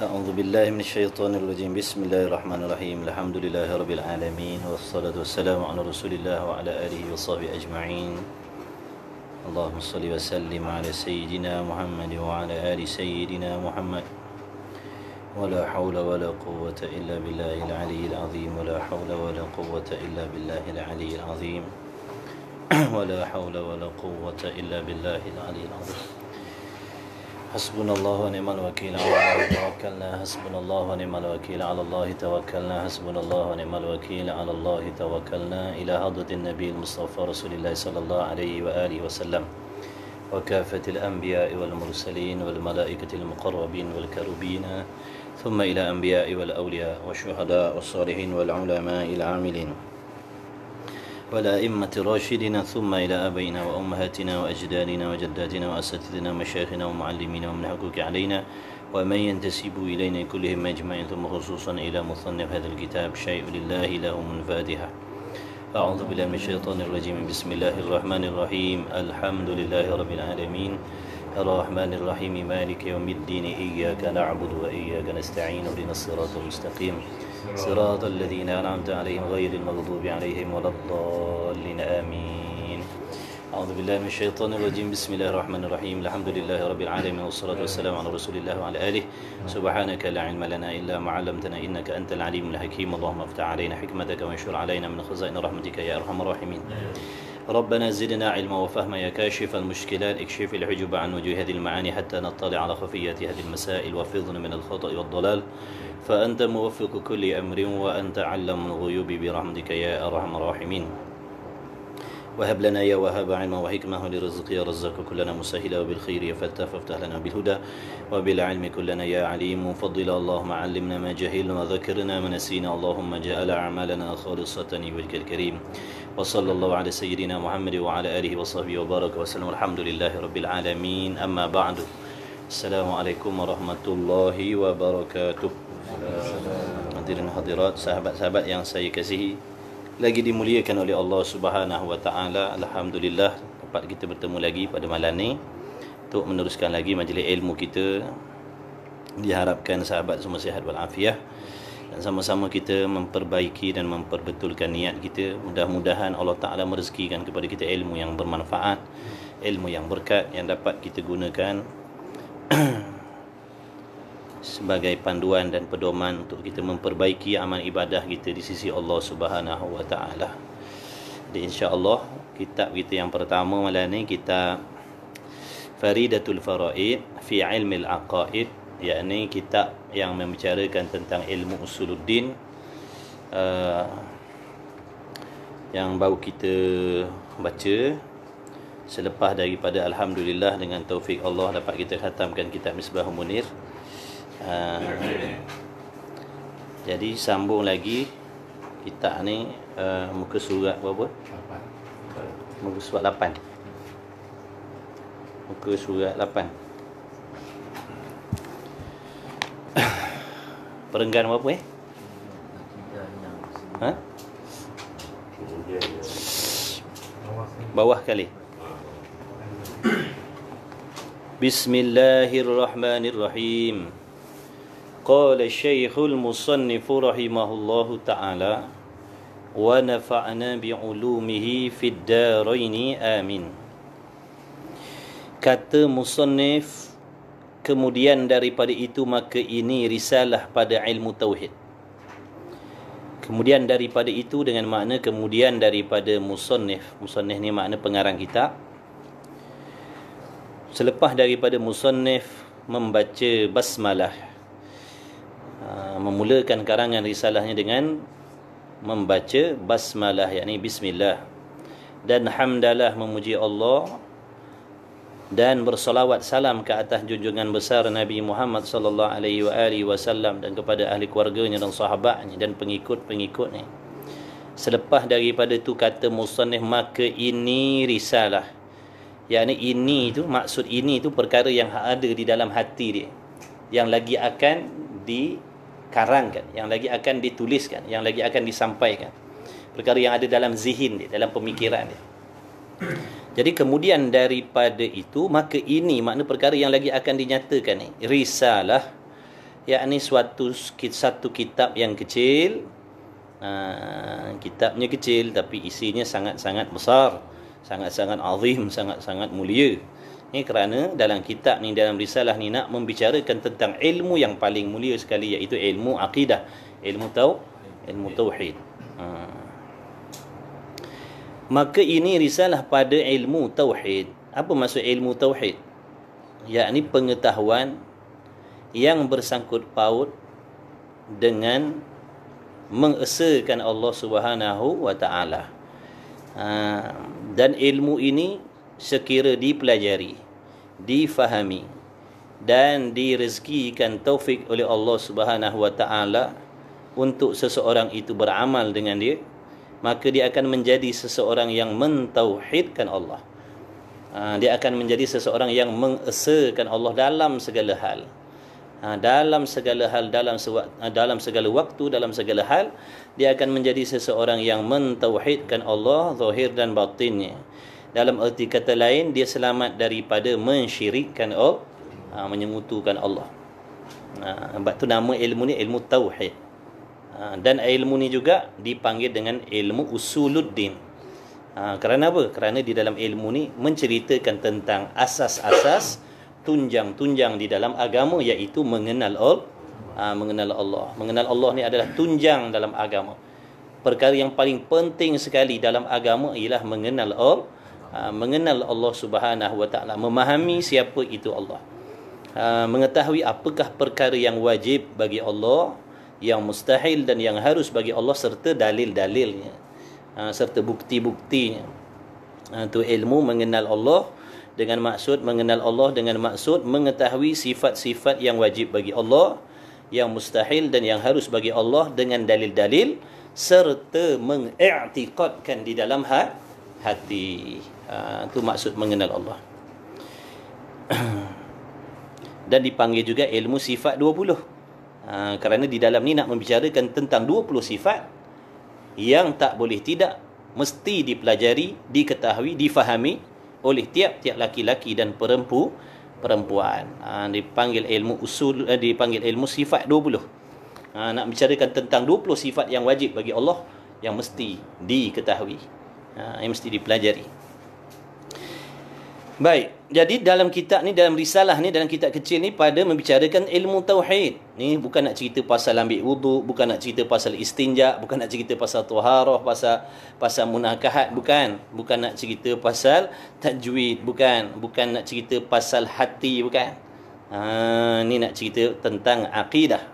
أعوذ بالله من الشيطان الرجيم. بسم الله الرحمن الرحيم. الحمد لله رب العالمين، والصلاة والسلام على رسول الله وعلى آله وصحبه أجمعين. اللهم صل وسلم على سيدنا محمد وعلى آل سيدنا محمد. ولا حول ولا قوة إلا بالله العلي العظيم. ولا حول ولا قوة إلا بالله العلي العظيم. ولا حول ولا قوة إلا بالله العلي العظيم. حسبنا الله ونعم الوكيل على الله توكلنا. حسبنا الله ونعم الوكيل على الله توكلنا. حسبنا الله ونعم الوكيل على الله توكلنا. إلى حضرة النبي المصطفى رسول الله صلى الله عليه وآله وسلم، وكافة الأنبياء والمرسلين والملائكة المقربين والكروبين، ثم إلى أنبياء والأولياء والشهداء والصالحين والعلماء العاملين والأئمة الراشدين، ثم إلى آبائنا وأمهاتنا وأجدادنا وجداتنا وأساتذتنا ومشايخنا ومعلمينا ومن حقوق علينا ومن ينتسب إلينا كلهم أجمعين، ثم خصوصا إلى مصنف هذا الكتاب شيء لله له من فاتحة. أعوذ بالله من الشيطان الرجيم. بسم الله الرحمن الرحيم. الحمد لله رب العالمين، الرحمن الرحيم، مالك يوم الدين، إياك نعبد وإياك نستعين، اهدنا الصراط المستقيم، صراط الذين أنعمت عليهم غير المغضوب عليهم ولا الضالين، آمين. أعوذ بالله من الشيطان الرجيم. بسم الله الرحمن الرحيم. الحمد لله رب العالمين، والصلاة والسلام على رسول الله وعلى آله. سبحانك لا علم لنا إلا ما علمتنا، إنك أنت العليم الحكيم. اللهم افتح علينا حكمتك وانشر علينا من خزائن رحمتك يا أرحم الراحمين. ربنا زدنا علما وفهما يا كاشف المشكلات، اكشف الحجب عن وجوه هذه المعاني حتى نطلع على خفيات هذه المسائل، وفضنا من الخطأ والضلال، فأنت موفق كل أمر وأنت علم الغيوب برحمتك يا أرحم الراحمين. وهب لنا يا وهاب علما وحكمة ولرزق يا رزاق كلنا مسهلا وبالخير يا فتاح فافتح لنا بالهدى وبالعلم كلنا يا عليم مفضل. اللهم علمنا ما جهلنا وذكرنا ما نسينا، اللهم جعل أعمالنا خالصة لوجهك الكريم. وصلى الله على سيدنا محمد وعلى آله وصحبه وبارك وسلم. الحمد لله رب العالمين. أما بعد. السلام عليكم ورحمة الله وبركاته. Hadirin hadirat, sahabat-sahabat yang saya kasihi, lagi dimuliakan oleh Allah Subhanahu wa taala. Alhamdulillah dapat kita bertemu lagi pada malam ni untuk meneruskan lagi majlis ilmu kita. Diharapkan sahabat semua sihat walafiat dan sama-sama kita memperbaiki dan memperbetulkan niat kita. Mudah-mudahan Allah Taala merezekikan kepada kita ilmu yang bermanfaat, ilmu yang berkat, yang dapat kita gunakan sebagai panduan dan pedoman untuk kita memperbaiki amal ibadah kita di sisi Allah Subhanahu wa taala. Jadi insya-Allah kitab kita yang pertama malam ni kitab Faridatul Faraid fi Ilmi Al-Aqaid, yakni kitab yang membicarakan tentang ilmu usuluddin, yang baru kita baca selepas daripada alhamdulillah dengan taufik Allah dapat kita khatamkan kitab Misbahul Munir. Jadi sambung lagi kitab ni, muka surat berapa? 8. Muka surat 8. Muka surat 8. Perenggan berapa Ha? Bawah kali. Bismillahirrahmanirrahim. Qala Syekhul Musannif rahimahullahu ta'ala wa nafa'na bi'ulumihi fid daraini amin. Kata musannif, kemudian daripada itu maka ini risalah pada ilmu tauhid. Kemudian daripada itu dengan makna kemudian daripada musannif. Musannif ni makna pengarang kitab. Selepas daripada musannif membaca basmalah, memulakan karangan risalahnya dengan membaca basmalah, yakni bismillah, dan hamdalah, memuji Allah, dan bersalawat salam ke atas junjungan besar Nabi Muhammad sallallahu alaihi wasallam dan kepada ahli keluarganya dan sahabatnya dan pengikut-pengikutnya. Selepas daripada itu kata musannif, maka ini risalah, yakni ini itu, maksud ini itu perkara yang ada di dalam hati dia, yang lagi akan dikarangkan, yang lagi akan dituliskan, yang lagi akan disampaikan, perkara yang ada dalam zihin dia, dalam pemikiran dia. Jadi kemudian daripada itu maka ini makna perkara yang lagi akan dinyatakan ni, risalah, yakni satu kitab yang kecil. Kitabnya kecil tapi isinya sangat-sangat besar, sangat-sangat azim, sangat-sangat mulia. Ini kerana dalam kitab ni, dalam risalah ni nak membicarakan tentang ilmu yang paling mulia sekali, iaitu ilmu akidah, ilmu tauhid. Maka ini risalah pada ilmu tauhid. Apa maksud ilmu tauhid? Yakni pengetahuan yang bersangkut paut dengan mengesakan Allah Subhanahu wa taala. Dan ilmu ini sekira dipelajari, difahami dan direzekikan taufik oleh Allah Subhanahu wa taala untuk seseorang itu beramal dengan dia, maka dia akan menjadi seseorang yang mentauhidkan Allah. Dia akan menjadi seseorang yang mengesakan Allah dalam segala hal. Dalam segala hal, dalam segala waktu, dalam segala hal, dia akan menjadi seseorang yang mentauhidkan Allah zahir dan batinnya. Dalam erti kata lain, dia selamat daripada mensyirikkan Allah, menyengutukan Allah. Sebab tu nama ilmu ni ilmu tauhid. Dan ilmu ni juga dipanggil dengan ilmu usuluddin. Kerana apa? Kerana di dalam ilmu ni menceritakan tentang asas-asas, tunjang-tunjang di dalam agama, iaitu mengenal Allah. Mengenal Allah ni adalah tunjang dalam agama. Perkara yang paling penting sekali dalam agama ialah mengenal Allah Subhanahu wa taala, memahami siapa itu Allah. Mengetahui apakah perkara yang wajib bagi Allah, yang mustahil dan yang harus bagi Allah, serta dalil-dalilnya, serta bukti-buktinya. Itu ilmu mengenal Allah. Dengan maksud mengenal Allah, dengan maksud mengetahui sifat-sifat yang wajib bagi Allah, yang mustahil dan yang harus bagi Allah dengan dalil-dalil, serta mengiktikadkan di dalam hati. Itu maksud mengenal Allah. Dan dipanggil juga ilmu sifat 20. Kerana di dalam ni nak membicarakan tentang 20 sifat yang tak boleh tidak, mesti dipelajari, diketahui, difahami oleh tiap-tiap laki-laki dan perempuan. Dipanggil ilmu usul, dipanggil ilmu sifat 20. Nak bicarakan tentang 20 sifat yang wajib bagi Allah, yang mesti diketahui, yang mesti dipelajari. Baik, jadi dalam kitab ni, dalam risalah ni, dalam kitab kecil ni pada membicarakan ilmu tauhid. Ni bukan nak cerita pasal ambil wuduk, bukan nak cerita pasal istinja, bukan nak cerita pasal taharah, pasal munakahat, bukan nak cerita pasal tajwid, bukan nak cerita pasal hati, bukan. Ni nak cerita tentang akidah,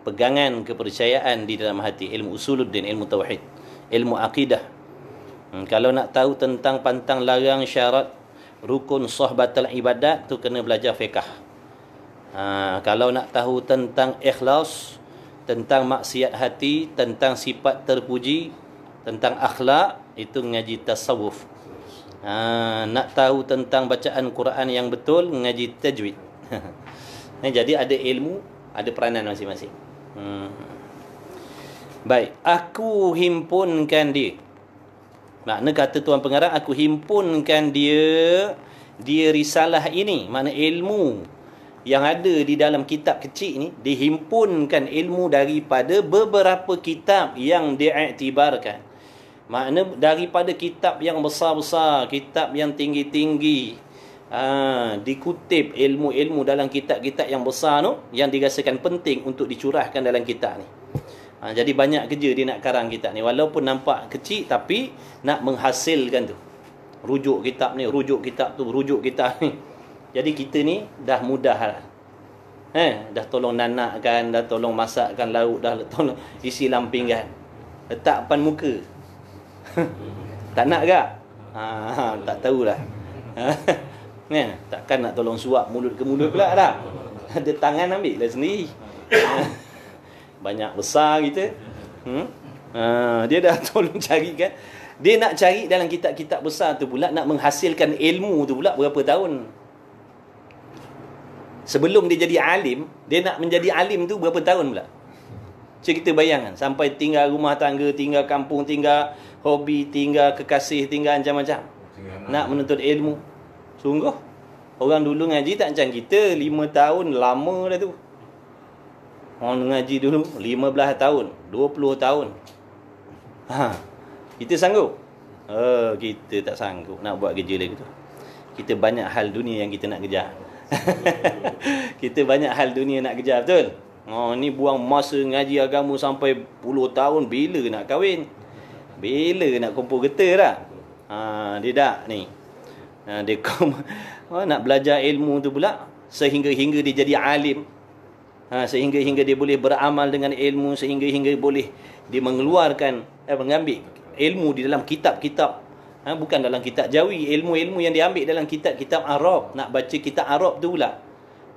pegangan kepercayaan di dalam hati, ilmu usuluddin, ilmu tauhid, ilmu akidah. Kalau nak tahu tentang pantang larang, syarat, rukun, sah, batal ibadat, tu kena belajar fiqh. Kalau nak tahu tentang ikhlas, tentang maksiat hati, tentang sifat terpuji, tentang akhlak, itu ngaji tasawuf. Nak tahu tentang bacaan Quran yang betul, ngaji tajwid. Jadi ada ilmu, ada peranan masing-masing. Baik, aku himpunkan dia. Makna kata Tuan Pengarang, aku himpunkan dia risalah ini. Makna ilmu yang ada di dalam kitab kecil ni, dihimpunkan ilmu daripada beberapa kitab yang diiktibarkan. Makna daripada kitab yang besar-besar, kitab yang tinggi-tinggi, dikutip ilmu-ilmu dalam kitab-kitab yang besar tu, yang dirasakan penting untuk dicurahkan dalam kitab ni. Jadi banyak kerja dia nak karang kitab ni. Walaupun nampak kecil, tapi nak menghasilkan tu. Rujuk kitab ni, rujuk kitab tu, rujuk kitab ni. Jadi kita ni dah mudah lah. Dah tolong nanakkan, dah tolong masakkan lauk, dah tolong isi lampingkan. Letak depan muka. Tak nak ke? Tak tahulah. Takkan nak tolong suap mulut ke mulut pula dah. Ada tangan ambil lah sendiri. Banyak besar kita. Dia dah tolong carikan. Dia nak cari dalam kitab-kitab besar tu pula, nak menghasilkan ilmu tu pula berapa tahun. Sebelum dia jadi alim, dia nak menjadi alim tu berapa tahun pula. Cik kita bayangkan, sampai tinggal rumah tangga, tinggal kampung, tinggal hobi, tinggal kekasih, tinggal macam-macam. Nak menuntut ilmu. Sungguh. Orang dulu ngaji tak macam kita, 5 tahun lama dah tu. Orang ngaji dulu 15 tahun, 20 tahun. Kita sanggup? Kita tak sanggup nak buat kerja lagi tu. Kita banyak hal dunia yang kita nak kejar. Kita banyak hal dunia nak kejar, betul? Ni buang masa ngaji agama sampai puluh tahun. Bila nak kahwin? Bila nak kumpul getah tak? Dia tak ni. Dia nak belajar ilmu tu pula sehingga dia jadi alim. Sehingga dia boleh beramal dengan ilmu, sehingga boleh dia mengeluarkan mengambil ilmu di dalam kitab-kitab, bukan dalam kitab Jawi. Ilmu-ilmu yang diambil dalam kitab-kitab Arab. Nak baca kitab Arab tu pula,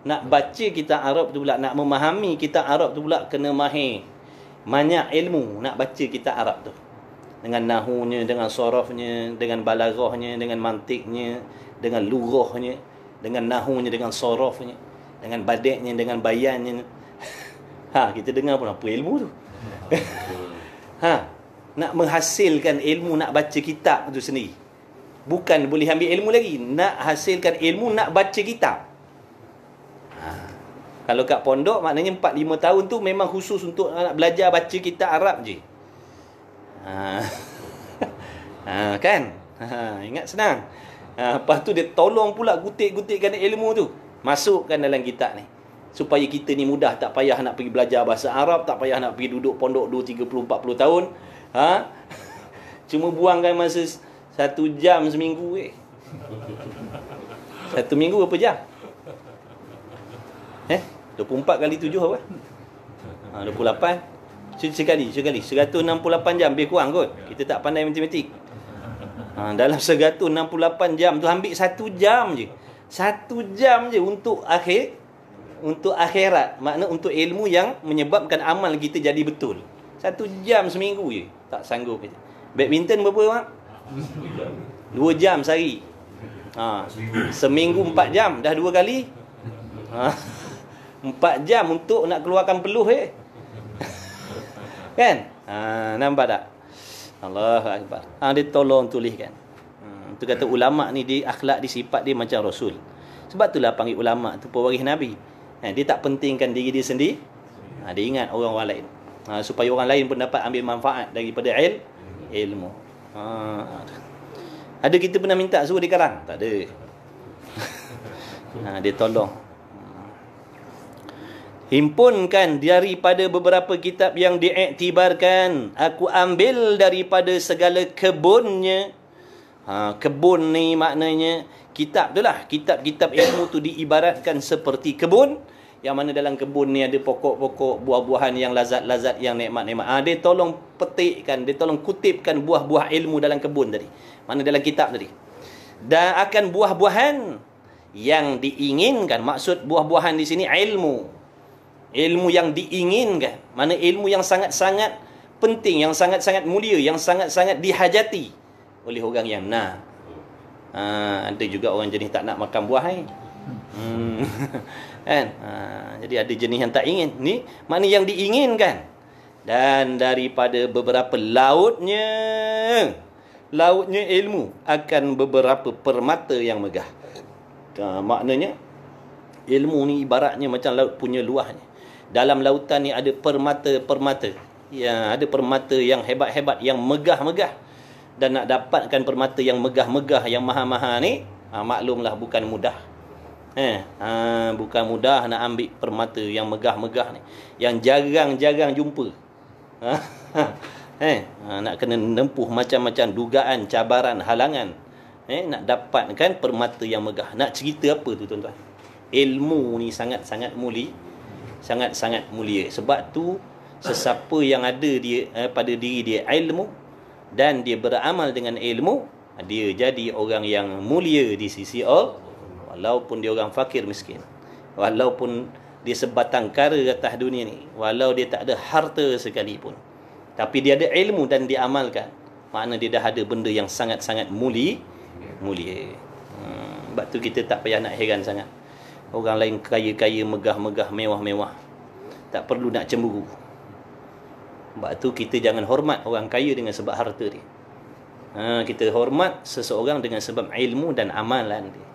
nak baca kitab Arab tu pula, nak memahami kitab Arab tu pula kena mahir banyak ilmu. Nak baca kitab Arab tu dengan nahunya, dengan sorafnya, dengan balaghahnya, dengan mantiknya, dengan lughahnya, dengan nahunya, dengan sorafnya, dengan badi'nya, dengan bayannya. Kita dengar pun apa ilmu tu. Nak menghasilkan ilmu, nak baca kitab tu sendiri. Bukan boleh ambil ilmu lagi, nak hasilkan ilmu, nak baca kitab. Kalau kat pondok maknanya 4-5 tahun tu memang khusus untuk nak belajar baca kitab Arab je. Kan? Ingat senang. Lepas tu dia tolong pula gutik-gutikkan ilmu tu, masukkan dalam kitab ni, supaya kita ni mudah, tak payah nak pergi belajar bahasa Arab, tak payah nak pergi duduk pondok 2, 30, 40 tahun. Cuma buangkan masa 1 jam seminggu. 1 minggu berapa jam? 24 kali 7 apa? 28. Sekali 168 jam, lebih kurang kot. Kita tak pandai matematik. Dalam 168 jam tu ambil 1 jam je. 1 jam je untuk akhirat. Makna untuk ilmu yang menyebabkan amal kita jadi betul. 1 jam seminggu je. Tak sanggup. Badminton berapa, Mak? 2 jam sehari. Seminggu 4 jam. Dah 2 kali. 4 jam untuk nak keluarkan peluh kan? Nampak tak? Allahu Akbar. Dia tolong tuliskan. Itu kata ulama ni, dia akhlak, dia sifat dia macam Rasul. Sebab itulah panggil ulama tu pewaris Nabi. Dia tak pentingkan diri dia sendiri. Dia ingat orang lain. Supaya orang lain pun dapat ambil manfaat daripada ilmu. Ada kita pernah minta suruh dia karang? Tak ada. Dia tolong. Himpunkan daripada beberapa kitab yang diiktibarkan. Aku ambil daripada segala kebunnya. Kebun ni maknanya kitab tu lah. Kitab-kitab ilmu tu diibaratkan seperti kebun, yang mana dalam kebun ni ada pokok-pokok, buah-buahan yang lazat-lazat, yang nikmat-nikmat. Dia tolong petikkan, dia tolong kutipkan buah-buah ilmu dalam kebun tadi, mana dalam kitab tadi. Dan akan buah-buahan yang diinginkan. Maksud buah-buahan di sini ilmu. Ilmu yang diinginkan, mana ilmu yang sangat-sangat penting, yang sangat-sangat mulia, yang sangat-sangat dihajati oleh orang yang nak. Ada juga orang jenis tak nak makan buah kan? Jadi ada jenis yang tak ingin. Ni mana yang diinginkan. Dan daripada beberapa lautnya ilmu akan beberapa permata yang megah. Maknanya ilmu ni ibaratnya macam laut punya luahnya. Dalam lautan ni ada permata-permata. Ya, ada permata yang hebat-hebat, yang megah-megah. Dan nak dapatkan permata yang megah-megah, yang mahal-mahal ni, maklumlah bukan mudah. Bukan mudah nak ambil permata yang megah-megah ni, yang jarang-jarang jumpa. Nak kena nempuh macam-macam dugaan, cabaran, halangan, nak dapatkan permata yang megah. Nak cerita apa tu, tuan-tuan? Ilmu ni sangat-sangat mulia. Sangat-sangat mulia. Sebab tu sesiapa yang ada dia pada diri dia ilmu dan dia beramal dengan ilmu, dia jadi orang yang mulia di sisi Allah. Walaupun dia orang fakir miskin, walaupun dia sebatang kara atas dunia ni, walau dia tak ada harta sekalipun, tapi dia ada ilmu dan dia amalkan, makna dia dah ada benda yang sangat-sangat mulia. Sebab tu kita tak payah nak heran sangat. Orang lain kaya-kaya, megah-megah, mewah-mewah, tak perlu nak cemburu. Sebab tu kita jangan hormat orang kaya dengan sebab harta dia. Kita hormat seseorang dengan sebab ilmu dan amalan dia.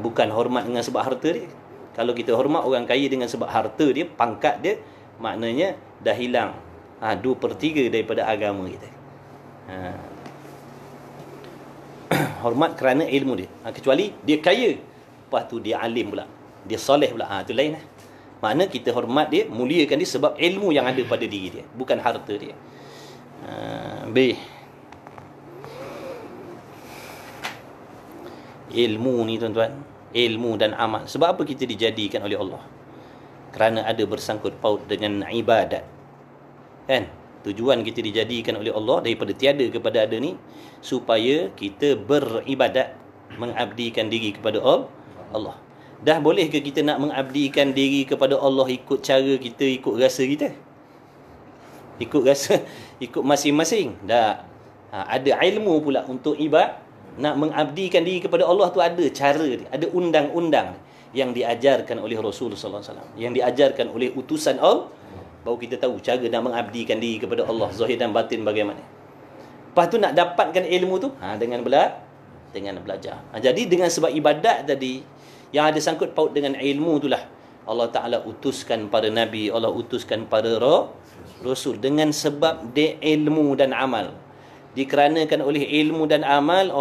Bukan hormat dengan sebab harta dia. Kalau kita hormat orang kaya dengan sebab harta dia, pangkat dia, maknanya dah hilang 2/3 daripada agama kita. Hormat kerana ilmu dia. Kecuali dia kaya, lepas tu dia alim pula, dia soleh pula, tu lain lah. Makna kita hormat dia, muliakan dia sebab ilmu yang ada pada diri dia, bukan harta dia. B. Ilmu ni tuan-tuan, ilmu dan amal. Sebab apa kita dijadikan oleh Allah? Kerana ada bersangkut paut dengan ibadat. Kan? Tujuan kita dijadikan oleh Allah daripada tiada kepada ada ni, supaya kita beribadat, mengabdikan diri kepada Allah. Dah boleh ke kita nak mengabdikan diri kepada Allah ikut cara kita, ikut rasa kita? Ikut rasa, ikut masing-masing. Dah ada ilmu pula untuk ibadat. Nak mengabdikan diri kepada Allah tu ada cara dia, ada undang-undang yang diajarkan oleh Rasulullah SAW, yang diajarkan oleh utusan Allah. Baru kita tahu cara nak mengabdikan diri kepada Allah, zahir dan batin bagaimana. Lepas tu nak dapatkan ilmu tu dengan belajar. Jadi dengan sebab ibadat tadi yang ada sangkut paut dengan ilmu itulah Allah Ta'ala utuskan para Nabi, Allah utuskan para Rasul. Dengan sebab dia ilmu dan amal, dikeranakan oleh ilmu dan amal,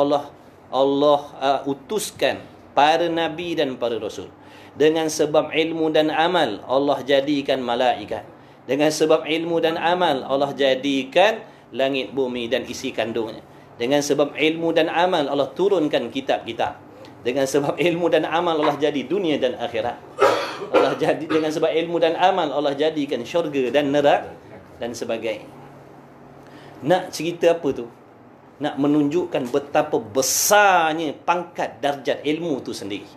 Allah utuskan para Nabi dan para Rasul. Dengan sebab ilmu dan amal, Allah jadikan malaikat. Dengan sebab ilmu dan amal, Allah jadikan langit bumi dan isi kandungnya. Dengan sebab ilmu dan amal, Allah turunkan kitab-kitab. Dengan sebab ilmu dan amal, Allah jadi dunia dan akhirat. Dengan sebab ilmu dan amal, Allah jadikan syurga dan neraka dan sebagainya. Nak cerita apa tu? Nak menunjukkan betapa besarnya pangkat darjat ilmu tu sendiri.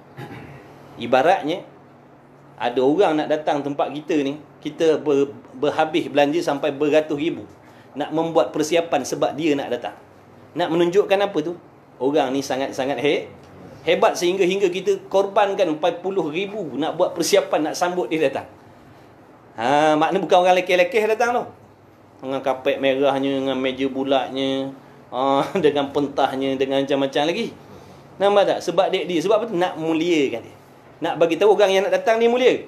Ibaratnya ada orang nak datang tempat kita ni, kita berhabis belanja sampai beratus ribu, nak membuat persiapan sebab dia nak datang. Nak menunjukkan apa tu? Orang ni sangat-sangat hebat sehingga kita korbankan 40,000 nak buat persiapan nak sambut dia datang. Makna bukan orang lekeh-lekeh datang tu. Dengan kapet merahnya, dengan meja bulatnya, dengan pentahnya, dengan macam-macam lagi. Nampak tak? Sebab dia sebab apa tu? Nak muliakan dia. Nak bagi tahu orang yang nak datang ni mulia.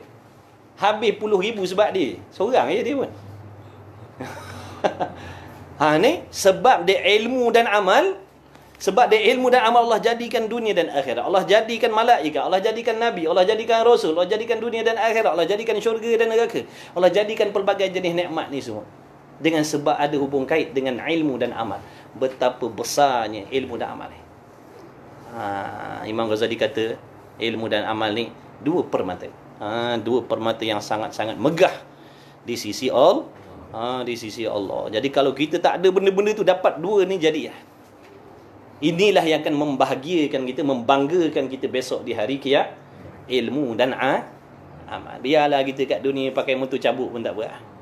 Habis puluh ribu sebab dia. Seorang je dia pun. Ni sebab dia ilmu dan amal. Sebab dia ilmu dan amal, Allah jadikan dunia dan akhirat. Allah jadikan malaikat, Allah jadikan nabi, Allah jadikan rasul, Allah jadikan dunia dan akhirat, Allah jadikan syurga dan neraka. Allah jadikan pelbagai jenis nikmat ni semua. Dengan sebab ada hubung kait dengan ilmu dan amal. Betapa besarnya ilmu dan amal ni. Imam Ghazali kata ilmu dan amal ni dua permata. Dua permata yang sangat-sangat megah di sisi Allah. Di sisi Allah. Jadi kalau kita tak ada benda-benda tu, dapat dua ni jadi. Inilah yang akan membahagiakan kita, membanggakan kita besok di hari kiamat. Ilmu dan amal. Biarlah kita kat dunia pakai motor cabut pun tak apa.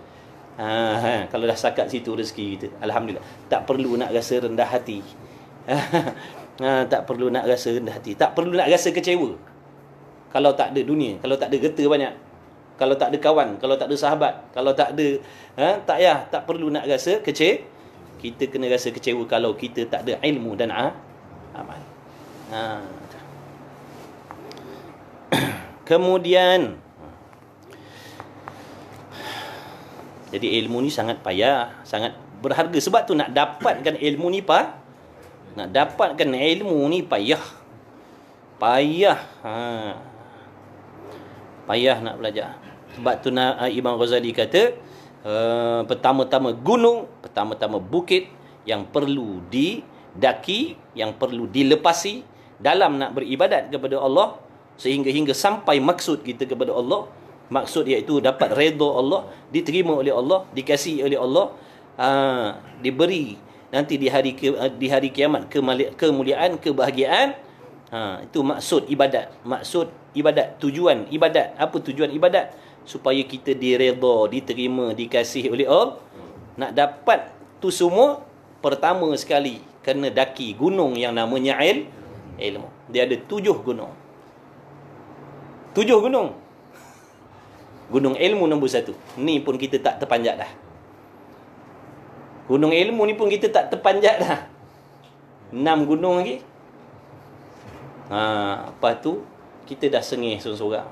Kalau dah sakat situ rezeki kita, alhamdulillah. Tak perlu nak rasa rendah hati. Tak perlu nak rasa rendah hati. Tak perlu nak rasa kecewa kalau tak ada dunia, kalau tak ada gerta banyak, kalau tak ada kawan, kalau tak ada sahabat, kalau tak ada tak perlu nak rasa kecewa. Kita kena rasa kecewa kalau kita tak ada ilmu dan amal. Kemudian, jadi ilmu ni sangat payah, sangat berharga. Sebab tu nak dapatkan ilmu ni nak dapatkan ilmu ni payah. Payah nak belajar. Sebab tu Imam Ghazali kata, pertama-tama gunung, pertama-tama bukit yang perlu didaki, yang perlu dilepasi dalam nak beribadat kepada Allah, sehingga sampai maksud kita kepada Allah. Maksud iaitu dapat redha Allah, diterima oleh Allah, dikasihi oleh Allah, diberi nanti di hari kiamat kemuliaan, kebahagiaan. Itu maksud ibadat. Maksud ibadat, tujuan ibadat. Apa tujuan ibadat? Supaya kita diredha, diterima, dikasihi oleh Allah. Nak dapat tu semua, pertama sekali kena daki gunung yang namanya ilmu. Dia ada 7 gunung. 7 gunung. Gunung ilmu nombor 1. Ni pun kita tak terpanjat dah. Gunung ilmu ni pun kita tak terpanjat dah. 6 gunung lagi. Lepas tu kita dah sengih seorang-seorang.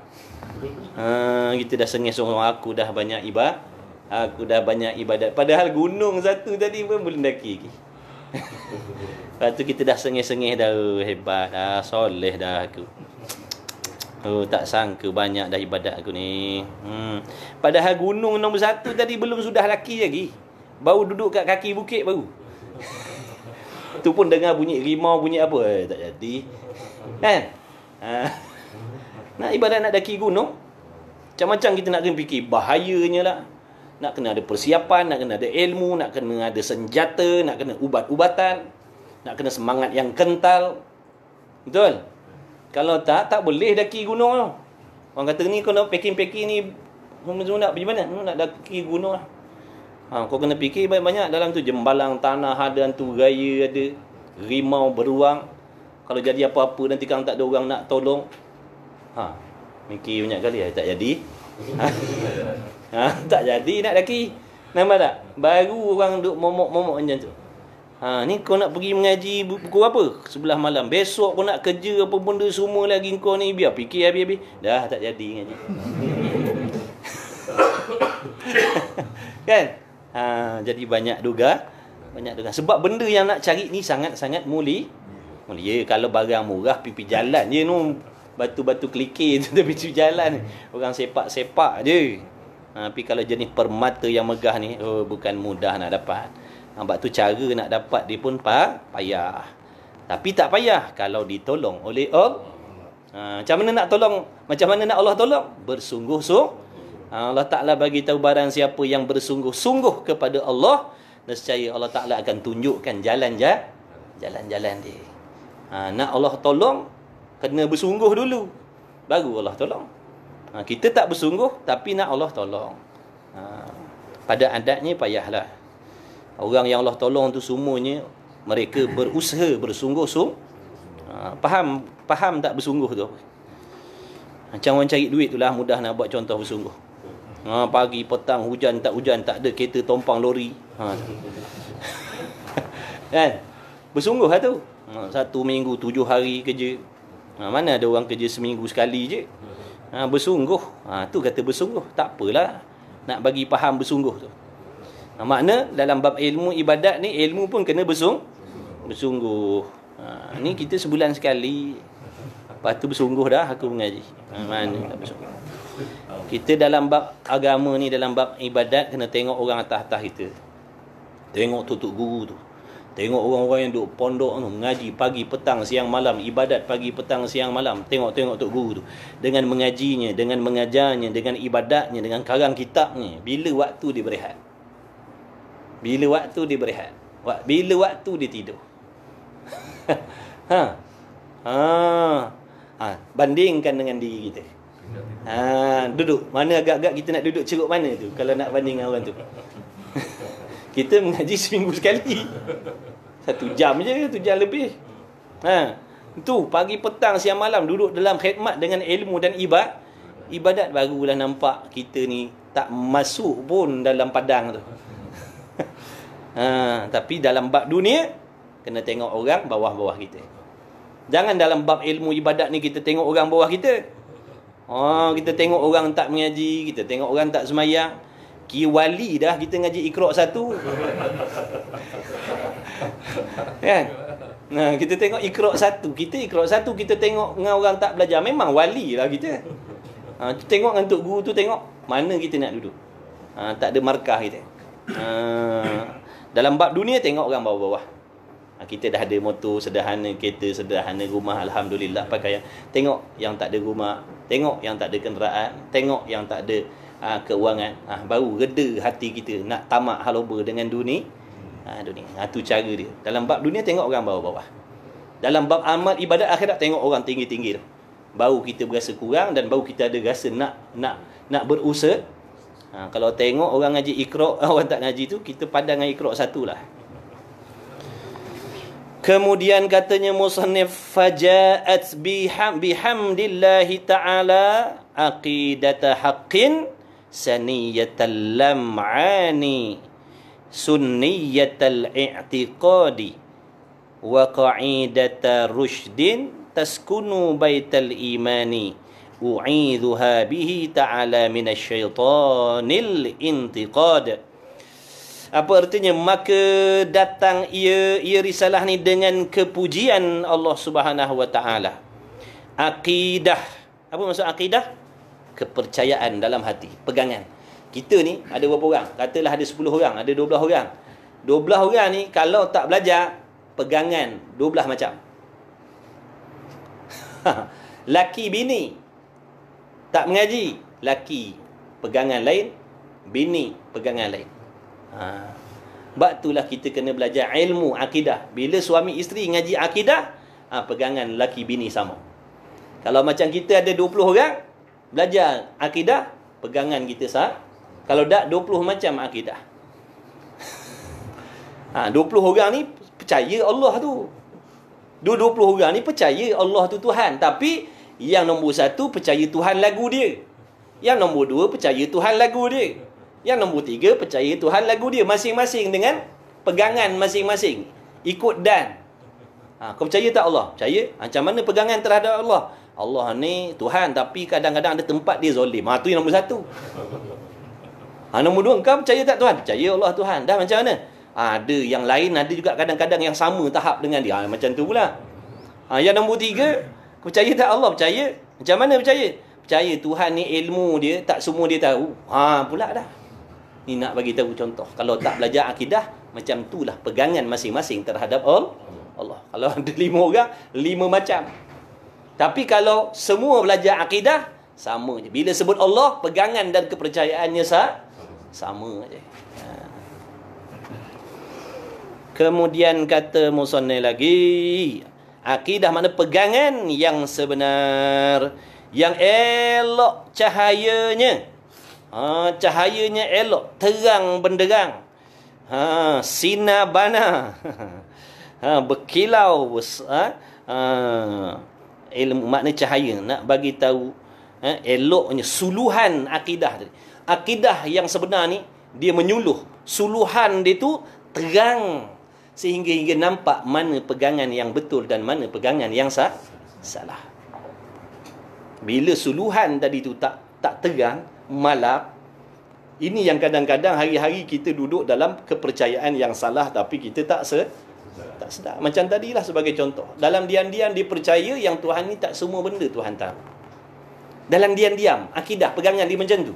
Kita dah sengih seorang, aku dah banyak ibadat. Padahal gunung satu tadi pun belum daki lagi. Lepas tu kita dah sengih-sengih dah, hebat dah, soleh dah aku. Tak sangka banyak dah ibadat aku ni. Padahal gunung nombor 1 tadi belum sudah laki lagi. Baru duduk kat kaki bukit baru. Tu pun dengar bunyi rimau, bunyi apa. Tak jadi. Kan? Nak ibadat nak daki gunung, macam-macam kita nak kena fikir. Bahayanya lah. Nak kena ada persiapan, nak kena ada ilmu, nak kena ada senjata, nak kena ubat-ubatan, nak kena semangat yang kental. Betul? Kalau tak boleh daki gunung tau. Orang kata ni kau nak packing-packing ni, semua nak pergi mana? Nak daki gunung lah. Kau kena fikir banyak-banyak dalam tu. Jembalang tanah ada, hantu raya ada, rimau beruang. Kalau jadi apa-apa nanti kan tak ada orang nak tolong. Mikir banyak kali tak jadi. Tak jadi nak daki. Nampak tak? Baru orang duk momok-momok macam tu. Ni kau nak pergi mengaji pukul apa? 11 malam. Besok kau nak kerja apa benda semua lagi kau ni. Biar fikir habis-habis. Dah tak jadi ngaji. Kan? Jadi banyak duga. Sebab benda yang nak cari ni sangat-sangat mulia. Kalau barang murah pipi jalan je tu. Batu-batu kelikir tu tepi jalan. Orang sepak-sepak je. Tapi kalau jenis permata yang megah ni, bukan mudah nak dapat. Nampak tu cara nak dapat dia pun payah. Tapi tak payah kalau ditolong oleh Allah. Macam mana nak tolong? Macam mana nak Allah tolong? Bersungguh-sungguh. Allah Ta'ala bagi tahu barang siapa yang bersungguh-sungguh kepada Allah, nescaya Allah Ta'ala akan tunjukkan jalan-jalan dia. Nak Allah tolong, kena bersungguh dulu, baru Allah tolong. Kita tak bersungguh tapi nak Allah tolong. Pada adatnya payahlah. Orang yang Allah tolong tu semuanya mereka berusaha bersungguh-sungguh. Faham tak bersungguh tu? Macam orang cari duit tu lah, mudah nak buat contoh bersungguh. Pagi, petang, hujan tak ada, kereta tompang lori. Kan? Bersungguh lah tu. 1 minggu 7 hari kerja. Mana ada orang kerja seminggu sekali je. Bersungguh. Tu kata bersungguh. Tak apalah nak bagi faham bersungguh tu. Makna dalam bab ilmu ibadat ni, ilmu pun kena bersungguh. Ni kita sebulan sekali. Lepas tu bersungguh dah aku mengaji. Mana tak bersungguh. Kita dalam bab agama ni, dalam bab ibadat, kena tengok orang atas-atas kita. Tengok tutup guru tu. Tengok orang-orang yang duduk pondok tu, mengaji pagi, petang, siang, malam. Ibadat pagi, petang, siang, malam. Tengok tok guru tu. Dengan mengajinya, dengan mengajarnya, dengan ibadatnya, dengan karang kitabnya. Bila waktu dia berehat? Bila waktu dia berehat? Bila waktu dia tidur? Bandingkan dengan diri kita. Duduk. Mana agak-agak kita nak duduk ceruk mana tu? Kalau nak banding dengan orang tu. Kita mengaji seminggu sekali. 1 jam je, 1 jam lebih. Tu pagi, petang, siang, malam duduk dalam khidmat dengan ilmu dan ibadat, barulah nampak kita ni tak masuk pun dalam padang tu. Tapi dalam bab dunia kena tengok orang bawah-bawah kita. Jangan dalam bab ilmu ibadat ni kita tengok orang bawah kita. Kita tengok orang tak mengaji, kita tengok orang tak semayang. Wali dah kita ngaji Iqra' 1. Kan? Kita tengok Iqra' 1. Kita Iqra' 1 kita tengok dengan orang tak belajar, memang wali lah kita. Tengok dengan tok guru tu, tengok mana kita nak duduk. Tak ada markah kita. Dalam bab dunia tengok orang bawah-bawah. Kita dah ada motor sederhana, kereta sederhana, rumah alhamdulillah pakaian. Tengok yang tak ada rumah, tengok yang tak ada kenderaan, tengok yang tak ada keuangan. Baru reda hati kita nak tamak haloba dengan dunia. Tu cara dia. Dalam bab dunia tengok orang bawah-bawah. Dalam bab amal ibadat akhirat tengok orang tinggi-tinggi tu. Baru kita berasa kurang dan baru kita ada rasa nak berusaha. Kalau tengok orang ngaji Iqra', orang tak ngaji tu, kita padang dengan Iqra' 1 lah. Kemudian katanya musannif, faja'at bihamdillahi ta'ala aqidata haqqin saniyatal lam'ani sunniyatal i'tiqadi wa qa'idata rushdin taskunu baital imani u'idzuha bihi ta'ala minasyaitanil intiqad. Apa artinya? Maka datang ia risalah ni dengan kepujian Allah Subhanahu wa taala. Akidah. Apa maksud akidah? Kepercayaan dalam hati, pegangan. Kita ni ada berapa orang? Katalah ada 10 orang, ada 12 orang. 12 orang ni kalau tak belajar, pegangan 12 macam. Laki bini tak mengaji, laki pegangan lain, bini pegangan lain. Sebab itulah kita kena belajar ilmu akidah. Bila suami isteri ngaji akidah, pegangan laki bini sama. Kalau macam kita ada 20 orang belajar akidah, pegangan kita sah. Kalau tak 20 macam akidah. 20 orang ni percaya Allah tu. 20 orang ni percaya Allah tu Tuhan. Tapi yang nombor 1 percaya Tuhan lagu dia. Yang nombor 2 percaya Tuhan lagu dia. Yang nombor 3 percaya Tuhan lagu dia. Masing-masing dengan pegangan masing-masing. Ikut dan. Kau percaya tak Allah? Percaya. Macam mana pegangan terhadap Allah? Allah ni Tuhan, tapi kadang-kadang ada tempat dia zalim. Tu yang nombor 1. Nombor 2, kau percaya tak Tuhan? Percaya Allah Tuhan. Dah macam mana? Ada yang lain, ada juga kadang-kadang yang sama tahap dengan dia. Macam tu pula. Yang nombor 3, percaya tak Allah? Percaya. Macam mana percaya? Percaya Tuhan ni ilmu dia, tak semua dia tahu. Pula dah. Ni nak bagi tahu contoh. Kalau tak belajar akidah, macam itulah pegangan masing-masing terhadap Allah. Kalau ada 5 orang, 5 macam. Tapi kalau semua belajar akidah, sama je. Bila sebut Allah, pegangan dan kepercayaannya sama je. Kemudian kata musannif lagi, akidah makna pegangan yang sebenar, yang elok cahayanya. Cahayanya elok, terang benderang. Sinar bana. Berkilau. Ilmu makna cahaya, nak bagi tahu eloknya suluhan akidah tadi. Akidah yang sebenar ni dia menyuluh, suluhan dia tu terang sehingga nampak mana pegangan yang betul dan mana pegangan yang salah. Bila suluhan tadi tu tak terang, malap, ini yang kadang-kadang hari-hari kita duduk dalam kepercayaan yang salah tapi kita tak sedar. Macam tadilah sebagai contoh. Dalam diam-diam dia percaya yang Tuhan ni tak semua benda Tuhan tahu. Dalam diam-diam, akidah, pegangan dia macam tu.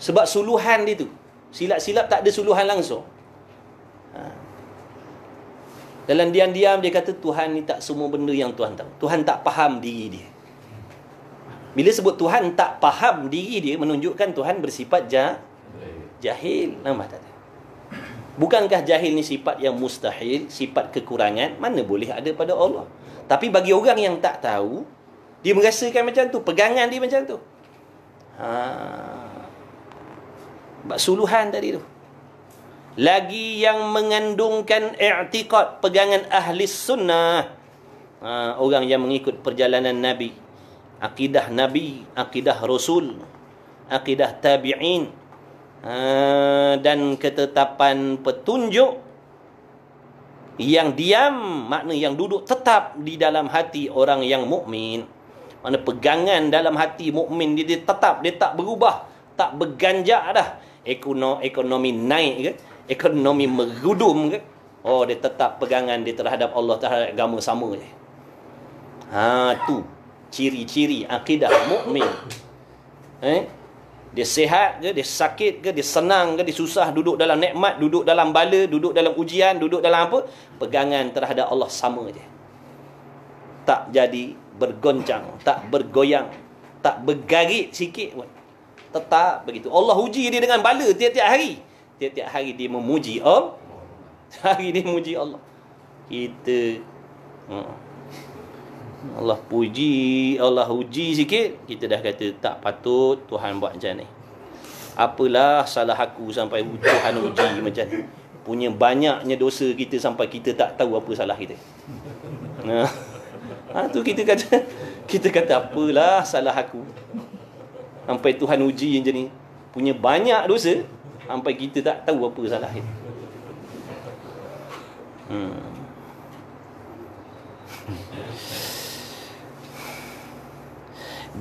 Sebab suluhan dia tu. Silap-silap tak ada suluhan langsung. Dalam diam-diam dia kata Tuhan ni tak semua benda yang Tuhan tahu. Tuhan tak faham diri dia. Bila sebut Tuhan tak faham diri dia, menunjukkan Tuhan bersifat jahil. Nampak tak? Bukankah jahil ni sifat yang mustahil, sifat kekurangan? Mana boleh ada pada Allah? Tapi bagi orang yang tak tahu, dia merasakan macam tu, pegangan dia macam tu. Suluhan tadi tu. Lagi yang mengandungkan i'tiqad, pegangan ahli sunnah. Orang yang mengikut perjalanan Nabi. Akidah Nabi, akidah Rasul, akidah tabi'in. Dan ketetapan petunjuk yang diam, makna yang duduk tetap di dalam hati orang yang mukmin. Makna pegangan dalam hati mukmin dia tetap, dia tak berubah, tak berganjak dah. Ekonomi naik ke, ekonomi merudum ke, dia tetap pegangan dia terhadap Allah, terhadap agama sama je. Tu ciri-ciri akidah mukmin. Dia sihat ke, dia sakit ke, dia senang ke, dia susah, duduk dalam nikmat, duduk dalam bala, duduk dalam ujian, duduk dalam apa, pegangan terhadap Allah sama je. Tak jadi bergoncang, tak bergoyang, tak bergarit sikit pun. Tetap begitu. Allah uji dia dengan bala tiap-tiap hari. Tiap-tiap hari dia memuji Allah. Hari dia memuji Allah. Kita Allah puji, Allah uji sikit, kita dah kata tak patut Tuhan buat macam ni. Apalah salah aku sampai Tuhan uji macam ni. Punya banyaknya dosa kita sampai kita tak tahu apa salah kita. Tu kita kata apalah salah aku sampai Tuhan uji macam ni. Punya banyak dosa sampai kita tak tahu apa salah kita.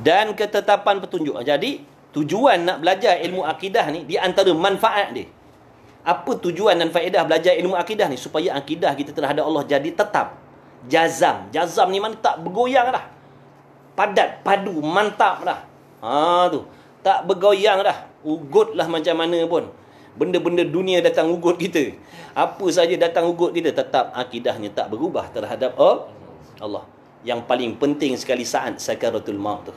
dan ketetapan petunjuk. Jadi tujuan nak belajar ilmu akidah ni, di antara manfaat dia, apa tujuan dan faedah belajar ilmu akidah ni? Supaya akidah kita terhadap Allah jadi tetap, jazam. Jazam ni mana tak bergoyang dah, padat, padu, mantap dah. Tu tak bergoyang dah, ugut lah macam mana pun, benda-benda dunia datang ugut kita, apa saja datang ugut kita, tetap akidahnya tak berubah terhadap Allah. Yang paling penting sekali saat sakaratul maut tu.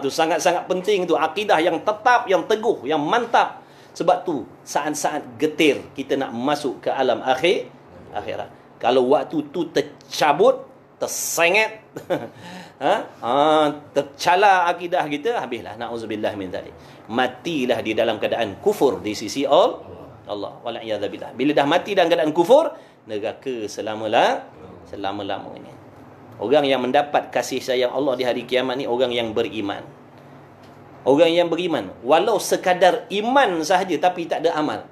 Tu sangat-sangat penting tu, akidah yang tetap, yang teguh, yang mantap. Sebab tu saat-saat getir kita nak masuk ke alam akhirat. Kalau waktu tu tercabut, tersengit, tercala akidah kita, habislah, na'udzubillah min zalik. Matilah di dalam keadaan kufur di sisi Allah. Wala'iyadzabillah. Bila dah mati dalam keadaan kufur, neraka selama-lamanya. Orang yang mendapat kasih sayang Allah di hari kiamat ni orang yang beriman. Orang yang beriman, walau sekadar iman sahaja tapi tak ada amal,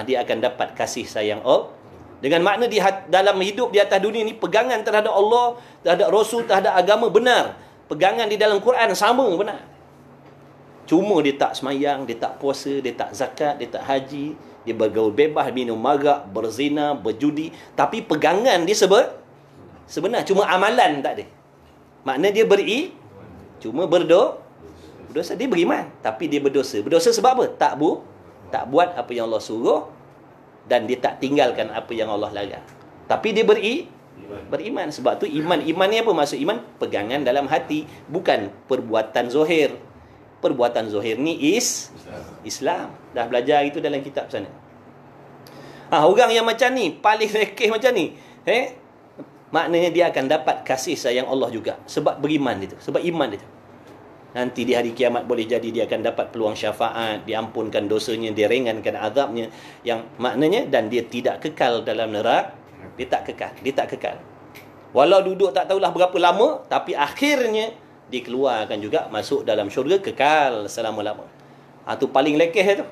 dia akan dapat kasih sayang Allah. Dengan makna dalam hidup di atas dunia ni, pegangan terhadap Allah, terhadap Rasul, terhadap agama benar. Pegangan di dalam Quran sama benar. Cuma dia tak semayang, dia tak puasa, dia tak zakat, dia tak haji, dia bergaul bebas, minum marak, berzina, berjudi. Tapi pegangan dia sebenar, cuma amalan tak ada. Makna dia cuma berdosa. Dia beriman tapi dia berdosa. Berdosa sebab apa? Tak buat apa yang Allah suruh, dan dia tak tinggalkan apa yang Allah larang. Tapi dia beriman. Sebab tu iman ni apa maksud iman? Pegangan dalam hati, bukan perbuatan zahir. Perbuatan zahir ni Islam. Dah belajar itu dalam kitab sana. Orang yang macam ni, paling rekeh macam ni, maknanya dia akan dapat kasih sayang Allah juga sebab beriman dia tu, sebab iman dia tu. Nanti di hari kiamat boleh jadi dia akan dapat peluang syafaat, diampunkan dosanya, diringankan azabnya, yang maknanya, dan dia tidak kekal dalam neraka. Dia tak kekal. Walau duduk tak tahulah berapa lama, tapi akhirnya dikeluarkan juga, masuk dalam syurga, kekal selama-lama. Tu paling lekeh tu.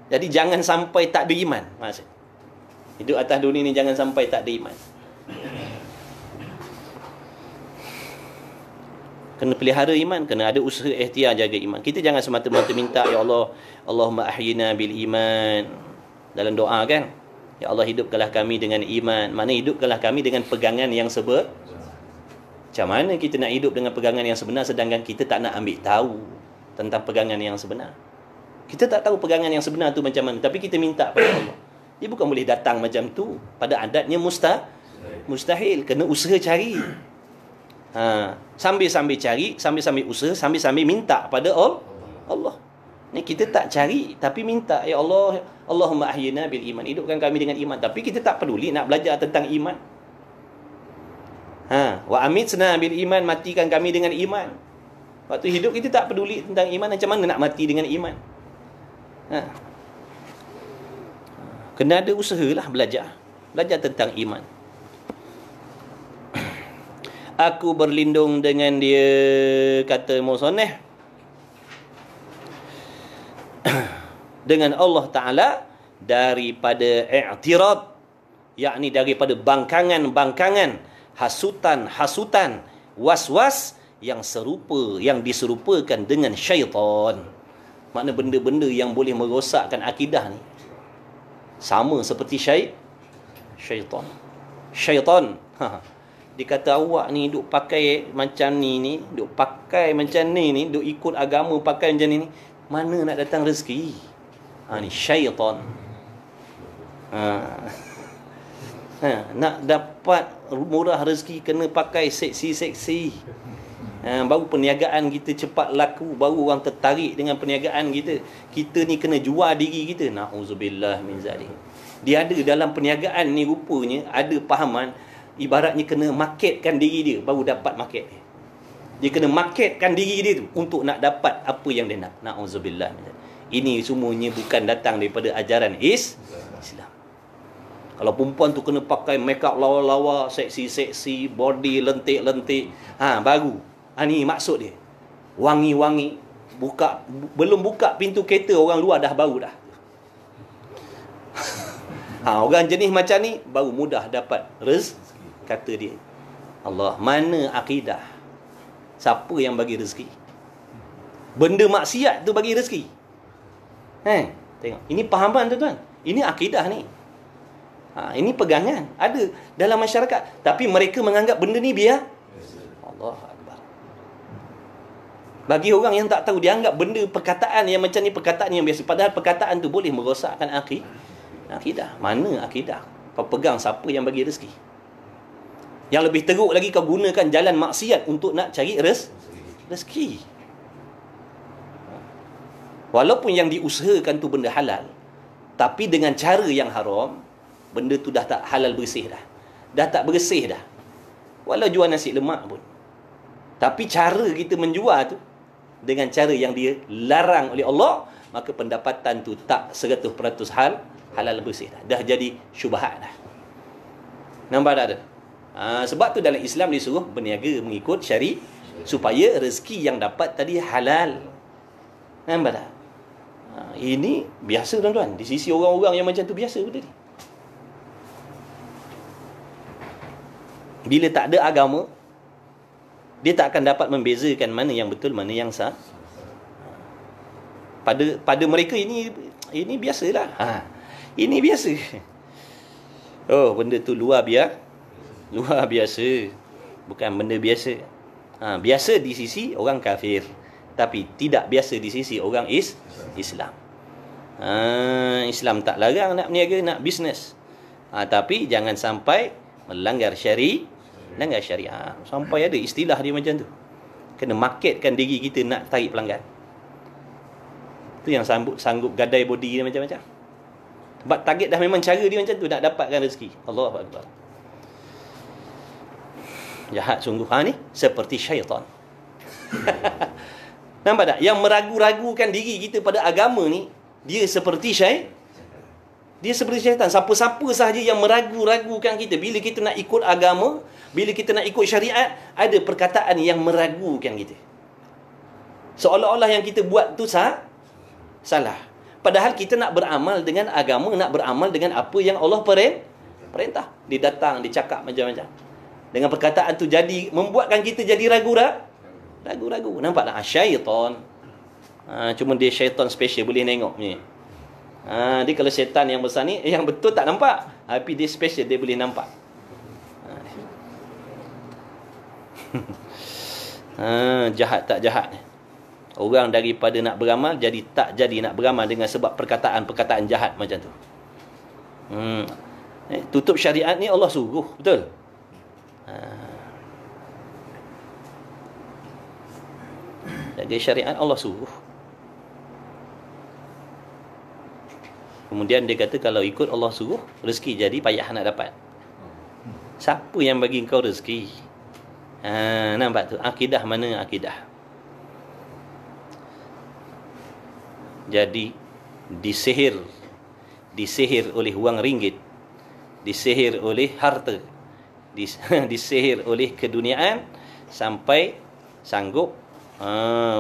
Jadi jangan sampai tak ada iman. Maksud hidup atas dunia ni jangan sampai tak ada iman. Kena pelihara iman, kena ada usaha ikhtiar jaga iman. Kita jangan semata-mata minta, ya Allah, Allahumma ahyina bil iman. Dalam doa kan, ya Allah hidupkanlah kami dengan iman. Mana hidupkanlah kami dengan pegangan yang sebenar. Macam mana kita nak hidup dengan pegangan yang sebenar sedangkan kita tak nak ambil tahu tentang pegangan yang sebenar. Kita tak tahu pegangan yang sebenar tu macam mana, tapi kita minta pada Allah. Dia bukan boleh datang macam tu. Pada adatnya mustahil. Kena usaha cari. Sambil-sambil cari, sambil-sambil usaha, sambil-sambil minta pada Allah. Ni kita tak cari tapi minta, ya Allah, Allahumma ahyina bil iman, hidupkan kami dengan iman. Tapi kita tak peduli nak belajar tentang iman. Wa amitna bil iman, matikan kami dengan iman. Waktu hidup kita tak peduli tentang iman, macam mana nak mati dengan iman? Kena ada usahalah belajar tentang iman. Aku berlindung dengan dia, kata Musannif, dengan Allah Ta'ala daripada i'tirad, yakni daripada bangkangan-bangkangan, hasutan-hasutan, was-was yang serupa, yang diserupakan dengan syaitan. Makna benda-benda yang boleh merosakkan akidah ni sama seperti syaitan. Dia kata awak ni duk pakai macam ni, duk pakai macam ni, duk ikut agama pakai macam ni, mana nak datang rezeki? Ni syaitan. Nak dapat murah rezeki kena pakai seksi-seksi. Baru perniagaan kita cepat laku, baru orang tertarik dengan perniagaan kita. Kita ni kena jual diri kita. Na'udzubillah min zalik. Dia ada dalam perniagaan ni rupanya ada fahaman, ibaratnya kena marketkan diri dia baru dapat market dia. Dia kena marketkan diri dia tu untuk nak dapat apa yang dia nak. Na'udzubillah. Ini semuanya bukan datang daripada ajaran Islam. Kalau perempuan tu kena pakai make up lawa-lawa, seksi-seksi, body lentik-lentik, baru. Ni maksud dia. Wangi-wangi, belum buka pintu kereta orang luar dah bau dah. Orang jenis macam ni baru mudah dapat rezeki, kata dia. Allah. Mana akidah? Siapa yang bagi rezeki? Benda maksiat tu bagi rezeki. Tengok. Ini pahaman tuan-tuan. Ini akidah ni. Ini pegangan. Ada dalam masyarakat. Tapi mereka menganggap benda ni biar. Allah Akbar. Bagi orang yang tak tahu, dia anggap benda perkataan yang macam ni perkataan yang biasa. Padahal perkataan tu boleh merosakkan akidah. Mana akidah? Kau pegang siapa yang bagi rezeki? Yang lebih teruk lagi, kau gunakan jalan maksiat untuk nak cari rezeki. Walaupun yang diusahakan tu benda halal, tapi dengan cara yang haram, benda tu dah tak halal bersih dah. Dah tak bersih dah. Walau jual nasi lemak pun. Tapi cara kita menjual tu dengan cara yang dia larang oleh Allah, maka pendapatan tu tak 100% halal bersih dah. Dah jadi syubhat dah. Nampak tak ada? Sebab tu dalam Islam disuruh berniaga mengikut syari supaya rezeki yang dapat tadi halal. Nampak tak? Ini biasa tuan-tuan. Di sisi orang-orang yang macam tu biasa betul ni. Bila tak ada agama, dia tak akan dapat membezakan mana yang betul, mana yang salah. Pada mereka ini biasalah. Ini biasa. Oh, benda tu luar biasa. Bukan benda biasa. Biasa di sisi orang kafir, tapi tidak biasa di sisi orang Islam. Islam tak larang nak berniaga, nak bisnes. Tapi jangan sampai melanggar syariat. Sampai ada istilah dia macam tu. Kena marketkan diri kita nak tarik pelanggan. Tu yang sanggup gadai body dia macam-macam. Sebab target dah memang cara dia macam tu, nak dapatkan rezeki. Allahu Akbar. Jahat sungguh. Ni seperti syaitan. Nampak tak? Yang meragu-ragukan diri kita pada agama ni, dia seperti syaitan. Siapa-siapa sahaja yang meragu-ragukan kita, bila kita nak ikut agama, bila kita nak ikut syariat, ada perkataan yang meragukan kita. Seolah-olah yang kita buat tu salah. Padahal kita nak beramal dengan agama, nak beramal dengan apa yang Allah perintah. Dia datang, dia cakap macam-macam. Dengan perkataan tu membuatkan kita jadi ragu-ragu. Nampak tak? Syaitan. Cuma dia syaitan special, boleh tengok ni. Dia kalau syaitan yang besar ni, yang betul tak nampak. Tapi dia special, dia boleh nampak. Jahat tak jahat. Orang daripada nak beramal, tak jadi nak beramal dengan sebab perkataan-perkataan jahat macam tu. Tutup syariat ni Allah suruh, betul? Jaga syariat Allah suruh. Kemudian dia kata kalau ikut Allah suruh, rezeki jadi payah nak dapat. Siapa yang bagi kau rezeki? Nampak tu? Akidah mana akidah? Jadi disihir oleh wang ringgit, disihir oleh harta, disihir oleh keduniaan, sampai sanggup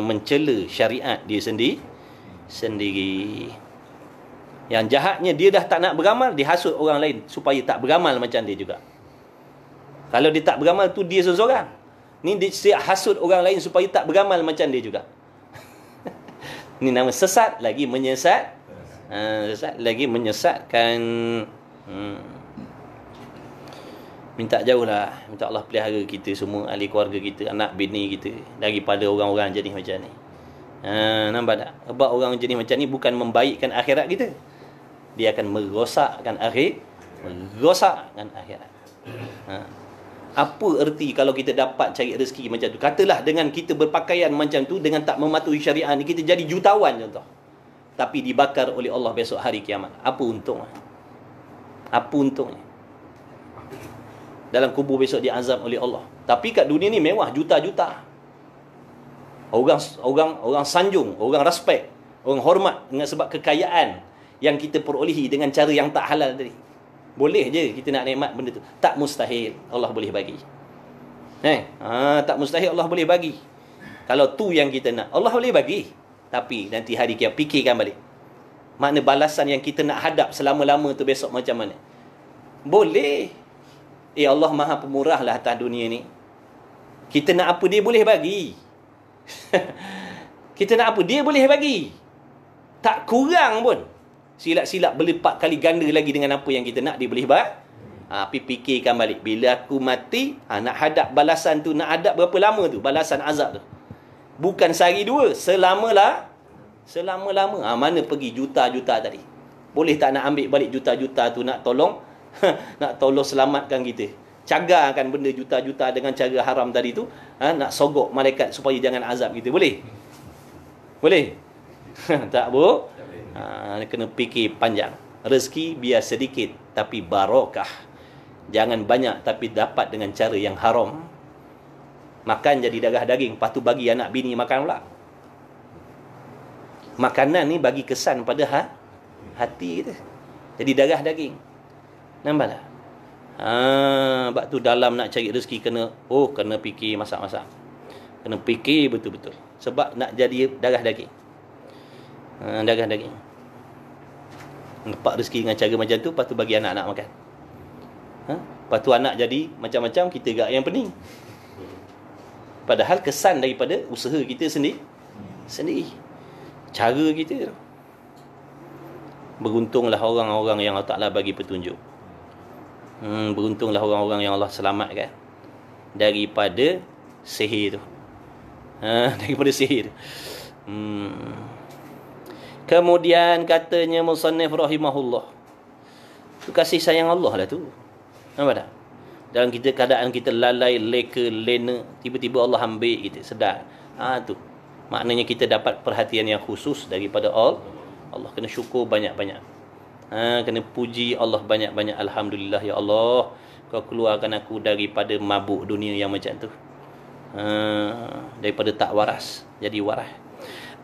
mencela syariat dia sendiri. Yang jahatnya, dia dah tak nak beramal, dia hasut orang lain supaya tak beramal macam dia juga. Kalau dia tak beramal tu dia seorang, ni dia hasut orang lain supaya tak beramal macam dia juga. Ini nama sesat lagi menyesatkan. Minta jauhlah, minta Allah pelihara kita semua, ahli keluarga kita, anak bini kita, daripada orang-orang jenis macam ni. Nampak tak? Sebab orang jenis macam ni bukan membaikkan akhirat kita, dia akan merosakkan akhirat. Apa erti kalau kita dapat cari rezeki macam tu? Katalah dengan kita berpakaian macam tu, dengan tak mematuhi syariat ni, kita jadi jutawan contoh, tapi dibakar oleh Allah besok hari kiamat. Apa untungnya? Dalam kubur besok diazab oleh Allah. Tapi kat dunia ni mewah, juta-juta. Orang sanjung, orang respect, orang hormat dengan sebab kekayaan yang kita perolehi dengan cara yang tak halal tadi. Boleh je kita nak nikmat benda tu. Tak mustahil Allah boleh bagi. Tak mustahil Allah boleh bagi. Kalau tu yang kita nak, Allah boleh bagi. Tapi nanti hari kiamat fikirkan balik. Makna balasan yang kita nak hadap selama-lama tu besok macam mana? Boleh. Allah Maha Pemurah lah atas dunia ni. Kita nak apa dia boleh bagi. Kita nak apa dia boleh bagi. Tak kurang pun. Silap-silap berlipat kali ganda lagi dengan apa yang kita nak, dia boleh bagi. Tapi fikirkan balik, bila aku mati, nak hadap balasan tu, nak hadap berapa lama tu balasan azab tu? Bukan sehari dua, selama-lama. Mana pergi juta-juta tadi? Boleh tak nak ambil balik juta-juta tu, nak tolong nak tolong selamatkan kita? Cagarkan benda juta-juta dengan cara haram tadi tu, nak sogok malaikat supaya jangan azab kita. Boleh? Boleh? Tak, Bu? Kena fikir panjang. Rezeki biar sedikit tapi barakah. Jangan banyak tapi dapat dengan cara yang haram. Makan jadi darah daging, lepas tu bagi anak bini makan pula. Makanan ni bagi kesan pada hati kita. Jadi darah daging. Nampak tak? Sebab tu dalam nak cari rezeki kena fikir masak-masak. Kena fikir betul-betul. Sebab nak jadi darah daging. Darah daging. Dapat rezeki dengan cara macam tu, lepas tu bagi anak-anak makan. Lepas tu anak jadi macam-macam, kita gak yang pening. Padahal kesan daripada usaha kita sendiri. Cara kita. Beruntunglah orang-orang yang Allah Ta'ala bagi petunjuk. Beruntunglah orang-orang yang Allah selamatkan daripada sihir tu. Daripada sihir. Kemudian katanya musannif rahimahullah, tu kasih sayang Allah lah tu. Nampak tak? Dalam keadaan kita lalai, leka, lena, tiba-tiba Allah ambil kita, sedar. Tu maknanya kita dapat perhatian yang khusus daripada Allah. Kena syukur banyak-banyak. Kena puji Allah banyak-banyak. Alhamdulillah ya Allah, kau keluarkan aku daripada mabuk dunia yang macam tu. Daripada tak waras jadi waras.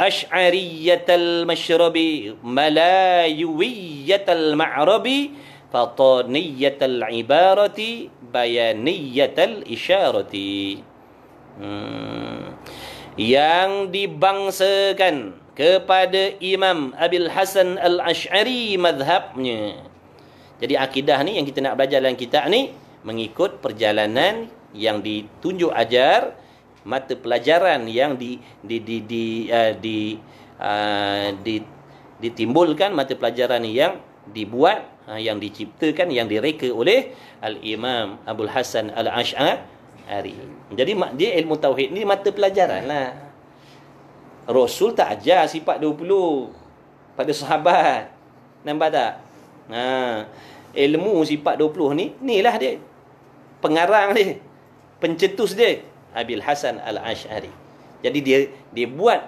Asy'ariyatal masyrabi malayuwiyatal ma'rabi fataniyatal ibarati bayaniyatal isyarati. Yang dibangsakan kepada Imam Abil Hasan Al-Asy'ari madhabnya. Jadi akidah ni yang kita nak belajar dalam kitab ni mengikut perjalanan yang ditunjuk ajar, mata pelajaran yang ditimbulkan, mata pelajaran yang dibuat, yang diciptakan, yang direka oleh Al-Imam Abul Hasan Al-Asy'ari. Jadi dia ilmu tauhid ni mata pelajaran lah. Rasul tak ajar sifat 20 pada sahabat. Nampak tak? Ilmu sifat 20 ni lah dia. Pengarang dia, pencetus dia, Abil Hasan Al-Asy'ari. Jadi dia buat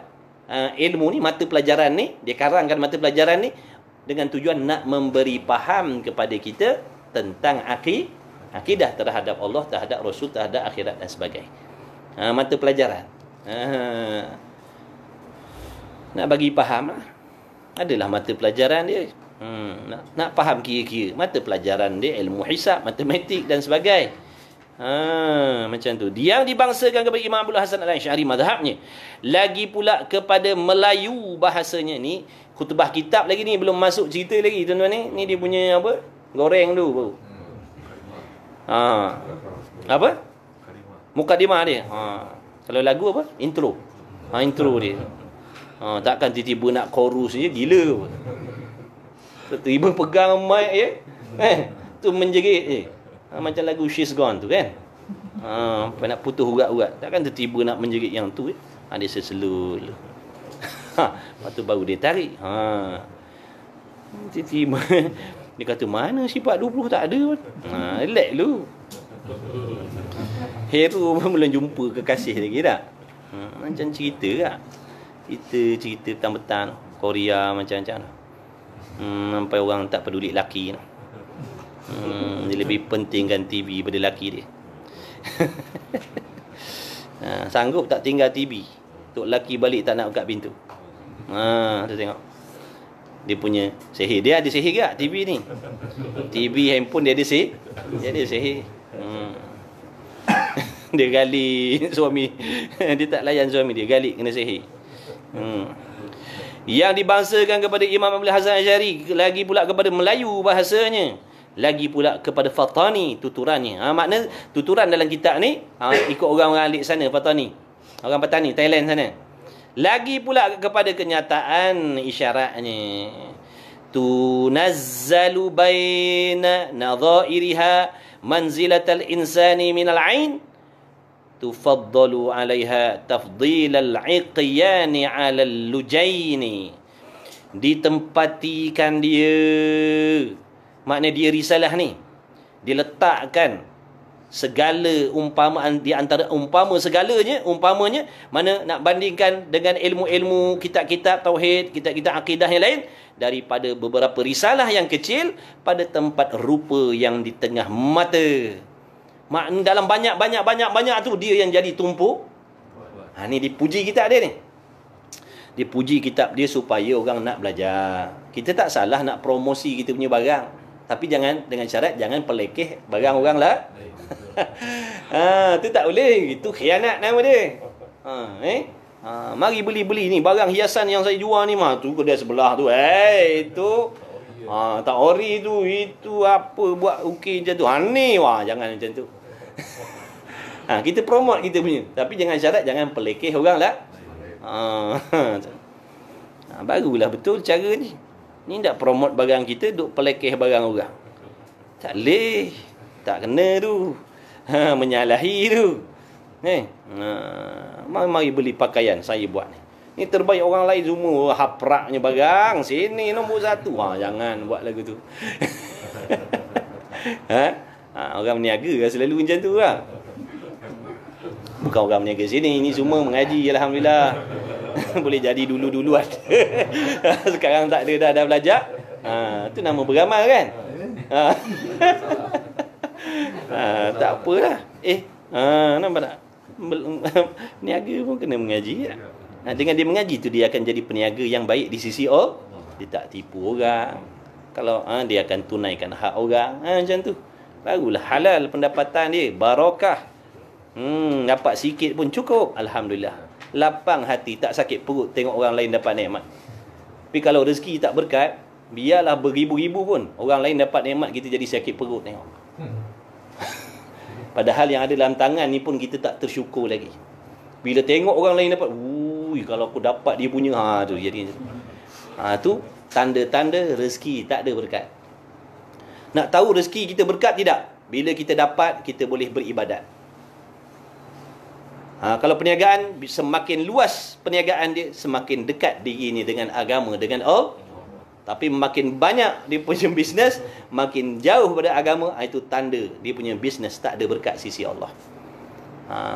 ilmu ni, mata pelajaran ni, dia karangkan mata pelajaran ni dengan tujuan nak memberi faham kepada kita tentang akidah terhadap Allah, terhadap Rasul, terhadap akhirat dan sebagainya. Mata pelajaran. Nak bagi faham lah. Adalah mata pelajaran dia. Nak faham kira-kira. Mata pelajaran dia ilmu hisab, matematik dan sebagainya. Macam tu. Yang dibangsakan kepada Imam Abul Hasan Al-Asy'ari mazhabnya. Lagi pula kepada Melayu bahasanya ni. Khutbah kitab lagi ni, belum masuk cerita lagi tuan-tuan ni. Ni dia punya apa? Goreng dulu baru. Apa? Mukadimah dia. Kalau lagu apa? Intro. Intro dia. Takkan tiba-tiba nak chorus je, gila. Tiba-tiba pegang mic je. Tu menjerit macam lagu She's Gone tu kan. Nak putus urat-urat. Takkan tiba-tiba nak menjerit yang tu. Dia seselu. Lepas tu baru dia tarik. Tiba-tiba dia kata mana sifat 20 tak ada pun. Relax dulu. Hero pun belum jumpa kekasih lagi tak? Macam cerita tak? Cerita petang-petang Korea macam-macam. Sampai orang tak peduli laki. Dia lebih pentingkan TV pada laki dia. Sanggup tak tinggal TV untuk laki balik tak nak buka pintu. Tu tengok. Dia punya sihir. Dia ada sihir tak TV ni? TV handphone dia ada sihir. Dia ada sihir. Dia gali suami. Dia tak layan suami dia, gali kena sihir. Yang dibangsakan kepada Imam Abul Hasan Asy'ari, lagi pula kepada Melayu bahasanya. lagi pula kepada Fatani tuturannya. Makna tuturan dalam kitab ni ikut orang-orang alik sana, Fatani, orang Patani Thailand sana. Lagi pula kepada kenyataan isyaratnya. Tunazzalu baina nadhairiha manzilatal insani minal ain tufaddalu 'alaiha tafdilal 'iqyani 'alal lujaini. Ditempatikan dia, makna dia risalah ni diletakkan segala umpamaan di antara umpamanya mana nak bandingkan dengan ilmu-ilmu kitab-kitab tauhid, kitab-kitab akidah yang lain, daripada beberapa risalah yang kecil pada tempat rupa yang di tengah mata. Makna dalam banyak tu dia yang jadi tumpuk. Ni dipuji kitab dia ni. Dipuji kitab dia supaya orang nak belajar. Kita tak salah nak promosi kita punya barang, tapi jangan dengan syarat jangan pelekeh barang orang lah. Tu tak boleh. Itu khianat nama dia. Mari beli ni barang hiasan yang saya jual ni mah tu kedai sebelah tu. Itu tak ori tu, itu apa buat ukir macam tu. Ni jangan macam tu. Kita promote kita punya, tapi jangan syarat jangan pelekeh orang lah. Barulah betul cara ni. Ni tak promote barang kita, duk pelekeh barang orang. Tak boleh. Tak kena tu. Menyalahi tu. Mari beli pakaian saya buat ni. Ni terbaik, orang lain semua hapraknya barang. Sini nombor 1. Jangan buat lagu tu. Orang berniaga selalu macam tu lah. Bukan orang berniaga sini, ini semua mengaji, alhamdulillah. Boleh jadi dulu-dulu ada. Sekarang tak ada, dah belajar. Tu nama beramal kan. Tak apalah. Nampak tak? Peniaga pun kena mengaji. Dengan dia mengaji tu dia akan jadi peniaga yang baik di sisi Allah. Dia tak tipu orang. Kalau dia akan tunaikan hak orang. Macam tu. Barulah halal pendapatan dia, barakah. Dapat sikit pun cukup, alhamdulillah. Lapang hati, tak sakit perut tengok orang lain dapat nikmat. Tapi kalau rezeki tak berkat, biarlah beribu-ribu pun orang lain dapat nikmat, kita jadi sakit perut tengok. Padahal yang ada dalam tangan ni pun kita tak tersyukur lagi. Bila tengok orang lain dapat, kalau aku dapat dia punya, tu jadi tu tanda-tanda rezeki tak ada berkat. Nak tahu rezeki kita berkat tidak? Bila kita dapat, kita boleh beribadat. Kalau perniagaan, semakin luas perniagaan dia, semakin dekat diri ni dengan agama, dengan Allah. Tapi makin banyak dia punya bisnes, makin jauh pada agama, itu tanda dia punya bisnes tak ada berkat sisi Allah.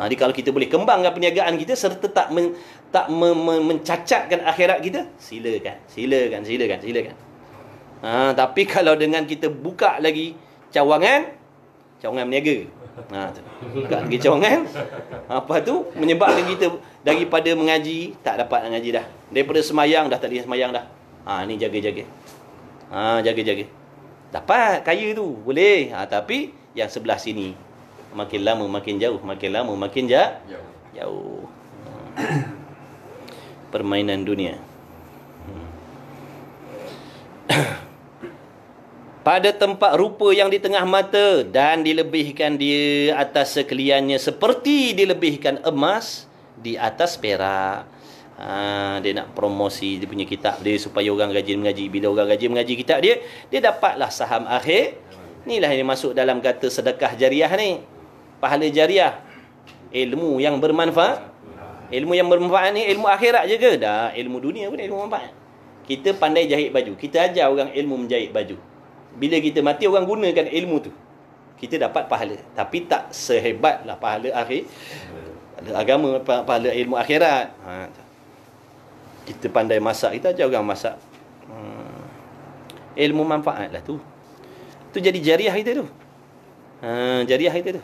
Jadi kalau kita boleh kembangkan perniagaan kita serta tak mencacatkan akhirat kita, silakan. Tapi kalau dengan kita buka lagi cawangan berniaga, buka lagi cawangan, apa tu menyebabkan kita daripada mengaji tak dapat mengaji dah, daripada semayang dah tak boleh semayang dah. Ni jaga-jaga. Jaga-jaga. Dapat kaya tu boleh, tapi yang sebelah sini makin lama makin jauh, makin lama makin jauh. Permainan dunia. Pada tempat rupa yang di tengah mata dan dilebihkan dia atas sekaliannya seperti dilebihkan emas di atas perak. Dia nak promosi dia punya kitab dia supaya orang rajin mengaji. Bila orang rajin mengaji kitab dia, dia dapatlah saham akhir. Inilah yang masuk dalam kata sedekah jariah ni. Pahala jariah. Ilmu yang bermanfaat. Ilmu yang bermanfaat ni ilmu akhirat je ke? Dah, ilmu dunia pun ilmu manfaat. Kita pandai jahit baju, kita ajar orang ilmu menjahit baju. Bila kita mati, orang gunakan ilmu tu, kita dapat pahala. Tapi tak sehebatlah pahala akhir, pahala agama, pahala ilmu akhirat. Kita pandai masak, kita ajar orang masak. Ilmu manfaat lah tu. Tu jadi jariah kita tu. Jariah kita tu.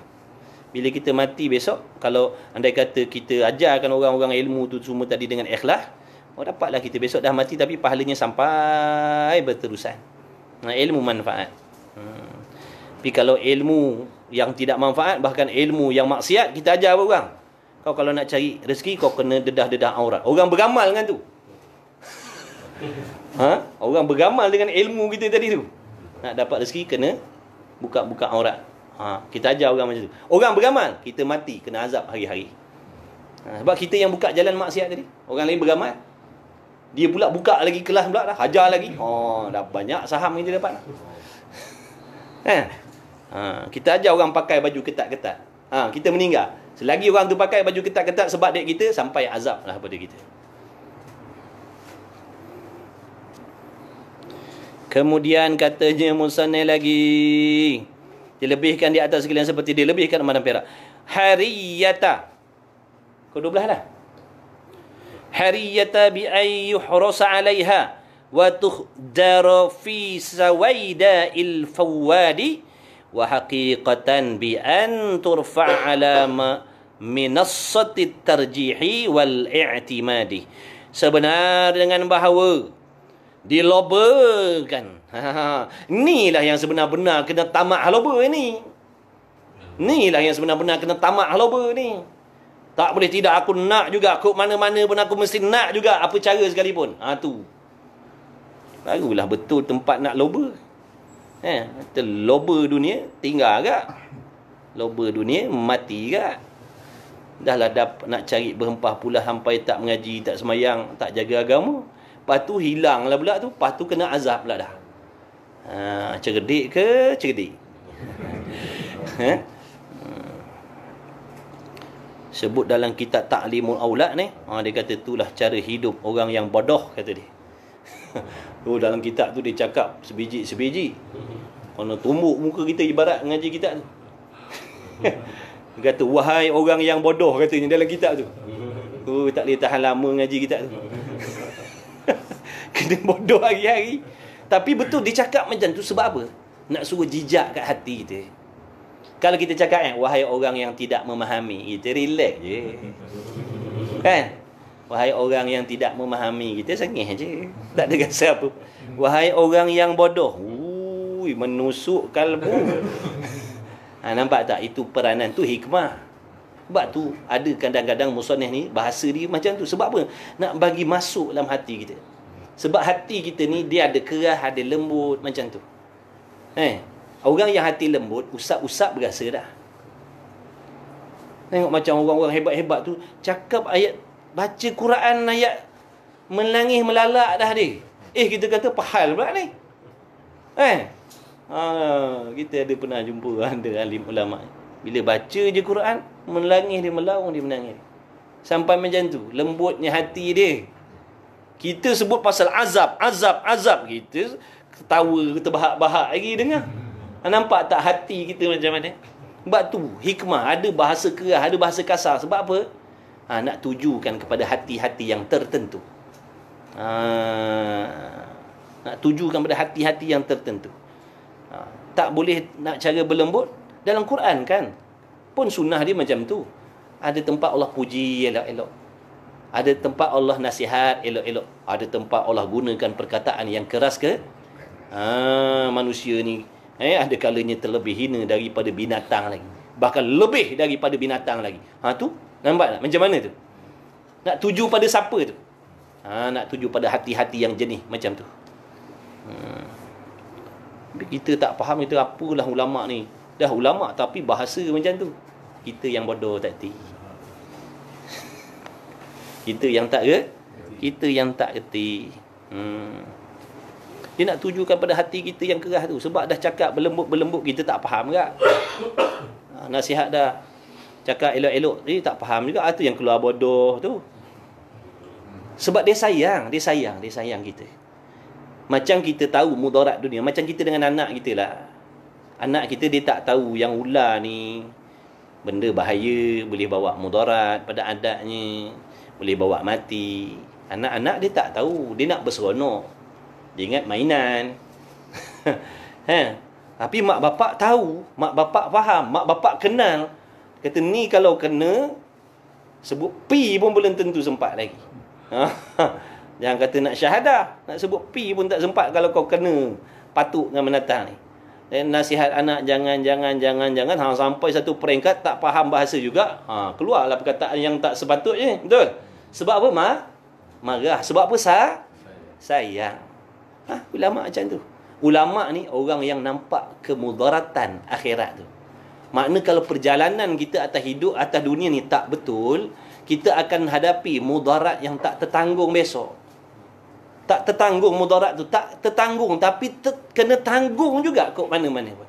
Bila kita mati besok, kalau andai kata kita ajarkan orang-orang ilmu tu semua tadi dengan ikhlas, dapatlah kita besok dah mati tapi pahalanya sampai berterusan. Ilmu manfaat. Tapi kalau ilmu yang tidak manfaat, bahkan ilmu yang maksiat, kita ajar orang. Kau kalau nak cari rezeki, kau kena dedah-dedah aurat. Orang beramal dengan tu. Orang beramal dengan ilmu kita tadi tu. Nak dapat rezeki, kena buka aurat. Kita ajar orang macam tu. Orang beramal, kita mati kena azab hari-hari. Sebab kita yang buka jalan maksiat tadi. Orang lain beramal, dia pula buka lagi kelas pula dah, hajar lagi. Dah banyak saham yang dia dapat. Kita ajar orang pakai baju ketat-ketat. Kita meninggal, selagi orang tu pakai baju ketat-ketat sebab dek kita, sampai azab lah pada kita. Kemudian katanya musannif lagi, dilebihkan di atas sekalian seperti dilebihkan emas dan perak. Hariyata. Kau 12 lah. Hariyata bi ay yuhrasa 'alaiha wa tuhdara fi sawaida'il fawadi wa haqiqatan bi an turfa' 'ala minassati tarjihi wal i'timadi. Sebenar dengan bahawa dilobakan. Inilah yang sebenar-benar kena tamak loba ni. Inilah yang sebenar-benar kena tamak loba ni. Tak boleh tidak, aku nak juga. Kok mana-mana pun aku mesti nak juga, apa cara sekalipun. Tu barulah betul tempat nak loba. Loba dunia, tinggal gak. Loba dunia, mati gak. Dahlah nak cari berhempah pula sampai tak mengaji, tak semayang, tak jaga agama. Lepas tu hilang lah pula tu. Lepas tu kena azab pula dah. Cerdik ke cerdik? Sebut dalam kitab Ta'limul Aulad ni, dia kata itulah cara hidup orang yang bodoh, kata dia. Dalam kitab tu dia cakap sebiji-sebiji. Kalau tumbuk muka kita ibarat ngaji kitab tu. Dia kata, wahai orang yang bodoh, katanya dalam kitab tu. Tak boleh tahan lama ngaji kitab tu. Kena bodoh hari-hari. Tapi betul dia cakap macam tu sebab apa? Nak suruh jijak kat hati kita. Kalau kita cakap wahai orang yang tidak memahami, kita relax je. Kan? Wahai orang yang tidak memahami, kita sengih je. Tak ada rasa apa. Wahai orang yang bodoh, menusuk kalbu. Nampak tak? Itu peranan tu hikmah. Sebab tu ada kadang-kadang musannif ni bahasa dia macam tu. Sebab apa? Nak bagi masuk dalam hati kita. Sebab hati kita ni dia ada keras, ada lembut macam tu. Orang yang hati lembut, usap-usap berasa dah. Tengok macam orang-orang hebat-hebat tu cakap ayat, baca Quran ayat melangih melalak dah dia. Kita kata pahal pula ni. Kita ada pernah jumpa ada alim ulama, bila baca je Quran, melangih dia, melaung dia, menangis. Sampai macam tu lembutnya hati dia. Kita sebut pasal azab. Kita ketawa, terbahak-bahak lagi dengar. Nampak tak hati kita macam mana? Sebab tu hikmah, ada bahasa keras, ada bahasa kasar. Sebab apa? Nak tujukan kepada hati-hati yang tertentu. Nak tujukan kepada hati-hati yang tertentu. Tak boleh nak cara berlembut. Dalam Quran kan pun sunnah dia macam tu. Ada tempat Allah puji elok-elok, ada tempat Allah nasihat elok-elok, ada tempat Allah gunakan perkataan yang keras ke manusia ni. Ada kalanya terlebih hina daripada binatang lagi. Bahkan lebih daripada binatang lagi. Tu nampak tak macam mana tu? Nak tuju pada siapa tu? Nak tuju pada hati-hati yang jernih macam tu. Kita tak faham, kita apalah ulama ni. Dah ulama tapi bahasa macam tu. Kita yang bodoh tak erti. Kita yang tak erti. Dia nak tujukan pada hati kita yang keras tu. Sebab dah cakap berlembut-berlembut, kita tak faham juga. Nasihat dah cakap elok-elok, tak faham juga. Itu yang keluar bodoh tu. Sebab dia sayang kita. Macam kita tahu mudarat dunia, macam kita dengan anak kita lah. Anak kita dia tak tahu yang ular ni benda bahaya, boleh bawa mudarat pada adatnya, boleh bawa mati. Anak-anak dia tak tahu, dia nak berseronok, dia ingat mainan. Tapi mak bapak tahu, mak bapak faham, mak bapak kenal. Kata ni kalau kena, sebut pi pun belum tentu sempat lagi. Jangan kata nak syahadah, nak sebut pi pun tak sempat kalau kau kena patuk dengan menatang ni. Dan nasihat anak jangan sampai satu peringkat tak faham bahasa juga, keluarlah perkataan yang tak sepatutnya. Betul? Sebab apa marah? Sebab apa sayang? Ulama macam tu. Ulama ni orang yang nampak kemudaratan akhirat tu. Makna kalau perjalanan kita atas hidup, atas dunia ni tak betul, kita akan hadapi mudarat yang tak tertanggung besok. Tak tertanggung mudarat tu, tak tertanggung, tapi kena tanggung juga kok mana-mana pun.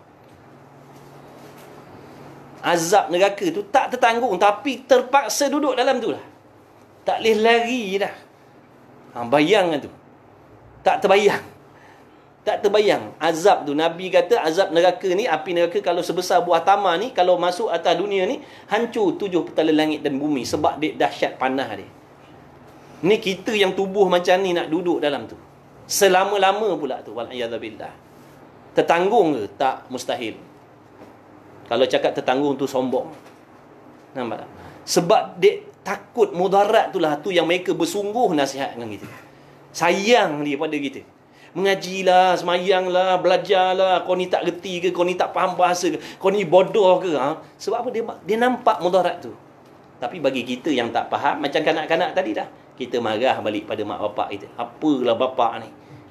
Azab neraka tu tak tertanggung, tapi terpaksa duduk dalam tu lah. Tak boleh lari dah. Bayang tu. Tak terbayang. Tak terbayang. Azab tu, Nabi kata azab neraka ni, api neraka kalau sebesar buah tamar ni, kalau masuk atas dunia ni, hancur 7 petala langit dan bumi. Sebab dia dahsyat panah dia. Ni kita yang tubuh macam ni nak duduk dalam tu. Selama-lama pula tu. Wal'iyadzabillah. Tertanggung ke? Tak, mustahil. Kalau cakap tertanggung tu sombong. Nampak tak? Sebab dia takut mudarat tu lah. Tu yang mereka bersungguh nasihat dengan kita. Sayang dia pada kita. Mengajilah, semayanglah, belajarlah. Kau ni tak reti ke? Kau ni tak faham bahasa ke? Kau ni bodoh ke? Sebab apa? Dia nampak mudarat tu. Tapi bagi kita yang tak faham, macam kanak-kanak tadi dah, kita marah balik pada mak bapak kita. Apalah bapak ni?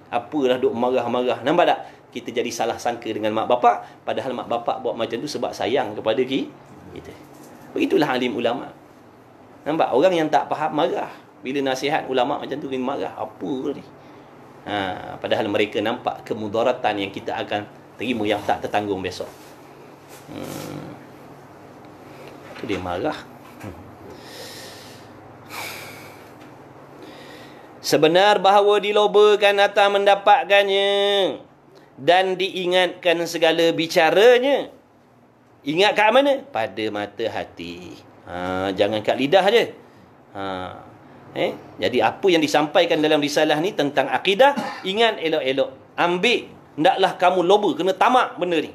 Apalah duk marah-marah? Nampak tak? Kita jadi salah sangka dengan mak bapak, padahal mak bapak buat macam tu sebab sayang kepada kita. Begitulah alim ulama. Nampak? Orang yang tak faham marah. Bila nasihat ulama macam tu, dia marah. Apa ni? Padahal mereka nampak kemudaratan yang kita akan terima yang tak tertanggung besok. Itu dia marah. Sebenar bahawa dilobakan atas mendapatkannya dan diingatkan segala bicaranya. Ingat kat mana? Pada mata hati. Jangan kat lidah je. Jadi apa yang disampaikan dalam risalah ni tentang akidah, ingat elok-elok. Ambil. Hendaklah kamu loba, kena tamak benda ni.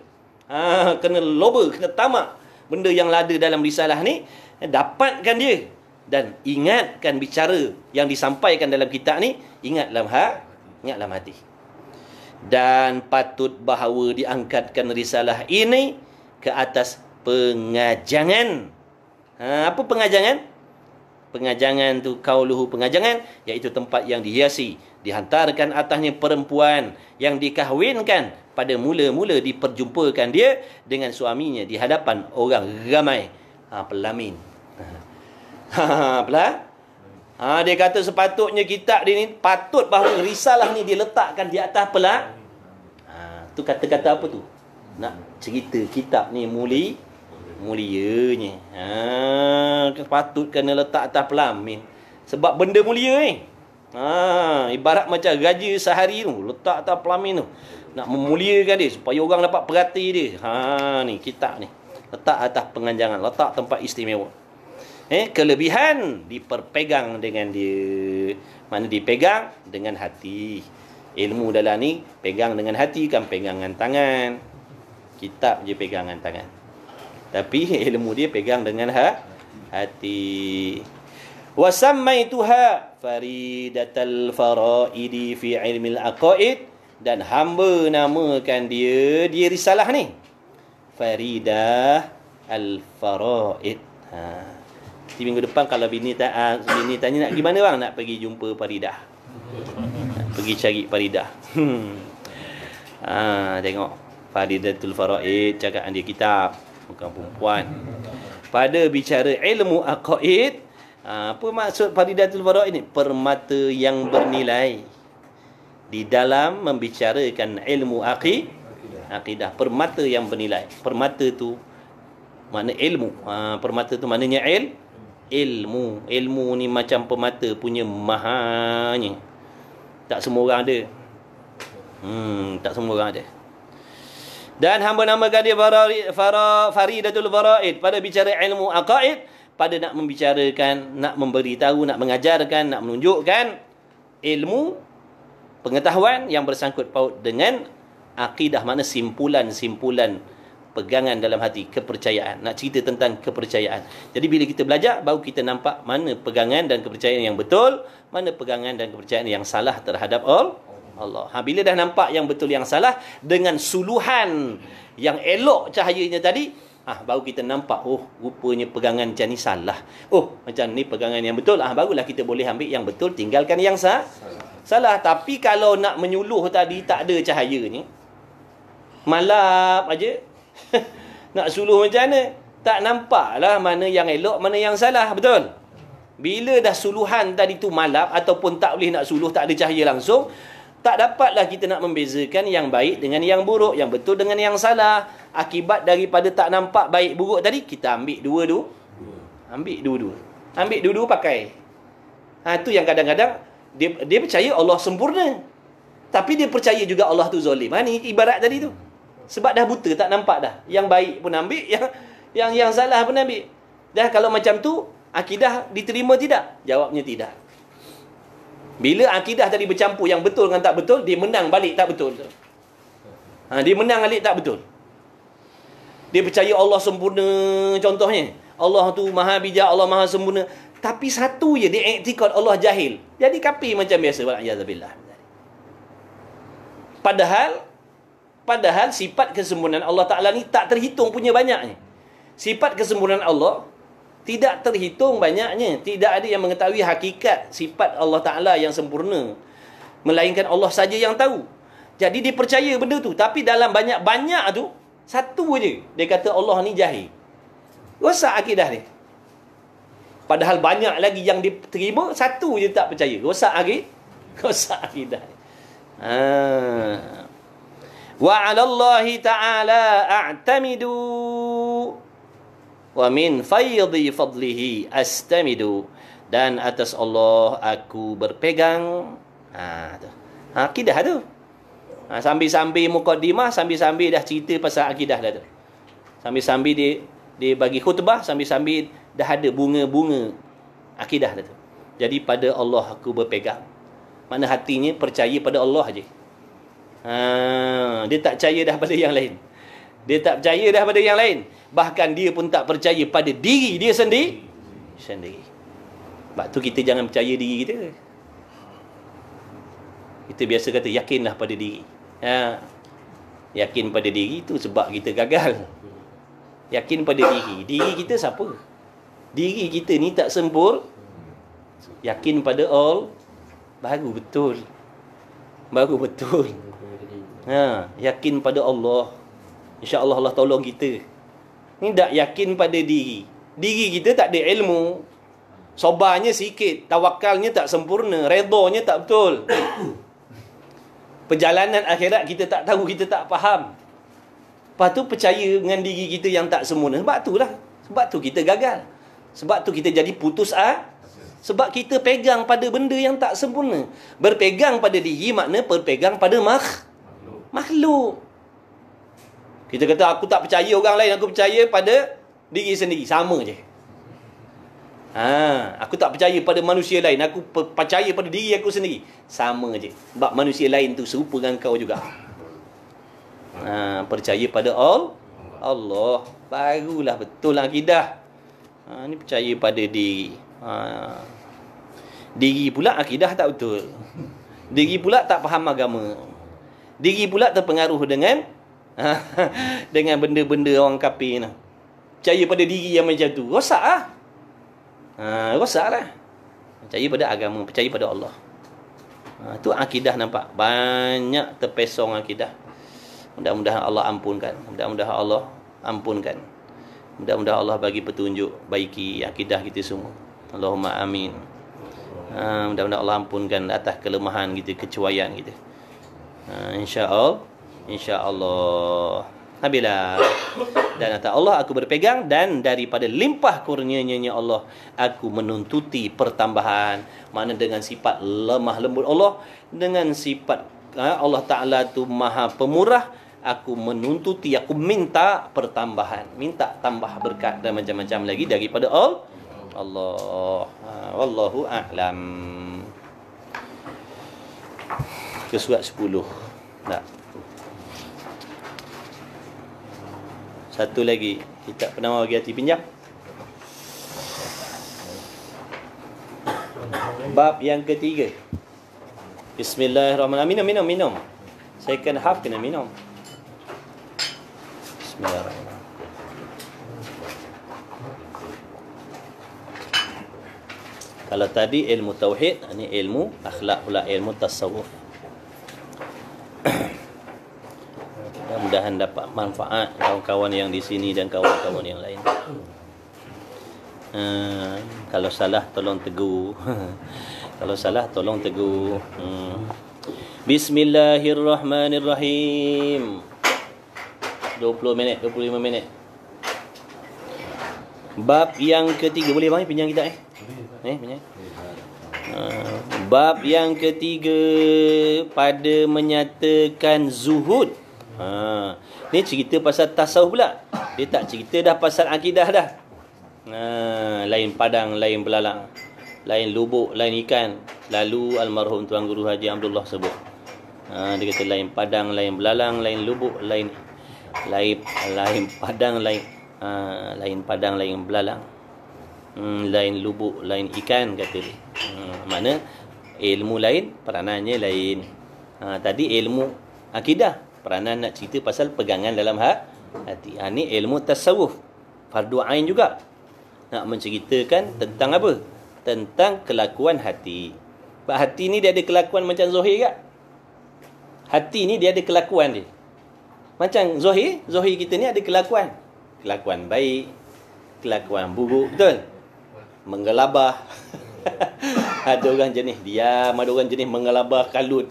Kena loba, kena tamak benda yang ada dalam risalah ni. Dapatkan dia. Dan ingatkan bicara yang disampaikan dalam kitab ni, ingat dalam hati. Dan patut bahawa diangkatkan risalah ini ke atas pengajangan. Apa pengajangan? Pengajangan tu kauluhu pengajangan, iaitu tempat yang dihiasi, dihantarkan atasnya perempuan yang dikahwinkan, pada mula-mula diperjumpakan dia dengan suaminya di hadapan orang ramai. Pelamin. Dia kata sepatutnya kitab dia ni, patut bahawa risalah ni dia letakkan di atas tu kata-kata apa tu? Nak cerita kitab ni mulianya. Patut kena letak atas pelamin. Sebab benda mulia ni. Ibarat macam gaji sehari tu, letak atas pelamin tu. Nak memuliakan dia supaya orang dapat perhati dia. Ni kitab ni. Letak atas penganjangan, letak tempat istimewa. Kelebihan diperpegang dengan dia. Mana dipegang? Dengan hati. Ilmu dalam ni pegang dengan hati, kan pegangan tangan. Kitab je pegangan tangan. Tapi ilmu dia pegang dengan hati. Wa sammaituha faridatal faraidi fi ilmil aqaid, dan hamba namakan dia risalah ni Faridah al-Faraid. Di minggu depan kalau bini tanya nak pergi mana bang? Nak pergi jumpa Faridah. Nak pergi cari Faridah. Tengok Faridatul Faraid, cakap dia kitab, bukan perempuan. Pada bicara ilmu aqaid, apa maksud Faridatul Faraid ni? Permata yang bernilai di dalam membicarakan ilmu akidah. Permata yang bernilai. Permata tu makna ilmu. Permata tu maknanya ilmu. Ilmu ni macam permata punya mahanya. Tak semua orang ada. Tak semua orang ada. Dan hamba namakan dia Faridatul Faraid pada bicara ilmu aqaid, pada nak membicarakan, nak memberitahu, nak mengajarkan, nak menunjukkan ilmu pengetahuan yang bersangkut paut dengan akidah, makna simpulan-simpulan pegangan dalam hati, kepercayaan. Nak cerita tentang kepercayaan. Jadi bila kita belajar, baru kita nampak mana pegangan dan kepercayaan yang betul, mana pegangan dan kepercayaan yang salah terhadap Allah. Bila dah nampak yang betul yang salah dengan suluhan yang elok cahayanya tadi, baru kita nampak, rupanya pegangan macam ni salah. Macam ni pegangan yang betul. Barulah kita boleh ambil yang betul, tinggalkan yang salah. Tapi kalau nak menyuluh tadi tak ada cahayanya, Malap aja. Nak suluh macam mana? Tak nampaklah mana yang elok, mana yang salah. Betul? Bila dah suluhan tadi tu malap ataupun tak boleh nak suluh, tak ada cahaya langsung, tak dapatlah kita nak membezakan yang baik dengan yang buruk, yang betul dengan yang salah. Akibat daripada tak nampak baik buruk tadi, kita ambil dua-dua. Ambil dua-dua. Ambil dua-dua pakai. Itu yang kadang-kadang dia percaya Allah sempurna. Tapi dia percaya juga Allah tu zalim. Ni ibarat tadi tu. Sebab dah buta, tak nampak dah. Yang baik pun ambil, yang salah pun ambil. Dah kalau macam tu, akidah diterima tidak? Jawabnya tidak. Bila akidah tadi bercampur yang betul dengan tak betul, dia menang balik tak betul. Dia menang balik tak betul. Dia percaya Allah sempurna, contohnya. Allah tu maha bijak, Allah maha sempurna. Tapi satu je, dia iktikad Allah jahil. Jadi kafir macam biasa. Wal'iyadzubillah. Padahal sifat kesempurnaan Allah Ta'ala ni tak terhitung punya banyaknya. Sifat kesempurnaan Allah tidak terhitung banyaknya. Tidak ada yang mengetahui hakikat sifat Allah Ta'ala yang sempurna, melainkan Allah saja yang tahu. Jadi dia percaya benda tu. Tapi dalam banyak-banyak tu, satu je dia kata Allah ni jahil. Rosak akidah dia. Padahal banyak lagi yang dia terima, satu je tak percaya. Rosak akidah dia. Wa 'ala Allahi ta'ala a'tamidu wa min faydhi fadlihi astamidu, dan atas Allah aku berpegang. Tu akidah tu. Sambil-sambil mukaddimah, sambil-sambil dah cerita pasal akidah dah tu. Sambil-sambil dia bagi khutbah, sambil-sambil dah ada bunga-bunga akidah dah tu. Jadi pada Allah aku berpegang. Mana hatinya percaya pada Allah aje. Dia tak percaya dah pada yang lain. Dia tak percaya dah pada yang lain. Bahkan dia pun tak percaya pada diri dia sendiri. Sebab tu kita jangan percaya diri kita. Kita biasa kata yakinlah pada diri. Yakin pada diri tu sebab kita gagal. Yakin pada diri. Diri kita siapa? Diri kita ni tak sempurna. Yakin pada all, baru betul. Yakin pada Allah. InsyaAllah Allah tolong kita. Ni tak yakin pada diri. Diri kita tak ada ilmu. Sobarnya sikit. Tawakalnya tak sempurna. Redanya tak betul. Perjalanan akhirat kita tak tahu, kita tak faham. Lepas tu percaya dengan diri kita yang tak sempurna. Sebab tu kita gagal. Sebab tu kita jadi putus sebab kita pegang pada benda yang tak sempurna. Berpegang pada diri makna berpegang pada makhluk. Kita kata aku tak percaya orang lain, aku percaya pada diri sendiri. Sama je. Aku tak percaya pada manusia lain, aku percaya pada diri aku sendiri. Sama je. Sebab manusia lain tu serupa dengan kau juga. Percaya pada Allah, barulah betul akidah. Ni percaya pada diri. Diri pula akidah tak betul. Diri pula tak faham agama. Diri pula terpengaruh dengan benda-benda orang kafir ni. Percaya pada diri yang macam tu, rosak lah. Percaya pada agama, percaya pada Allah. Tu akidah nampak. Banyak terpesong akidah. Mudah-mudahan Allah ampunkan. Mudah-mudahan Allah bagi petunjuk, baiki akidah kita semua. Allahumma amin. Mudah-mudahan Allah ampunkan atas kelemahan kita, kecuaian kita. InsyaAllah. Nabilah. Dan atas Allah aku berpegang, dan daripada limpah kurnianya Allah aku menuntuti pertambahan. Mana dengan sifat lemah lembut Allah, dengan sifat Allah Ta'ala tu maha pemurah, aku menuntuti, aku minta pertambahan, minta tambah berkat dan macam-macam lagi daripada Allah. Wallahu a'lam. Ke surat 10. Tak. Satu lagi. Kita pernah bagi hati pinjam. Bab yang ketiga. Bismillahirrahmanirrahim. Minum. Second half kena minum. Bismillahirrahmanirrahim. Kalau tadi ilmu tauhid, ini ilmu akhlak pula, ilmu tasawuf. Mudah-mudahan dapat manfaat kawan-kawan yang di sini dan kawan-kawan yang lain. Kalau salah tolong tegur. Kalau salah tolong tegur. Bismillahirrahmanirrahim. 20 minit, 25 minit. Bab yang ketiga. Boleh bang pinjam kita pinjam. Bab yang ketiga pada menyatakan zuhud. Ni cerita pasal tasawuf pula. Dia tak cerita dah pasal akidah dah. Lain padang, lain belalang, lain lubuk, lain ikan. Lalu almarhum Tuan Guru Haji Abdullah sebut. Dia kata lain padang, lain belalang, lain lubuk, lain padang, lain padang, lain belalang, lain lubuk, lain ikan, kata dia. Mana ilmu lain, peranannya lain. Tadi ilmu akidah, peranan nak cerita pasal pegangan dalam hati. Ni ilmu tasawuf, fardu ain juga. Nak menceritakan tentang apa? Tentang kelakuan hati. Sebab hati ni dia ada kelakuan macam zahir tak? Hati ni dia ada kelakuan dia. Macam zahir kita ni ada kelakuan. Kelakuan baik, kelakuan buruk, betul? Menggelabah. Ada orang jenis diam, ada orang jenis menggelabah, kalut.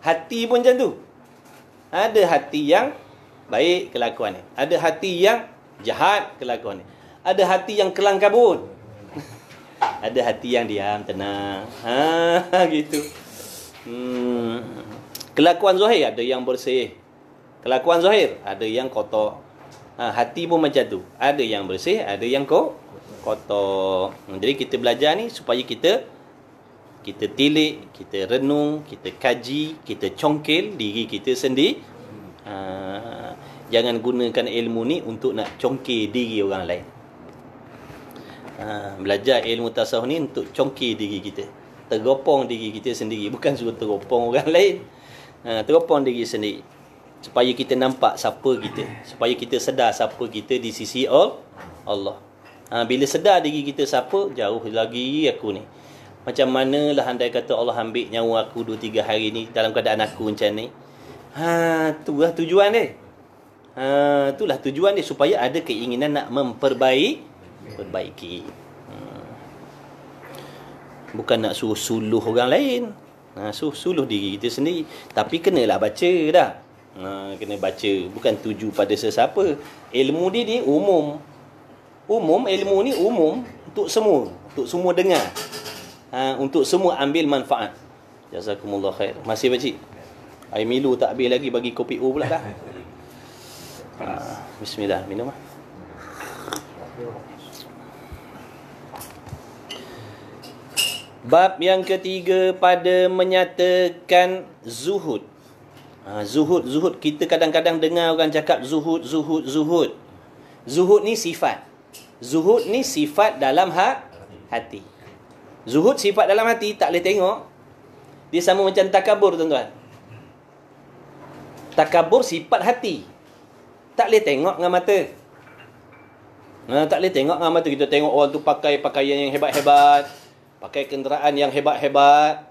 Hati pun macam tu. Ada hati yang baik kelakuan ni. Ada hati yang jahat kelakuan ni. Ada hati yang kelang kabut. Ada hati yang diam, tenang. Gitu. Kelakuan zahir ada yang bersih. Kelakuan zahir ada yang kotor. Hati pun macam tu. Ada yang bersih, ada yang kotor. Jadi kita belajar ni supaya kita tilik, kita renung, kita kaji, kita congkel diri kita sendiri. Jangan gunakan ilmu ni untuk nak congkel diri orang lain. Belajar ilmu tasawuf ni untuk congkel diri kita, teropong diri kita sendiri, bukan suruh teropong orang lain. Teropong diri sendiri supaya kita nampak siapa kita, supaya kita sedar siapa kita di sisi Allah. Bila sedar diri kita siapa, jauh lagi aku ni. Macam manalah andai kata Allah ambil nyawa aku 2-3 hari ni dalam keadaan aku macam ni. Itulah tujuan dia. Itulah tujuan dia, supaya ada keinginan nak memperbaiki. Bukan nak suruh suluh orang lain. Suluh diri kita sendiri. Tapi kenalah baca dah. Kena baca. Bukan tuju pada sesiapa. Ilmu dia ni umum. Ilmu ni umum untuk semua. Untuk semua dengar. Untuk semua ambil manfaat. Jazakumullah khair. Masih pakcik? Air Milo tak habis lagi, bagi kopi O pula dah. Bismillah, minum lah. Bab yang ketiga pada menyatakan zuhud. Zuhud. Kita kadang-kadang dengar orang cakap zuhud. Zuhud ni sifat. Zuhud ni sifat dalam hati. Zuhud sifat dalam hati, tak boleh tengok. Dia sama macam takabur, tuan-tuan. Takabur sifat hati. Tak boleh tengok dengan mata. Tak boleh tengok dengan mata. Kita tengok orang tu pakai pakaian yang hebat-hebat, pakai kenderaan yang hebat-hebat.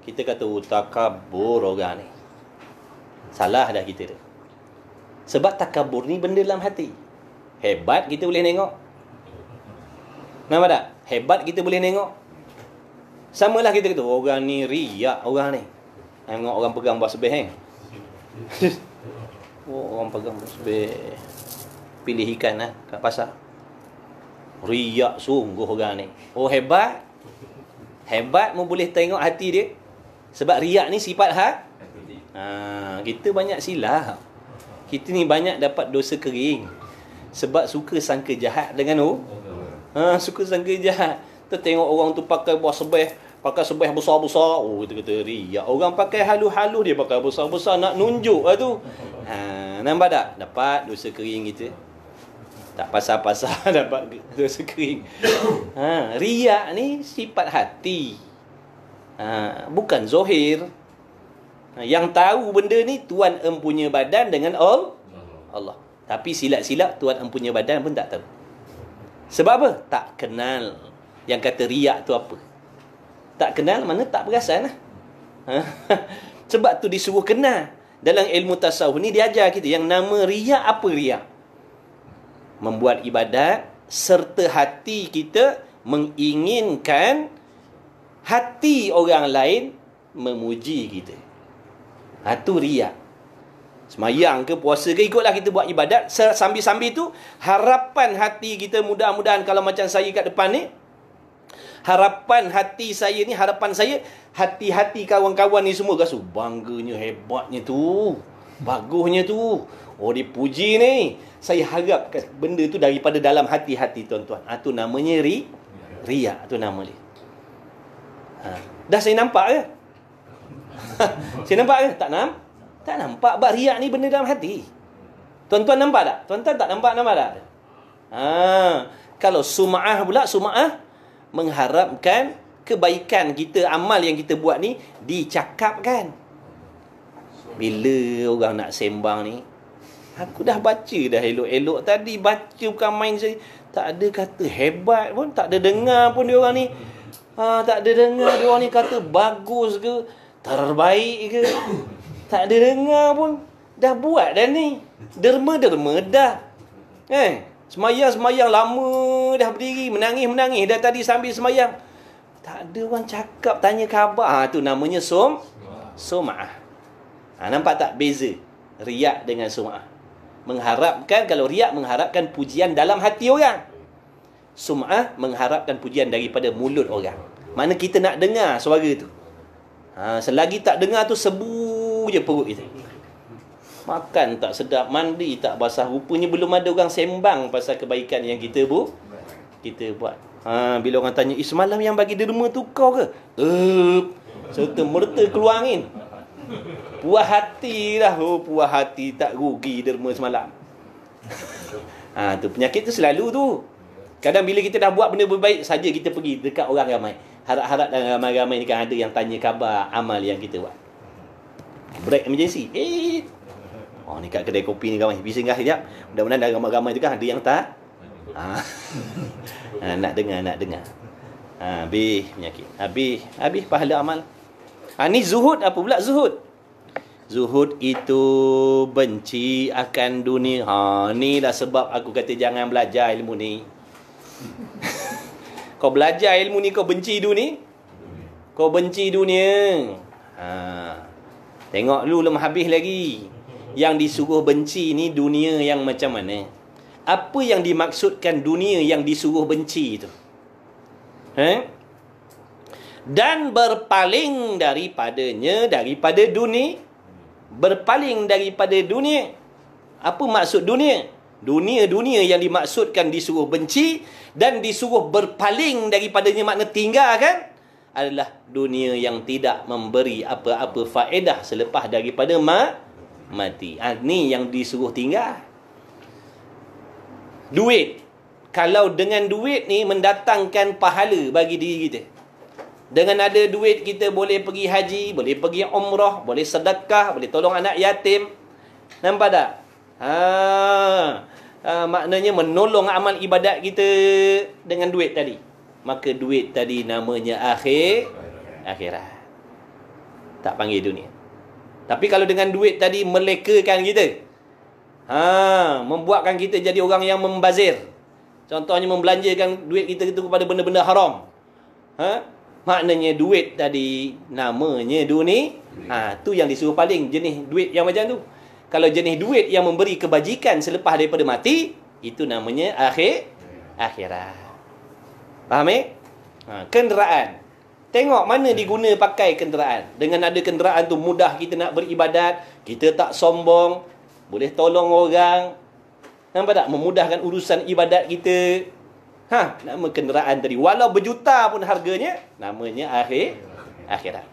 Kita kata takabur orang ni. Salah dah kita tu. Sebab takabur ni benda dalam hati. Hebat kita boleh tengok. Nampak tak? Hebat kita boleh tengok. Samalah kita kata orang ni riak orang ni. Tengok orang pegang basbeh orang pegang basbeh, pilih ikan kat pasar. Riak sungguh orang ni. Hebat. Hebat mu boleh tengok hati dia. Sebab riak ni sifat kita banyak silap. Kita ni banyak dapat dosa kering. Sebab suka sangka jahat dengan suka sangka jahat. Kita tengok orang tu pakai basbeh, pakai sebeh besar-besar. Kita kata riak. Orang pakai halus-halus, dia pakai besar-besar nak nunjuk lah tu. Nampak tak? Dapat dosa kering kita. Tak pasal-pasal dapat dosa kering. Riak ni sifat hati. Bukan zahir. Yang tahu benda ni Tuan empunya badan dengan Allah. Tapi silap-silap Tuan empunya badan pun tak tahu. Sebab apa? Tak kenal. Yang kata riak tu apa? Tak kenal, mana tak perasan lah. Sebab tu disuruh kenal. Dalam ilmu tasawuf ni dia ajar kita yang nama riya. Apa riya? Membuat ibadat serta hati kita menginginkan hati orang lain memuji kita. Itu riya. Semayang ke puasa ke, ikutlah kita buat ibadat. Sambil-sambil tu harapan hati kita, mudah-mudahan kalau macam saya kat depan ni, harapan hati saya ni, harapan saya, hati-hati kawan-kawan ni semua rasa bangganya, hebatnya tu, bagusnya tu, oh dia puji ni. Saya harapkan benda tu daripada dalam hati-hati tuan-tuan. Itu namanya riya. Itu nama dia. Dah saya nampak ke? Saya nampak ke? Tak nampak. Bab riya ni benda dalam hati. Tuan-tuan nampak tak? Tuan-tuan tak nampak tak? Kalau sum'ah pula, sum'ah mengharapkan kebaikan kita, amal yang kita buat ni dicakapkan. Bila orang nak sembang ni, aku dah baca dah elok-elok tadi, baca bukan main saya. Tak ada kata hebat pun, tak ada dengar pun dia orang ni. Tak ada dengar dia orang ni kata bagus ke, terbaik ke. Tak ada dengar pun. Dah buat dah ni. Derma-derma dah. Semayang-semayang lama dah berdiri, menangis-menangis dah tadi sambil semayang. Tak ada orang cakap, tanya khabar. Tu namanya sum'ah. Nampak tak beza riak dengan sum'ah? Mengharapkan, kalau riak mengharapkan pujian dalam hati orang. Sum'ah mengharapkan pujian daripada mulut orang. Mana kita nak dengar suara tu. Selagi tak dengar tu, sebu je perut kita. Makan tak sedap, mandi tak basah. Rupanya belum ada orang sembang pasal kebaikan yang kita buat. Bila orang tanya, semalam yang bagi derma tu kau ke? Serta merta keluar angin. Puas hati dah. Puas hati, tak rugi derma semalam. Tu penyakit tu selalu tu. Kadang bila kita dah buat benda berbaik saja, kita pergi dekat orang ramai. Harap-harap dalam ramai-ramai ni kan ada yang tanya khabar amal yang kita buat. Break emergency. Ni kat kedai kopi ni ramai. Bisa singgah sekejap. Mudah-mudahan dalam ramai-ramai tu kan ada yang tak. Nak dengar. Habis penyakit. Habis pahala amal. Ni zuhud. Apa pula zuhud? Zuhud itu benci akan dunia. Ni lah sebab aku kata jangan belajar ilmu ni. Kau belajar ilmu ni, kau benci dunia. Kau benci dunia. Tengok dulu belum habis lagi. Yang disuruh benci ni dunia yang macam mana? Apa yang dimaksudkan dunia yang disuruh benci itu? Dan berpaling daripada dunia. Berpaling daripada dunia. Apa maksud dunia? Dunia yang dimaksudkan disuruh benci dan disuruh berpaling daripadanya, makna tinggalkan, adalah dunia yang tidak memberi apa-apa faedah selepas daripada mati. Ni yang disuruh tinggal. Duit. Kalau dengan duit ni mendatangkan pahala bagi diri kita. Dengan ada duit kita boleh pergi haji, boleh pergi umrah, boleh sedekah, boleh tolong anak yatim. Nampak tak? Maknanya menolong amal ibadat kita dengan duit tadi. Maka duit tadi namanya akhirat. Tak panggil dunia. Tapi kalau dengan duit tadi melekakan kita, membuatkan kita jadi orang yang membazir. Contohnya membelanjakan duit kita itu kepada benda-benda haram. Maknanya duit tadi namanya dunia. Tu yang disuruh paling, jenis duit yang macam tu. Kalau jenis duit yang memberi kebajikan selepas daripada mati, itu namanya akhirat. Faham kenderaan. Tengok mana diguna pakai kenderaan. Dengan ada kenderaan tu mudah kita nak beribadat, kita tak sombong, boleh tolong orang. Nampak tak? Memudahkan urusan ibadat kita. Nama kenderaan tadi, walau berjuta pun harganya, namanya akhirat.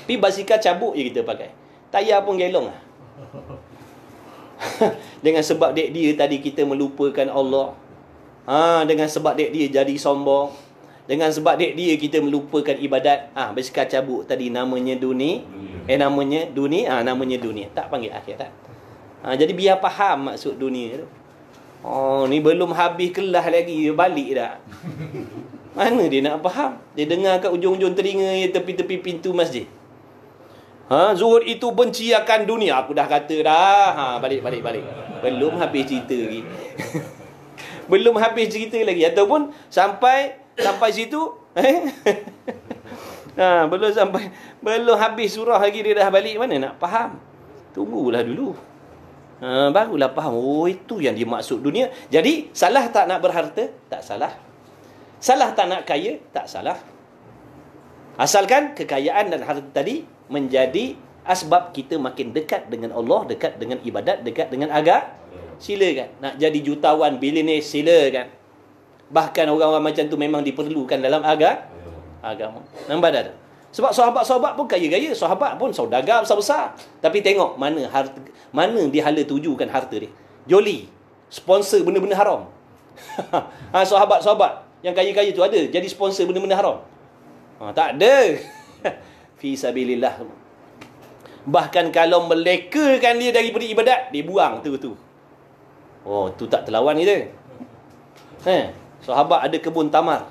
Tapi basikal cabuk je kita pakai. Tayar pun gelong lah. Dengan sebab dek dia tadi kita melupakan Allah. Dengan sebab dek dia jadi sombong. Dengan sebab dek dia kita melupakan ibadat. Basikal cabuk tadi namanya dunia. Namanya dunia. Tak panggil akhirat. Jadi biar faham maksud dunia tu. Ni belum habis kelas lagi, dia balik dah. Mana dia nak faham? Dia dengar kat ujung-ujung telinga tepi-tepi pintu masjid. Zuhud itu benci akan dunia. Aku dah kata dah. Balik. Belum habis cerita lagi. Belum habis cerita lagi. Ataupun sampai situ. Belum habis surah lagi dia dah balik. Mana nak faham? Tunggulah dulu. Barulah faham. Oh, itu yang dimaksud dunia. Jadi, salah tak nak berharta? Tak salah. Salah tak nak kaya? Tak salah. Asalkan kekayaan dan harta tadi menjadi asbab kita makin dekat dengan Allah, dekat dengan ibadat, dekat dengan agama. Silakan. Nak jadi jutawan, bilioner, silakan. Bahkan orang-orang macam tu memang diperlukan dalam agama. Nampak tak? Sebab sahabat-sahabat pun kaya-kaya, sahabat pun saudagar besar-besar. Tapi tengok mana dia hala tujukan harta dia. Joli, sponsor benda-benda haram. Sahabat-sahabat yang kaya-kaya tu ada jadi sponsor benda-benda haram. Tak ada. Fi sabilillah. Bahkan kalau melekakan dia daripada ibadat, dia buang tu. Oh, tu tak terlawan kita. Sahabat ada kebun tamar.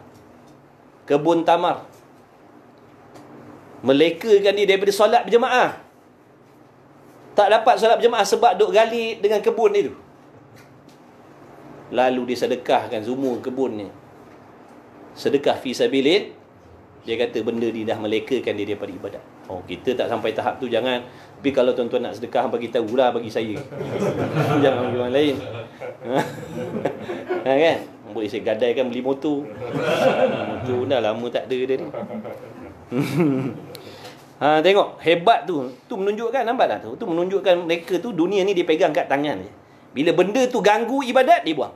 Melekakan dia daripada solat berjemaah. Tak dapat solat berjemaah sebab duk gali dengan kebun itu. Lalu dia sedekahkan semua kebunnya. Sedekah fi sabilillah. Dia kata benda ni dah melekakan dia daripada ibadat. Oh, kita tak sampai tahap tu, jangan. Tapi kalau tuan-tuan nak sedekah, bagi tahulah bagi saya. Jangan bagi orang lain. Kan? Boleh saya gadaikan beli motor. Motor dah lama tak ada dia ni. Tengok, hebat tu. Tu menunjukkan, nampak tak tu? Tu menunjukkan mereka tu, dunia ni dia pegang kat tangan je. Bila benda tu ganggu ibadat, dia buang.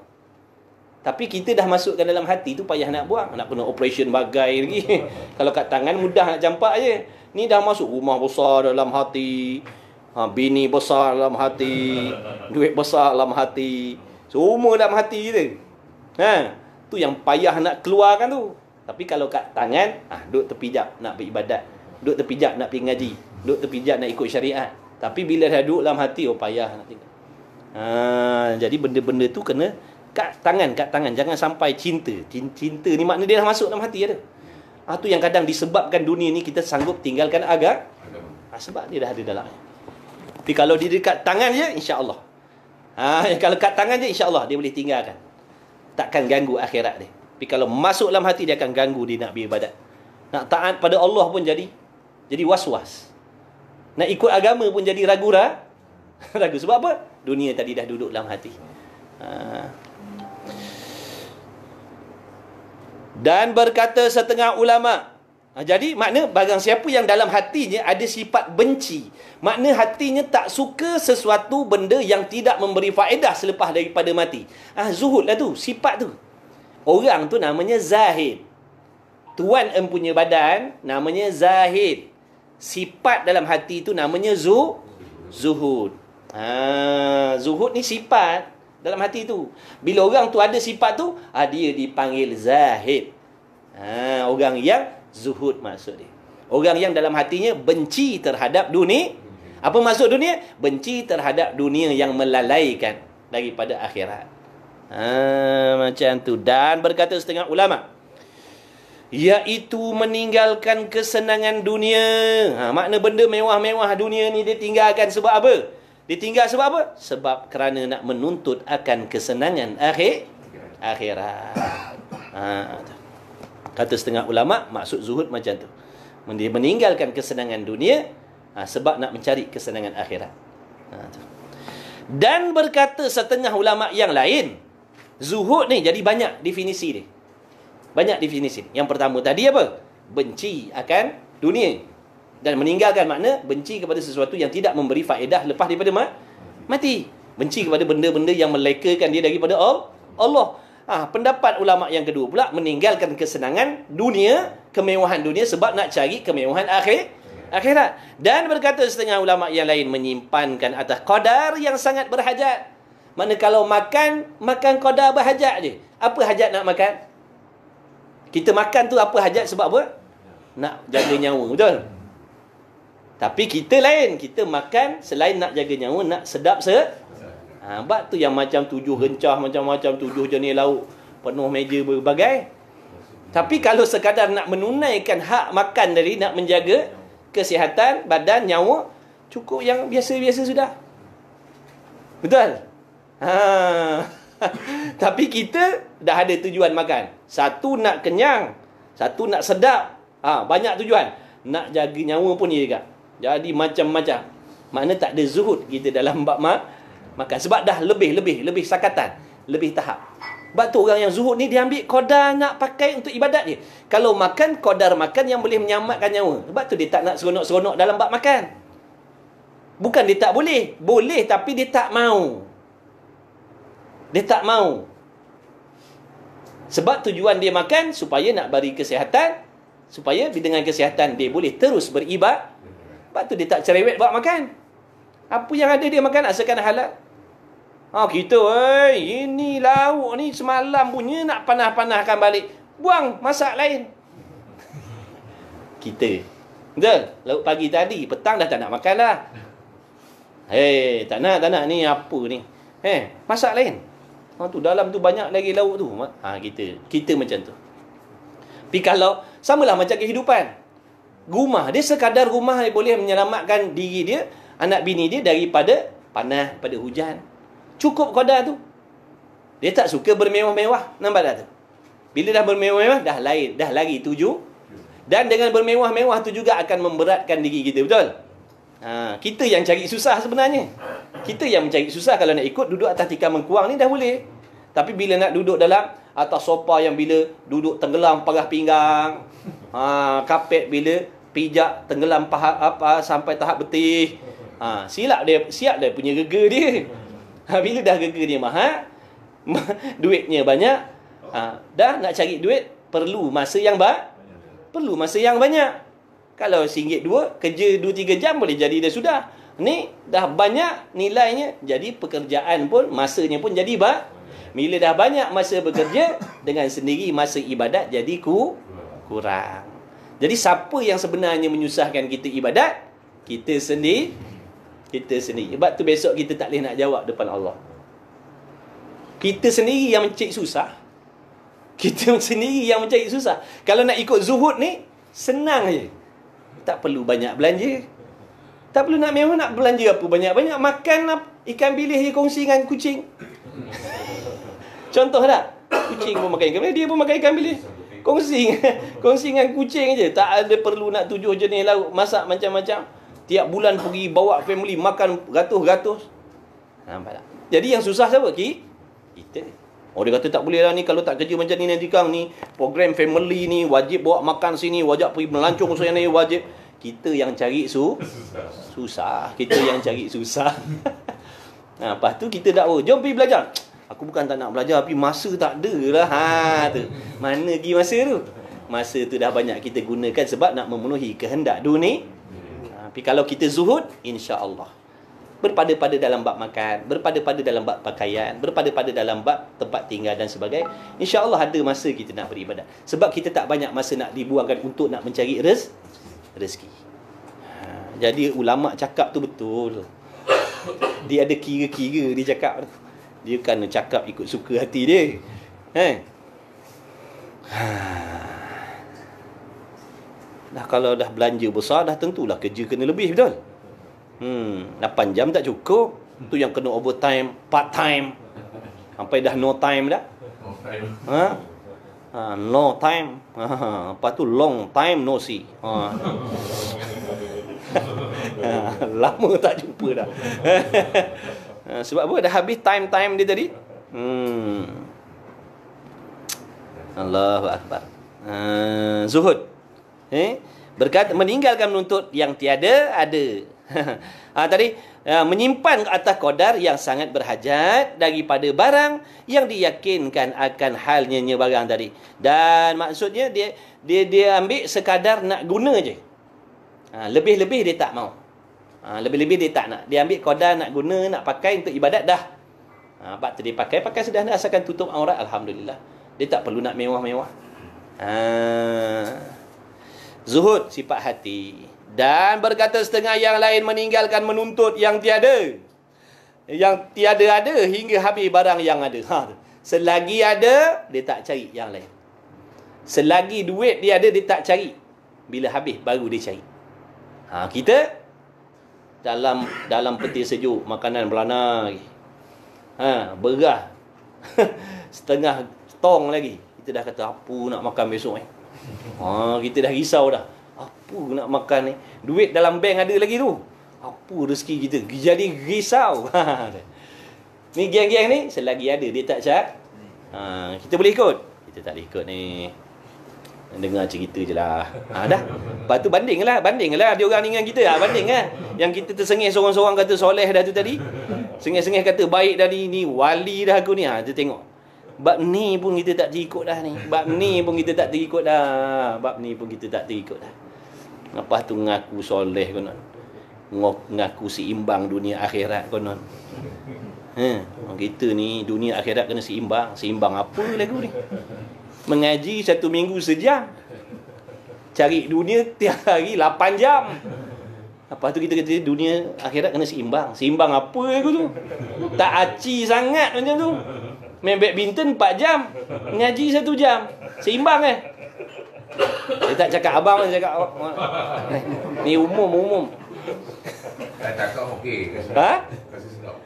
Tapi kita dah masukkan dalam hati tu, payah nak buang. Nak kena operation bagai lagi. Kalau kat tangan mudah nak campak je. Ni dah masuk rumah besar dalam hati. Bini besar dalam hati. Duit besar dalam hati. Semua dalam hati kita. Tu yang payah nak keluarkan tu. Tapi kalau kat tangan, duduk tepi jap nak beribadat. Duduk tepi jap nak pergi ngaji. Duduk tepi jap nak ikut syariat. Tapi bila dah duduk dalam hati, payah nak tinggal. Jadi benda-benda tu kena kat tangan. Jangan sampai cinta. Cinta ni makna dia dah masuk dalam hati ada. Tu yang kadang disebabkan dunia ni kita sanggup tinggalkan agama. Sebab dia dah ada dalam. Tapi kalau dia dekat tangan je, insya-Allah. Kalau kat tangan je, insya-Allah dia boleh tinggalkan. Takkan ganggu akhirat dia. Tapi kalau masuk dalam hati, dia akan ganggu dia nak beribadat. Nak taat pada Allah pun jadi was-was. Nak ikut agama pun jadi ragu. Ragu sebab apa? Dunia tadi dah duduk dalam hati. Dan berkata setengah ulama, jadi makna barang siapa yang dalam hatinya ada sifat benci, makna hatinya tak suka sesuatu benda yang tidak memberi faedah selepas daripada mati. Zuhud lah tu, sifat tu. Orang tu namanya zahid. Tuan empunya badan namanya zahid. Sifat dalam hati tu namanya zuhud. Zuhud ni sifat dalam hati tu. Bila orang tu ada sifat tu, dia dipanggil zahid. Orang yang zuhud maksud dia. Orang yang dalam hatinya benci terhadap dunia. Apa maksud dunia? Benci terhadap dunia yang melalaikan daripada akhirat. Macam tu. Dan berkata setengah ulama, iaitu meninggalkan kesenangan dunia. Makna benda mewah-mewah dunia ni dia tinggalkan sebab apa? Ditinggal sebab apa? Sebab kerana nak menuntut akan kesenangan akhirat. Kata setengah ulama, maksud zuhud macam tu. Dia meninggalkan kesenangan dunia sebab nak mencari kesenangan akhirat. Dan berkata setengah ulama yang lain, zuhud ni jadi banyak definisi dia. Banyak definisi. Yang pertama tadi apa? Benci akan dunia. Dan meninggalkan makna benci kepada sesuatu yang tidak memberi faedah lepas daripada mati. Benci kepada benda-benda yang melekakan dia daripada Allah. Pendapat ulama yang kedua pula, meninggalkan kesenangan dunia, kemewahan dunia sebab nak cari kemewahan akhirat. Dan berkata setengah ulama yang lain, menyimpankan atas qadar yang sangat berhajat. Mana kalau makan qadar berhajat je. Apa hajat nak makan? Kita makan tu apa hajat sebab apa? Nak jaga nyawa, betul? Tapi kita lain. Kita makan selain nak jaga nyawa, nak sedap bab tu yang macam 7 rencah, macam-macam 7 jenis lauk, penuh meja berbagai. Tapi kalau sekadar nak menunaikan hak makan dari nak menjaga kesihatan, badan, nyawa, cukup yang biasa-biasa sudah. Betul? Tapi kita dah ada tujuan makan. Satu nak kenyang, satu nak sedap. Banyak tujuan. Nak jaga nyawa pun dia juga. Jadi macam-macam. Makna tak ada zuhud kita dalam bab makan. Sebab dah lebih sakatan, lebih tahap. Sebab tu orang yang zuhud ni dia ambil qadar nak pakai untuk ibadat je. Kalau makan, qadar makan yang boleh menyelamatkan nyawa. Sebab tu dia tak nak seronok-seronok dalam bab makan. Bukan dia tak boleh. Boleh tapi dia tak mau. Dia tak mau. Sebab tujuan dia makan supaya nak beri kesihatan. Supaya dengan kesihatan dia boleh terus beribadat. Sebab tu dia tak cerewet buat makan. Apa yang ada dia makan asalkan halal. Kita, ini lauk ni semalam punya nak panah-panahkan balik. Buang, masak lain. Kita. Betul? Lauk pagi tadi, petang dah tak nak makan dah. Tak nak ni apa ni. Masak lain. Tu dalam tu banyak lagi lauk tu. Kita macam tu. Tapi kalau, samalah macam kehidupan. Rumah, dia sekadar rumah yang boleh menyelamatkan diri dia, anak bini dia daripada panas, pada hujan. Cukup qadar tu. Dia tak suka bermewah-mewah. Nampak tak tu? Bila dah bermewah-mewah, dah lain. Dah lagi tuju. Dan dengan bermewah-mewah tu juga akan memberatkan diri kita. Betul? Kita yang cari susah sebenarnya. Kita yang mencari susah. Kalau nak ikut duduk atas tikar mengkuang ni dah boleh. Tapi bila nak duduk dalam atas sofa yang bila duduk tenggelam parah pinggang. Kapet bila pijak tenggelam sampai tahap betih. Siap dia punya gega dia. Bila dah gega dia mahal, duitnya banyak, dah nak cari duit perlu masa yang banyak. Kalau RM1 2, kerja 2-3 jam boleh jadi dah sudah. Ni dah banyak nilainya, jadi pekerjaan pun masanya pun jadi bila dah banyak masa bekerja, dengan sendiri masa ibadat jadi kurang. Jadi siapa yang sebenarnya menyusahkan kita ibadat? Kita sendiri. Sebab tu besok kita tak boleh nak jawab depan Allah. Kita sendiri yang mencari susah. Kalau nak ikut zuhud ni, senang je. Tak perlu banyak belanja. Tak perlu nak mewah, nak belanja apa banyak-banyak. Makan ikan bilis dia kongsi dengan kucing. Contoh tak? Kucing pun makan ikan bilis, dia pun makan ikan bilis. Kongsi dengan kucing je. Tak ada perlu nak 7 jenis lauk, masak macam-macam. Tiap bulan pergi bawa family makan ratus-ratus. Nampak tak? Jadi yang susah siapa? Kita. Dia kata tak boleh lah ni, kalau tak kerja macam ni nanti kang ni, program family ni wajib bawa makan sini, wajib pergi melancong sana ni, wajib. Kita yang cari susah. Kita yang cari susah. Lepas tu kita dakwah, jom pergi belajar. Aku bukan tak nak belajar, tapi masa tak ada lah. Tu. Mana pergi masa tu? Masa tu dah banyak kita gunakan sebab nak memenuhi kehendak dunia. Tapi kalau kita zuhud, insya-Allah berpada-pada dalam bab makan, berpada-pada dalam bab pakaian, berpada-pada dalam bab tempat tinggal dan sebagainya, insya-Allah ada masa kita nak beribadat. Sebab kita tak banyak masa nak dibuangkan untuk nak mencari rezeki. Jadi ulama cakap tu betul. Dia ada kira-kira dia cakap. Dia kan cakap ikut suka hati dia. Dah kalau dah belanja besar, dah tentulah kerja kena lebih, betul? 8 jam tak cukup. Tu yang kena overtime, part time. Sampai dah no time dah. No time. Lepas tu long time no see. Lama tak jumpa dah. Sebab apa? Dah habis time dia tadi. Allahu Akbar. Zuhud. Berkata meninggalkan menuntut yang tiada ada. Tadi menyimpan atas qadar yang sangat berhajat daripada barang yang diyakinkan akan halnya barang tadi. Dan maksudnya dia ambil sekadar nak guna je. Lebih-lebih dia tak mau. Lebih-lebih dia tak nak. Dia ambil qadar nak guna, nak pakai untuk ibadat dah. Lepas tu dia pakai sederhana asalkan tutup aurat, alhamdulillah. Dia tak perlu nak mewah-mewah. Zuhud sifat hati. Dan berkata setengah yang lain meninggalkan menuntut yang tiada. Yang tiada ada hingga habis barang yang ada. Selagi ada, dia tak cari yang lain. Selagi duit dia ada, dia tak cari. Bila habis, baru dia cari. Kita dalam peti sejuk, makanan belana lagi. Berah. Setengah tong lagi. Kita dah kata, apa nak makan besok ni? Kita dah risau dah. Apa nak makan ni? Duit dalam bank ada lagi tu. Apa rezeki kita? Jadi risau. Ni geng-geng ni, selagi ada dia tak cat. Kita boleh ikut. Kita tak boleh ikut ni. Dengar cerita je lah. Dah. Lepas tu banding lah dia orang ni dengan kita. Banding lah. Yang kita tersengih seorang-seorang kata soleh dah tu tadi. Sengih-sengih kata baik dah ni wali dah aku ni. Kita tengok. Bab ni pun kita tak terikut dah ni. Bab ni pun kita tak terikut dah. Lepas tu ngaku soleh konon. Ngaku seimbang dunia akhirat konon. Kita ni dunia akhirat kena seimbang. Seimbang apa lagu ni? Mengaji 1 minggu sejam. Cari dunia tiap hari 8 jam. Lepas tu kita kata dunia akhirat kena seimbang. Seimbang apa lagu tu? Tak aci sangat macam tu. Main badminton 4 jam. Mengaji 1 jam. Seimbang Dia tak cakap abang, dia cakap ni umum. Tak cakap okey. Kasih sedap.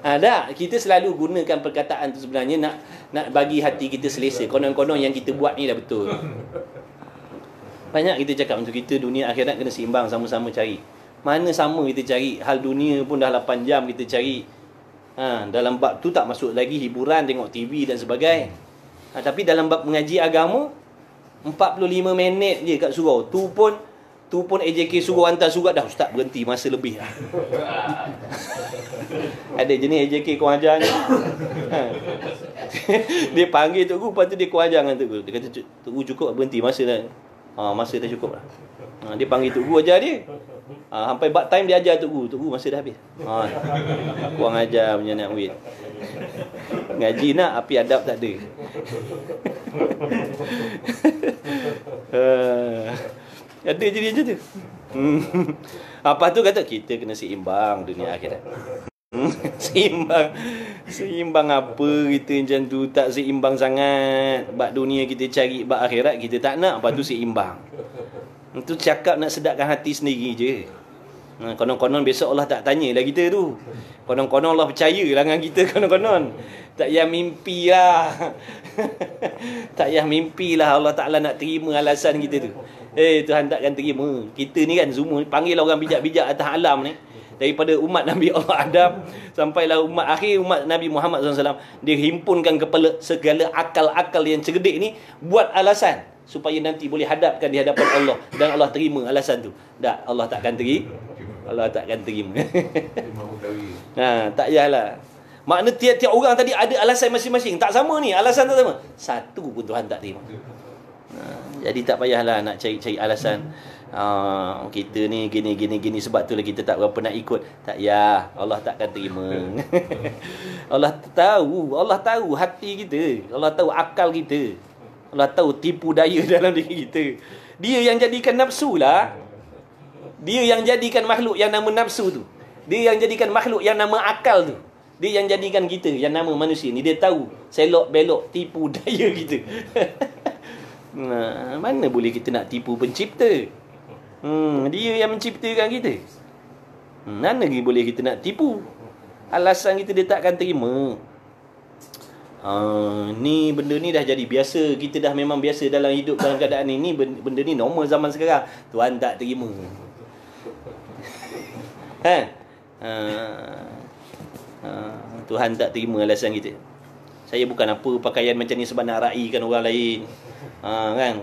Tak, kita selalu gunakan perkataan tu sebenarnya nak bagi hati kita selesa. Konon-konon yang kita buat ni dah betul. Banyak kita cakap untuk kita dunia akhirat kena seimbang, sama-sama cari. Mana sama kita cari? Hal dunia pun dah 8 jam kita cari. Dalam bab tu tak masuk lagi hiburan, tengok TV dan sebagainya. Tapi dalam bab mengaji agama 45 minit je kat surau. Tu pun AJK suruh hantar surat dah. Ustaz berhenti, masa lebih lah. Ada jenis AJK kurang ajar ni. Dia panggil Tok Guru, lepas tu dia kurang ajar dengan Tok Guru. Dia kata, Tok Guru cukup berhenti, masa dah. Masa dah cukup lah. Dia panggil Tok Guru ajar dia. Sampai bad time dia ajar Tok Guru, masa dah habis. Kurang ajar punya nak murid. Ngaji nak, api adab tak ada. Ada je dia macam tu. Apa tu kata kita kena seimbang dunia akhirat. Seimbang apa kita macam tu? Tak seimbang sangat. Bab dunia kita cari, bab akhirat kita tak nak. Lepas tu seimbang. Itu cakap nak sedapkan hati sendiri je. Konon-konon besok Allah tak tanya lah kita tu. Konon-konon Allah percaya lah dengan kita. Konon-konon tak payah mimpi lah. Tak payah mimpi lah Allah Ta'ala nak terima alasan kita tu. Tuhan takkan terima. Kita ni kan semua panggil orang bijak-bijak atas alam ni. Daripada umat Nabi Allah Adam sampailah umat akhir, umat Nabi Muhammad SAW. Dia himpunkan kepala segala akal-akal yang cerdik ni, buat alasan supaya nanti boleh hadapkan di hadapan Allah. Dan Allah terima alasan tu. Tak, Allah takkan terima. Allah takkan terima. Tak payahlah. Makna tiap-tiap orang tadi ada alasan masing-masing. Tak sama ni, alasan tak sama. Satu pun Tuhan tak terima. Jadi tak payahlah nak cari alasan. Kita ni gini sebab tu lah kita tak berapa nak ikut. Tak ya, Allah takkan terima. Allah tahu hati kita. Allah tahu akal kita. Allah tahu tipu daya dalam diri kita. Dia yang jadikan nafsu lah. Dia yang jadikan makhluk yang nama nafsu tu. Dia yang jadikan makhluk yang nama akal tu. Dia yang jadikan kita yang nama manusia ni. Dia tahu selok belok tipu daya kita. Mana boleh kita nak tipu pencipta? Dia yang menciptakan kita. Mana lagi boleh kita nak tipu? Alasan kita dia takkan terima. Ni benda ni dah jadi biasa. Kita dah memang biasa dalam hidup dalam keadaan ni. Benda ni normal zaman sekarang. Tuhan tak terima. Tuhan tak terima alasan kita. Saya bukan apa pakaian macam ni sebab nak raikan orang lain.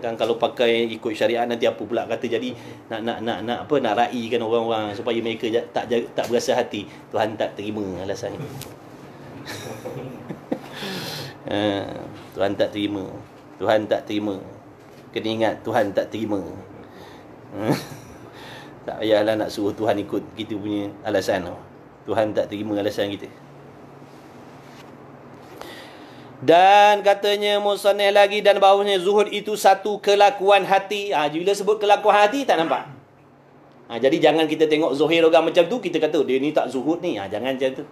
Kan kalau pakai ikut syariat nanti apa pula kata, jadi nak raikan orang-orang supaya mereka tak berasa hati. Tuhan tak terima alasan ini. Tuhan tak terima. Tuhan tak terima. Kena ingat Tuhan tak terima. Tak payahlah nak suruh Tuhan ikut kita punya alasan. Tuhan tak terima alasan kita. Dan katanya musannif lagi, dan bahawasanya zuhud itu satu kelakuan hati. Bila sebut kelakuan hati tak nampak. Jadi jangan kita tengok zuhir orang macam tu kita kata dia ni tak zuhud ni. Jangan macam tu.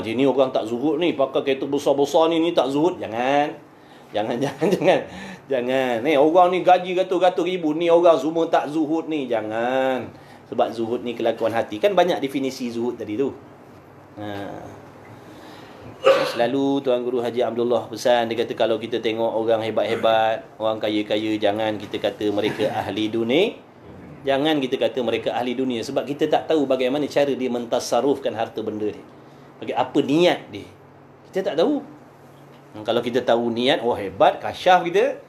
Dia ni orang tak zuhud ni, pakai kereta besar-besar ni tak zuhud. Jangan. Jangan. Orang ni gaji ratus-ratus ribu, ni orang semua tak zuhud ni. Jangan. Sebab zuhud ni kelakuan hati. Kan banyak definisi zuhud tadi tu. Selalu Tuan Guru Haji Abdullah pesan, dia kata kalau kita tengok orang hebat-hebat, orang kaya-kaya, jangan kita kata mereka ahli dunia. Jangan kita kata mereka ahli dunia. Sebab kita tak tahu bagaimana cara dia mentasarufkan harta benda dia. Apa niat dia. Kita tak tahu. Kalau kita tahu niat, oh hebat, kasyaf kita.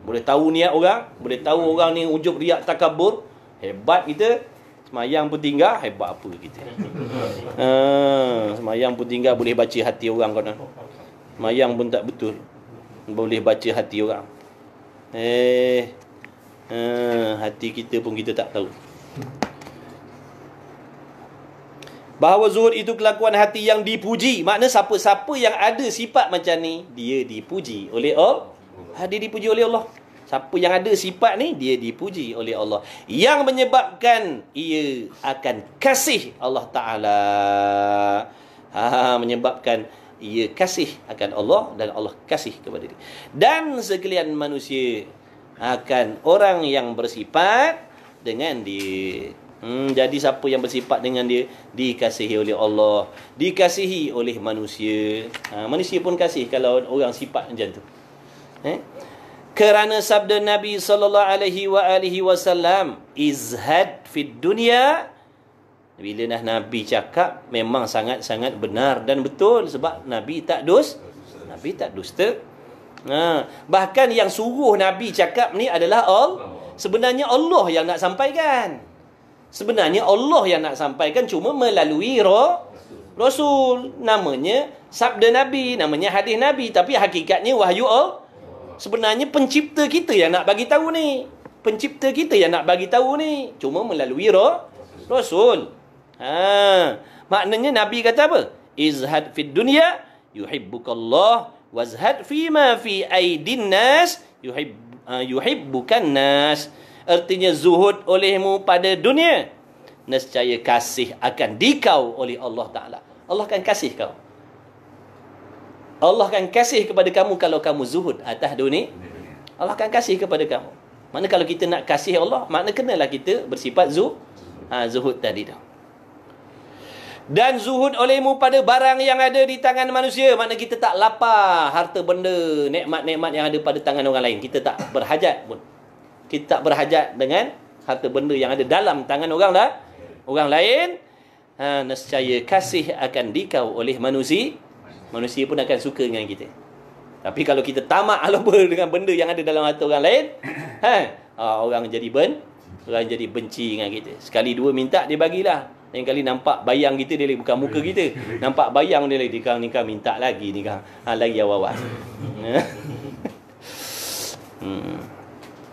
Boleh tahu niat orang. Boleh tahu orang ni ujub, riak, takabur. Hebat kita. Semayang pun tinggal, hebat apa kita. Semayang pun tinggal, boleh baca hati orang kau. Semayang pun tak betul, boleh baca hati orang. Hati kita pun kita tak tahu. Bahawa zuhud itu kelakuan hati yang dipuji. Makna siapa-siapa yang ada sifat macam ni, dia dipuji oleh Allah. Dia dipuji oleh Allah. Siapa yang ada sifat ni, dia dipuji oleh Allah. Yang menyebabkan ia akan kasih Allah Ta'ala. Menyebabkan ia kasih akan Allah dan Allah kasih kepada dia. Dan sekalian manusia akan orang yang bersifat dengan dia. Jadi siapa yang bersifat dengan dia, dikasihi oleh Allah, dikasihi oleh manusia. Manusia pun kasih kalau orang sifat macam tu. Kerana sabda Nabi SAW, izhad fid dunya. Bila Nabi cakap, memang sangat-sangat benar dan betul. Sebab Nabi tak Nabi tak dusta. Bahkan yang suruh Nabi cakap ni adalah Allah. Sebenarnya Allah yang nak sampaikan. Sebenarnya Allah yang nak sampaikan, cuma melalui Rasul. Namanya sabda Nabi, namanya hadis Nabi. Tapi hakikatnya wahyu Allah. Sebenarnya pencipta kita yang nak bagi tahu ni. Pencipta kita yang nak bagi tahu ni. Cuma melalui Rasul. Maknanya Nabi kata apa? Izhad fid dunya yuhibbukallah, wazhad fima fi aidin nas yuhibbukan nas. Artinya zuhud olehmu pada dunia, nescaya kasih akan dikau oleh Allah Ta'ala. Allah akan kasih kau. Allah akan kasih kepada kamu kalau kamu zuhud atas dunia. Allah akan kasih kepada kamu. Mana kalau kita nak kasih Allah, makna kenalah kita bersifat zuhud tadi tu. Dan zuhud olehmu pada barang yang ada di tangan manusia. Makna kita tak lapar harta benda, nikmat-nikmat yang ada pada tangan orang lain. Kita tak berhajat pun. Kita tak berhajat dengan harta benda yang ada dalam tangan orang lain. Nescaya kasih akan dikau oleh manusia. Manusia pun akan suka dengan kita. Tapi kalau kita tamak lupa dengan benda yang ada dalam harta orang lain, orang jadi benci dengan kita. Sekali dua minta, dia bagilah. Lain kali nampak bayang kita, dia bukan muka kita. Nampak bayang dia lagi, ni kan minta lagi ni kan. Lagi awal-awal.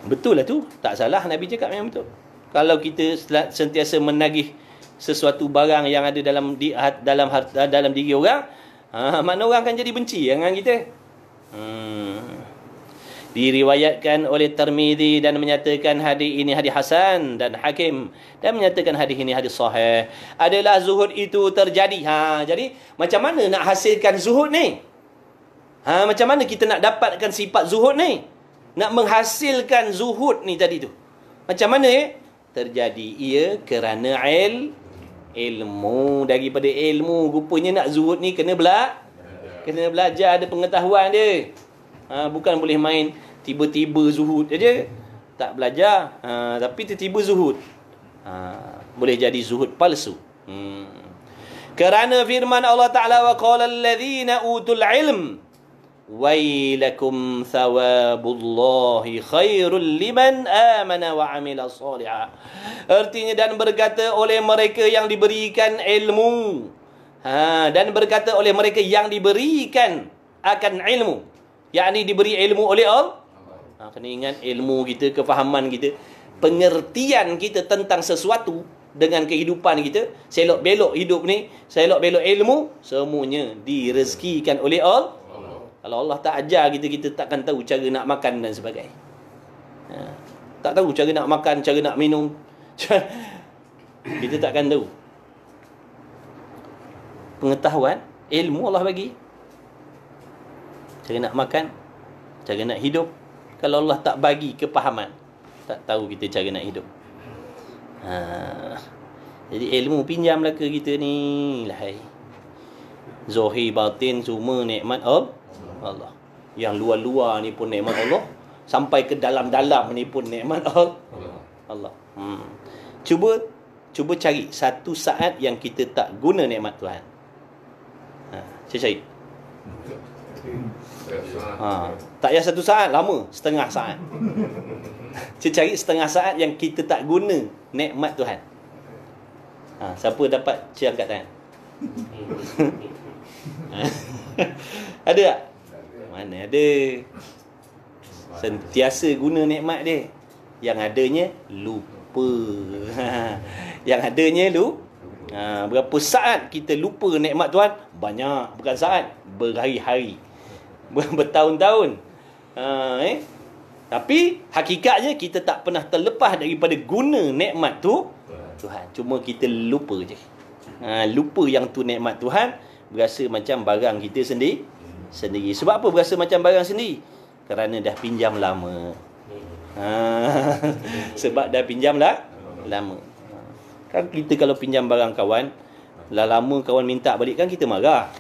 Betul lah tu. Tak salah Nabi cakap memang betul. Kalau kita sentiasa menagih sesuatu barang yang ada dalam diri orang, makna orang akan jadi benci dengan kita. Diriwayatkan oleh Tirmizi dan menyatakan hadis ini hadis hasan, dan Hakim dan menyatakan hadis ini hadis sahih. Adalah zuhud itu terjadi. Jadi macam mana nak hasilkan zuhud ni? Macam mana kita nak dapatkan sifat zuhud ni? Nak menghasilkan zuhud ni tadi tu. Macam mana terjadi? Ia kerana ilmu. Daripada ilmu, rupanya nak zuhud ni kena belajar, ada pengetahuan dia. Bukan boleh main tiba-tiba zuhud aja. Tak belajar, tapi tiba-tiba zuhud. Boleh jadi zuhud palsu. Kerana firman Allah Ta'ala, wa qala alladhina utul ilm wailakum thawabullahi khairul liman amana wa amila salihah. Artinya, dan berkata oleh mereka yang diberikan ilmu. Dan berkata oleh mereka yang diberikan akan ilmu, yakni diberi ilmu oleh Allah. Kena ingat, ilmu kita, kefahaman kita, pengertian kita tentang sesuatu dengan kehidupan kita, selok-belok hidup ni, selok-belok ilmu, semuanya direzekikan oleh Allah. Kalau Allah tak ajar kita, kita takkan tahu cara nak makan dan sebagainya. Tak tahu cara nak makan, cara nak minum. Kita takkan tahu. Pengetahuan, ilmu Allah bagi. Cara nak makan, cara nak hidup, Kalau Allah tak bagi kepahaman, tak tahu kita cara nak hidup. Jadi ilmu pinjamlah ke kita ni, lahai. Zahir batin semua nikmat Allah. Yang luar-luar ni pun nikmat Allah, sampai ke dalam-dalam ni pun nikmat Allah. Cuba cari satu saat yang kita tak guna nikmat Tuhan. Saya cari. Tak payah 1 saat, lama, setengah saat. Saya cari setengah saat yang kita tak guna nikmat Tuhan. Siapa dapat, saya angkat tangan. Ada tak? Mana ada. Sentiasa guna nikmat dia. Yang adanya lupa. Yang adanya berapa saat kita lupa nikmat Tuhan? Banyak. Bukan saat, berhari-hari, bertahun-tahun. Tapi hakikatnya kita tak pernah terlepas daripada guna nikmat tu Tuhan. Cuma kita lupa je. Lupa yang tu nikmat Tuhan, berasa macam barang kita sendiri. Sebab apa berasa macam barang sendiri? Kerana dah pinjam lama. Sebab dah pinjam lama. Kan kita kalau pinjam barang kawan, lama kawan minta balik, kan kita marah.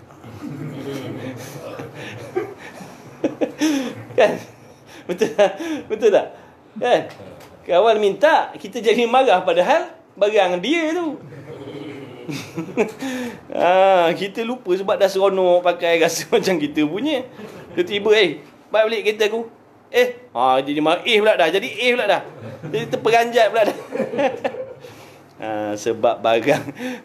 Kan? Betul tak? Kan? Kawan minta, kita jadi marah, padahal barang dia tu. Kita lupa sebab dah seronok pakai, rasa macam kita punya. Tiba-tiba baik balik kereta aku. Jadi marah pula dah. Jadi pula dah. Jadi terperanjat pula dah. Sebab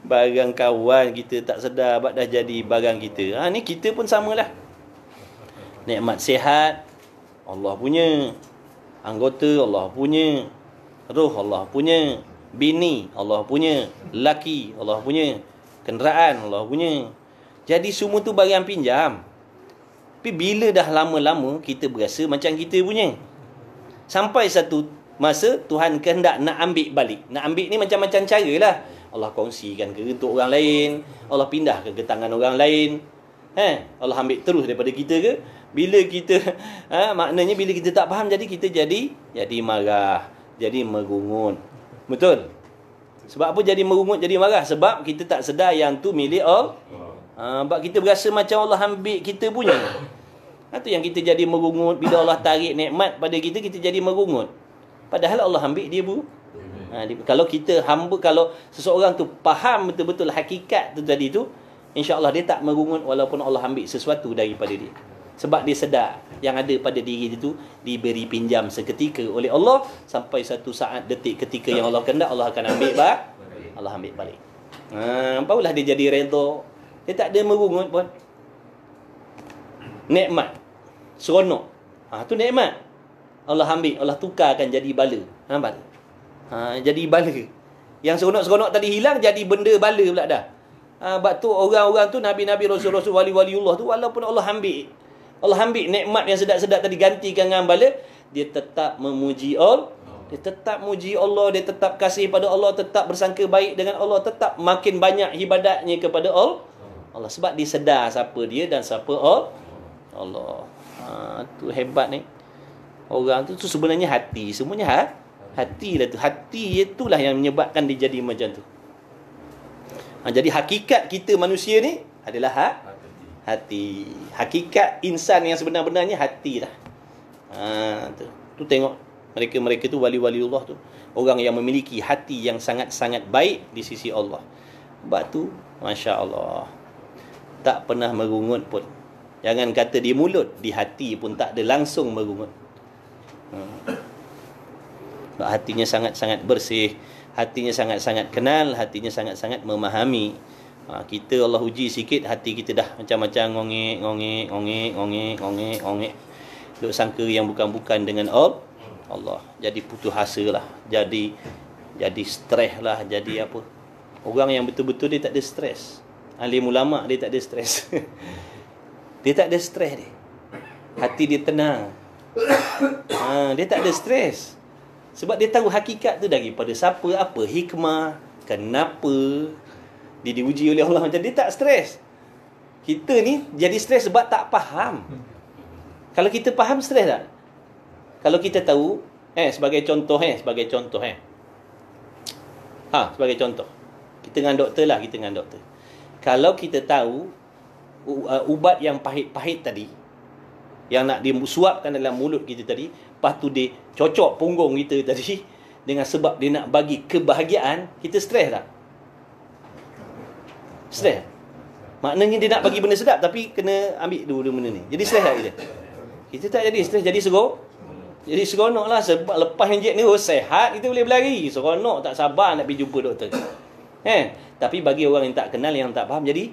barang kawan kita tak sedar, dah jadi barang kita. Ni kita pun samalah. Nikmat sihat Allah punya, anggota Allah punya, roh Allah punya, bini Allah punya, laki Allah punya, kenderaan Allah punya. Jadi semua tu barang pinjam. Tapi bila dah lama-lama kita berasa macam kita punya, sampai satu masa Tuhan kehendak nak ambil balik. Nak ambil ni macam-macam cara lah. Allah kongsikan ke untuk orang lain, Allah pindah ke tangan orang lain, Allah ambil terus daripada kita ke. Bila kita maknanya bila kita tak faham, jadi kita jadi marah, jadi merungut. Betul? Sebab apa jadi merungut, jadi marah? Sebab kita tak sedar yang tu milik Allah. Sebab kita berasa macam Allah ambil kita punya. Itu yang kita jadi merungut. Bila Allah tarik nikmat pada kita, kita jadi merungut. Padahal Allah ambil dia pun. Kalau kita hamba, kalau seseorang tu faham betul-betul hakikat tu tadi tu, insya-Allah dia tak merungut walaupun Allah ambil sesuatu daripada dia. Sebab dia sedar yang ada pada diri dia tu diberi pinjam seketika oleh Allah, sampai satu saat, detik, ketika yang Allah kehendak, Allah akan ambil Allah ambil balik. Barulah dia jadi redha. Dia tak ada merungut pun. Nikmat, seronok, tu nikmat. Allah ambil, Allah tukarkan jadi bala. Bala. Jadi bala. Yang seronok-seronok tadi hilang, jadi benda bala pula dah. Sebab tu orang-orang tu, Nabi-Nabi, Rasul-Rasul, wali-waliullah tu, walaupun Allah ambil nikmat yang sedap-sedap tadi, gantikan dengan bala, dia tetap memuji Allah. Dia tetap muji Allah, dia tetap kasih pada Allah, tetap bersangka baik dengan Allah, tetap makin banyak ibadatnya kepada Allah. Sebab dia sedar siapa dia dan siapa Allah. Tu hebat ni. Orang tu sebenarnya hati. Semuanya hati lah tu. Hati itulah yang menyebabkan dia jadi macam tu. Jadi hakikat kita manusia ni adalah hati. Hakikat insan yang sebenar-benarnya hati lah. Tu tengok mereka tu wali-waliullah tu, orang yang memiliki hati yang sangat-sangat baik di sisi Allah. Sebab tu masya-Allah tak pernah merungut pun. Jangan kata di mulut, di hati pun tak ada langsung merungut. Hatinya sangat-sangat bersih, hatinya sangat-sangat kenal, hatinya sangat-sangat memahami. Kita Allah uji sikit, hati kita dah macam-macam ngongek. Duk sangka yang bukan-bukan dengan Allah. Jadi putus asa lah, jadi stres lah, jadi apa. Orang yang betul-betul dia tak ada stres. Alim ulama dia tak ada stres. Dia tak ada stres dia. Hati dia tenang. Dia tak ada stres. Sebab dia tahu hakikat tu daripada siapa, apa hikmah, kenapa dia diuji oleh Allah macam dia tak stres. Kita ni jadi stres sebab tak faham. Kalau kita faham, stres tak? Kalau kita tahu, sebagai contoh. Sebagai contoh. Kita dengan doktor. Kalau kita tahu ubat yang pahit-pahit tadi, yang nak disuapkan dalam mulut kita tadi, lepas tu dia cocok punggung kita tadi, dengan sebab dia nak bagi kebahagiaan, kita stres tak? Stres. Maknanya dia nak bagi benda sedap, tapi kena ambil dua benda ni. Jadi stres tak kita? Kita tak jadi stres, jadi seronok lah. Sebab lepas injek ni, sehat, kita boleh berlari. Seronok, tak sabar nak pergi jumpa doktor. Tapi bagi orang yang tak kenal, yang tak faham, jadi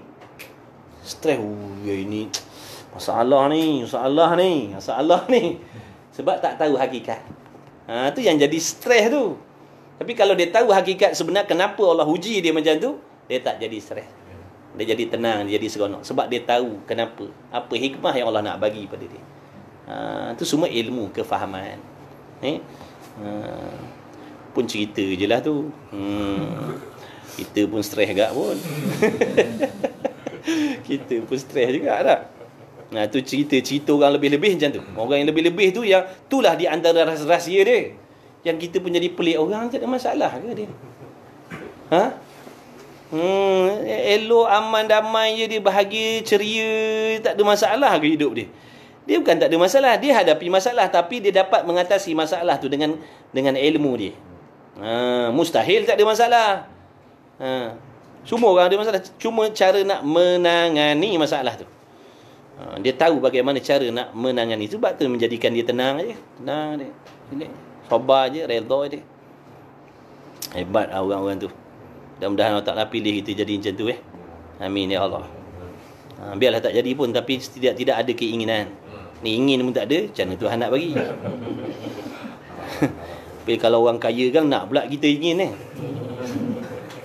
stres. Ini masalah ni. Sebab tak tahu hakikat. Tu yang jadi stres tu. Tapi kalau dia tahu hakikat sebenar, kenapa Allah uji dia macam tu, dia tak jadi stres. Dia jadi tenang, dia jadi seronok. Sebab dia tahu kenapa, apa hikmah yang Allah nak bagi pada dia. Itu semua ilmu kefahaman. Pun cerita je lah tu. Kita pun stres agak pun. Kita pun stres juga tak? Tu cerita orang lebih-lebih macam tu. Orang yang lebih-lebih tu, yang itulah di antara rahsia dia. Yang kita pun jadi pelik. Orang tak ada masalah ke dia? Elok, aman, damai je dia, bahagia, ceria, tak ada masalah ke hidup dia? Dia bukan tak ada masalah, dia hadapi masalah, tapi dia dapat mengatasi masalah tu dengan ilmu dia. Mustahil tak ada masalah. Semua orang ada masalah, cuma cara nak menangani masalah tu. Dia tahu bagaimana cara nak menangani. Sebab tu menjadikan dia tenang aje. Tenang dia. Sabar je, redha je. Hebat orang-orang tu. Mudah-mudahan Allah Ta'ala pilih kita jadi macam tu. Amin ya Allah. Biarlah tak jadi pun, tapi tidak ada keinginan. Ni ingin pun tak ada, macam mana Tuhan nak bagi? Tapi kalau orang kaya kan nak pula kita ingin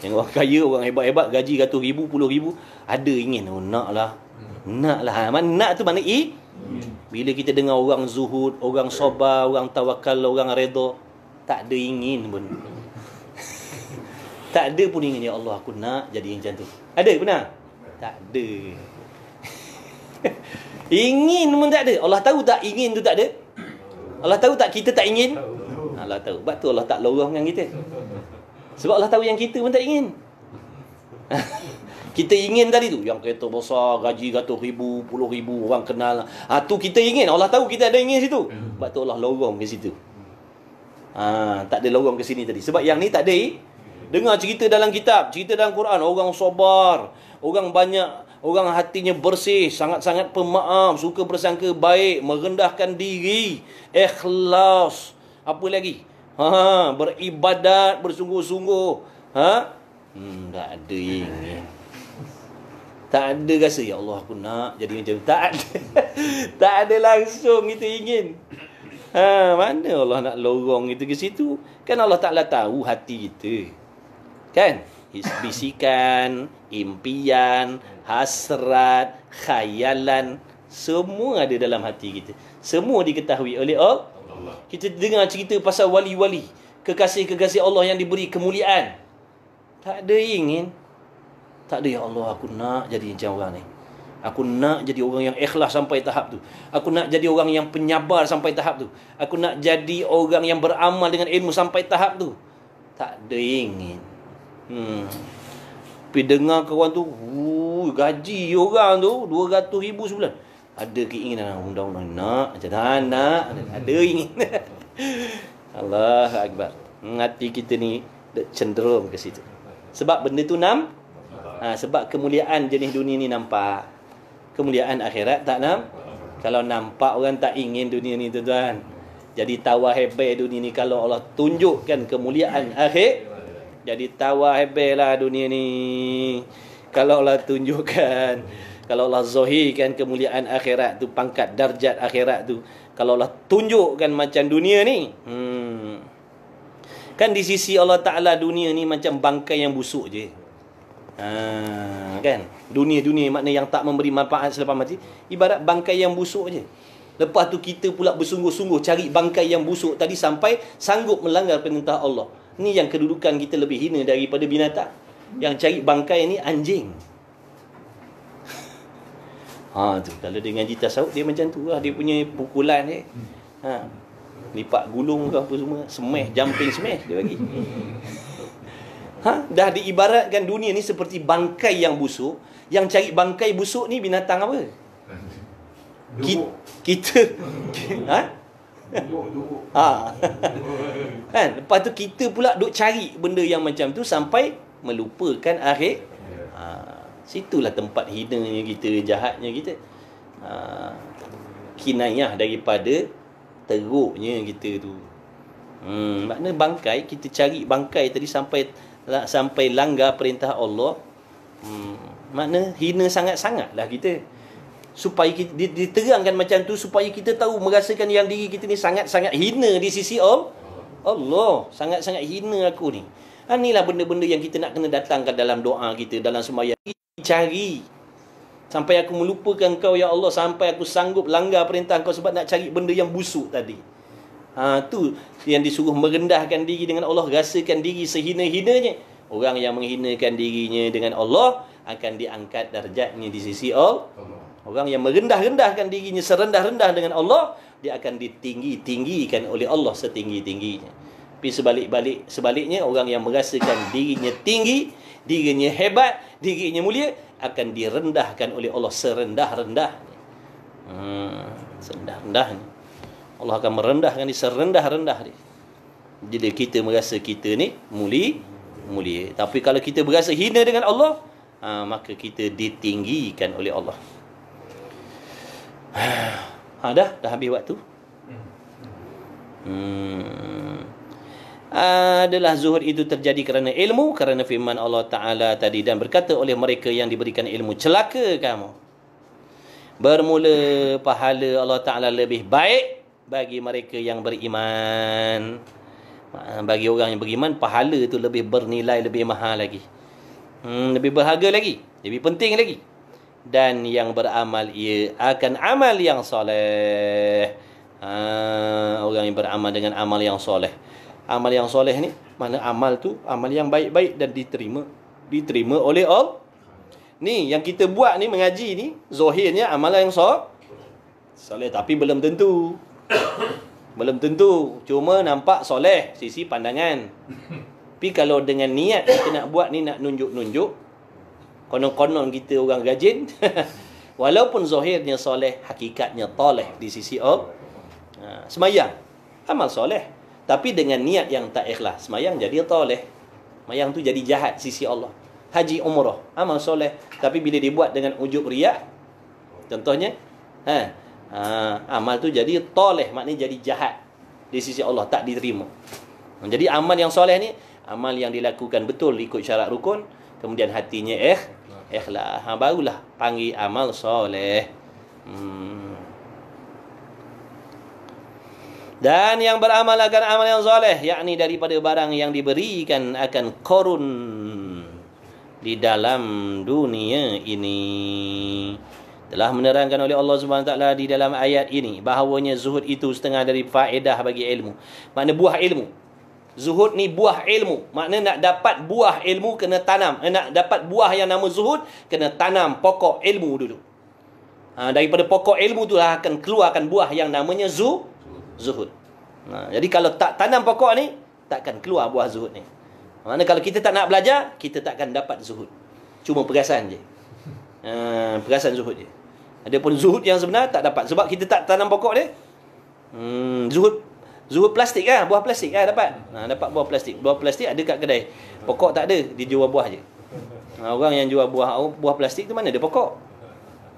Yang orang kaya, orang hebat-hebat, gaji ratus ribu, puluh ribu, ada ingin. Nak lah. Nak tu mana bila kita dengar orang zuhud, orang sabar, orang tawakal, orang redha, tak ada ingin pun. Tak ada pun ingin, ya Allah aku nak jadi macam tu. Ada pernah? Tak ada. Ingin pun tak ada. Allah tahu tak ingin tu tak ada? Allah tahu tak kita tak ingin? Allah tahu. Sebab tu Allah tak lorongkan kita. Sebab Allah tahu yang kita pun tak ingin. Kita ingin tadi tu, yang kereta besar, gaji ratus ribu, puluh ribu, orang kenal. Tu kita ingin. Allah tahu kita ada ingin situ. Sebab tu Allah lorong ke situ. Tak ada lorong ke sini tadi. Sebab yang ni tak ada. Dengar cerita dalam kitab, cerita dalam Quran, orang sabar, orang banyak, orang hatinya bersih, sangat-sangat pemaaf, suka bersangka baik, merendahkan diri, ikhlas, apa lagi? Beribadat bersungguh-sungguh. Tak ada ingin. Tak ada rasa, ya Allah aku nak jadi macam tu. Tak ada. Tak ada langsung kita ingin. Mana Allah nak lorong itu ke situ? Kan Allah Ta'ala tahu hati kita. Kan? Bisikan, impian, hasrat, khayalan, semua ada dalam hati kita. Semua diketahui oleh Allah. Kita dengar cerita pasal wali-wali, kekasih-kekasih Allah yang diberi kemuliaan. Tak ada ingin. Tak ada, ya Allah aku nak jadi macam orang ni. Aku nak jadi orang yang ikhlas sampai tahap tu. Aku nak jadi orang yang penyabar sampai tahap tu. Aku nak jadi orang yang beramal dengan ilmu sampai tahap tu. Tak ada ingin. Pergi dengar kawan tu, gaji orang tu 200 ribu sebulan. Ada keinginan, undang-undang nak, macam nak, ada ingin. Allah Akbar. Hati kita ni cenderung ke situ. Sebab benda tu sebab kemuliaan jenis dunia ni nampak. Kemuliaan akhirat tak nampak. Kalau nampak orang tak ingin dunia ni tuan-tuan. Jadi tawar hebat dunia ni. Kalau Allah tunjukkan kemuliaan akhir, jadi tawar hebat lah dunia ni. Kalau Allah tunjukkan, kalau Allah zahirkan kemuliaan akhirat tu, pangkat darjat akhirat tu, kalau Allah tunjukkan macam dunia ni, kan di sisi Allah Ta'ala dunia ni macam bangkai yang busuk je. Kan? Dunia-dunia makna yang tak memberi manfaat selepas mati, ibarat bangkai yang busuk je. Lepas tu kita pula bersungguh-sungguh cari bangkai yang busuk tadi sampai sanggup melanggar perintah Allah. Ni yang kedudukan kita lebih hina daripada binatang. Yang cari bangkai ni anjing. Tu kalau dia ngaji tasawuf dia macam tu lah, dia punya pukulan dia. lipat gulung ke apa semua, smash, jumping smash dia bagi. Dah diibaratkan dunia ni seperti bangkai yang busuk. Yang cari bangkai busuk ni binatang apa? Kita kan? Lepas tu kita pula duk cari benda yang macam tu sampai melupakan akhir. Situlah tempat hinanya kita, jahatnya kita. Kinayah daripada teruknya kita tu. Makna bangkai, kita cari bangkai tadi sampai langgar perintah Allah. Makna hina sangat-sangatlah kita. Supaya kita diterangkan macam tu supaya kita tahu, merasakan yang diri kita ni sangat-sangat hina di sisi Allah. Sangat-sangat hina aku ni. Inilah benda-benda yang kita nak kena datangkan dalam doa kita, dalam sembahyang. Cari sampai aku melupakan kau ya Allah, sampai aku sanggup langgar perintah kau sebab nak cari benda yang busuk tadi. Tu yang disuruh merendahkan diri dengan Allah, rasakan diri sehina-hinanya. Orang yang menghinakan dirinya dengan Allah akan diangkat darjatnya di sisi Allah. Orang yang merendah-rendahkan dirinya serendah-rendah dengan Allah, dia akan ditinggi-tinggikan oleh Allah setinggi-tingginya. Tapi sebaliknya, orang yang merasakan dirinya tinggi, dirinya hebat, dirinya mulia, akan direndahkan oleh Allah serendah-rendahnya. Serendah-rendahnya. Allah akan merendahkan dia serendah-rendah dia. Jadi kita merasa kita ni mulia. Tapi kalau kita berasa hina dengan Allah, maka kita ditinggikan oleh Allah. Dah habis waktu. Adalah zuhud itu terjadi kerana ilmu, kerana firman Allah Ta'ala tadi, dan berkata oleh mereka yang diberikan ilmu, celaka kamu. Bermula pahala Allah Ta'ala lebih baik bagi mereka yang beriman. Bagi orang yang beriman, pahala itu lebih bernilai, lebih mahal lagi, lebih berharga lagi, lebih penting lagi. Dan yang beramal, ia akan amal yang soleh. Orang yang beramal dengan amal yang soleh. Amal yang soleh ni, mana amal tu amal yang baik-baik dan diterima oleh Allah. Ni yang kita buat ni, mengaji ni, zahirnya amalan yang soleh, tapi belum tentu. Belum tentu. Cuma nampak soleh sisi pandangan. Tapi kalau dengan niat kita nak buat ni, nak nunjuk-nunjuk, konon-konon kita orang rajin, walaupun zahirnya soleh, hakikatnya toleh di sisi Allah. Semayang, amal soleh, tapi dengan niat yang tak ikhlas, semayang jadi toleh. Semayang tu jadi jahat sisi Allah. Haji umrah, amal soleh, tapi bila dibuat dengan ujub riak, contohnya, amal tu jadi toleh, maknanya jadi jahat di sisi Allah, tak diterima. Jadi amal yang soleh ni, amal yang dilakukan betul ikut syarat rukun, kemudian hatinya ikhlas, barulah panggil amal soleh. Dan yang beramal akan amal yang soleh, yakni daripada barang yang diberikan akan korun di dalam dunia ini. Telah menerangkan oleh Allah SWT di dalam ayat ini bahawanya zuhud itu setengah dari faedah bagi ilmu. Makna buah ilmu. Zuhud ni buah ilmu. Makna nak dapat buah ilmu kena tanam. Nak dapat buah yang nama zuhud, kena tanam pokok ilmu dulu. Daripada pokok ilmu tu lah akan keluarkan buah yang namanya zuhud. Jadi kalau tak tanam pokok ni, takkan keluar buah zuhud ni. Makna kalau kita tak nak belajar, kita takkan dapat zuhud. Cuma perasan je. Perasan zuhud je. Adapun zuhud yang sebenar tak dapat, sebab kita tak tanam pokok dia. Zuhud plastik lah, buah plastik lah dapat. Dapat buah plastik. Buah plastik ada kat kedai. Pokok tak ada, dia jual buah je. Orang yang jual buah plastik tu mana ada pokok?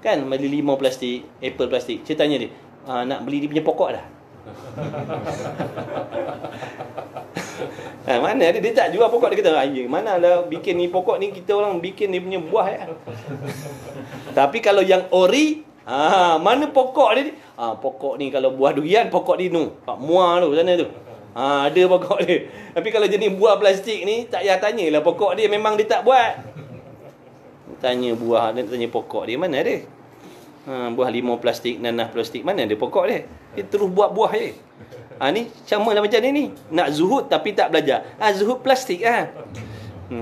Kan beli limau plastik, apple plastik. Saya tanya dia, nak beli dia punya pokok dah. Mana ada, dia tak jual pokok. Dia kata, mana lah bikin ni pokok ni, kita orang bikin dia punya buah ya. Tapi kalau yang ori, mana pokok dia ni? Pokok ni kalau buah durian, pokok dia tu Pak Muar tu sana tu. Ada pokok dia. Tapi kalau jenis buah plastik ni, tak payah tanyalah pokok dia, memang dia tak buat. Tanya buah, dia tanya pokok dia, mana ada? Buah limau plastik, nanah plastik, mana ada pokok dia? Dia terus buat buah je. Ni sama lah macam ni. Nak zuhud tapi tak belajar. Zuhud plastik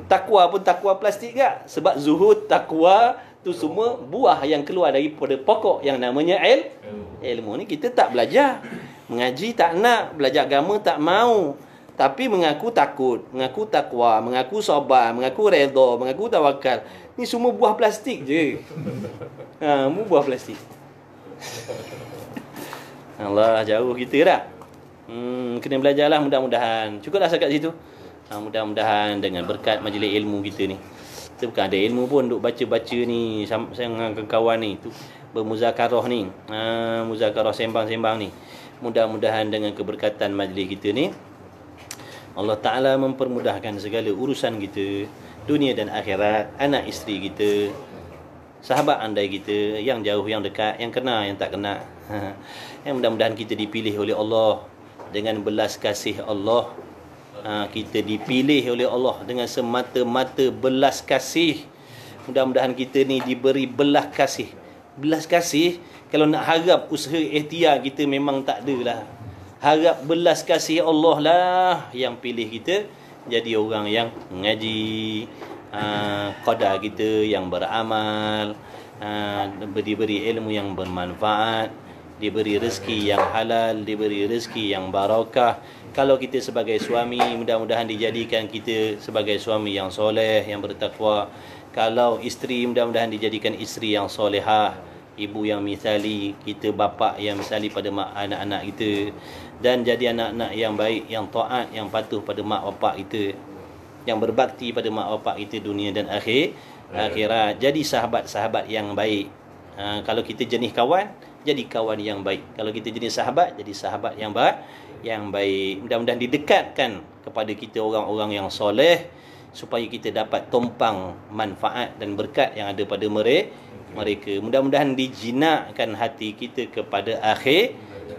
takwa pun takwa plastik tak? Sebab zuhud, takwa tu semua buah yang keluar daripada pokok yang namanya ilmu ni kita tak belajar. Mengaji tak nak, belajar agama tak mau. Tapi mengaku takut, mengaku takwa, mengaku sabar, mengaku redha, mengaku tawakal. Ni semua buah plastik je. Semua buah plastik. Allah, jauh kita tak? Kena belajarlah mudah-mudahan. Cukuplah setakat situ. Mudah-mudahan dengan berkat majlis ilmu kita ni. Kita bukan ada ilmu pun duk baca-baca ni saya dengan kawan ni tu bermuzakarah ni. Muzakarah sembang-sembang ni. Mudah-mudahan dengan keberkatan majlis kita ni Allah Ta'ala mempermudahkan segala urusan kita, dunia dan akhirat, anak isteri kita, sahabat andai kita, yang jauh, yang dekat, yang kena, yang tak kena. Yang mudah-mudahan kita dipilih oleh Allah dengan belas kasih Allah. Kita dipilih oleh Allah dengan semata-mata belas kasih. Mudah-mudahan kita ni diberi belas kasih. Belas kasih, kalau nak harap usaha ikhtiar kita memang tak ada lah. Harap belas kasih Allah lah yang pilih kita jadi orang yang mengaji, qadar kita yang beramal, diberi ilmu yang bermanfaat, diberi rezeki yang halal, diberi rezeki yang barakah. Kalau kita sebagai suami, mudah-mudahan dijadikan kita sebagai suami yang soleh, yang bertakwa. Kalau isteri, mudah-mudahan dijadikan isteri yang solehah, ibu yang misali, kita bapa yang misali pada anak-anak kita, dan jadi anak-anak yang baik, yang taat, yang patuh pada mak bapak kita, yang berbakti pada mak bapak kita dunia dan akhirat. Jadi sahabat-sahabat yang baik. Kalau kita jenis kawan, jadi kawan yang baik. Kalau kita jenis sahabat, jadi sahabat yang baik. Mudah-mudahan didekatkan kepada kita orang-orang yang soleh, supaya kita dapat tumpang manfaat dan berkat yang ada pada mereka. Mudah-mudahan dijinakkan hati kita kepada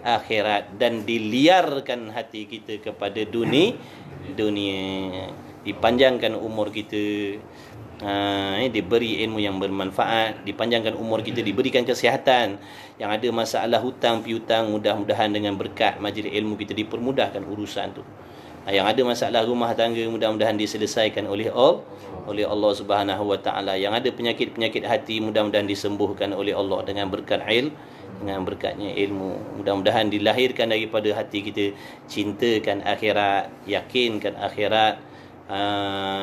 akhirat dan diliarkan hati kita kepada dunia. Dipanjangkan umur kita, diberi ilmu yang bermanfaat, dipanjangkan umur kita, diberikan kesihatan. Yang ada masalah hutang piutang, mudah-mudahan dengan berkat majlis ilmu kita dipermudahkan urusan tu. Yang ada masalah rumah tangga, mudah-mudahan diselesaikan oleh Allah Subhanahu wa taala. Yang ada penyakit-penyakit hati, mudah-mudahan disembuhkan oleh Allah dengan berkat dengan berkatnya ilmu. Mudah-mudahan dilahirkan daripada hati kita cintakan akhirat, yakinkan akhirat,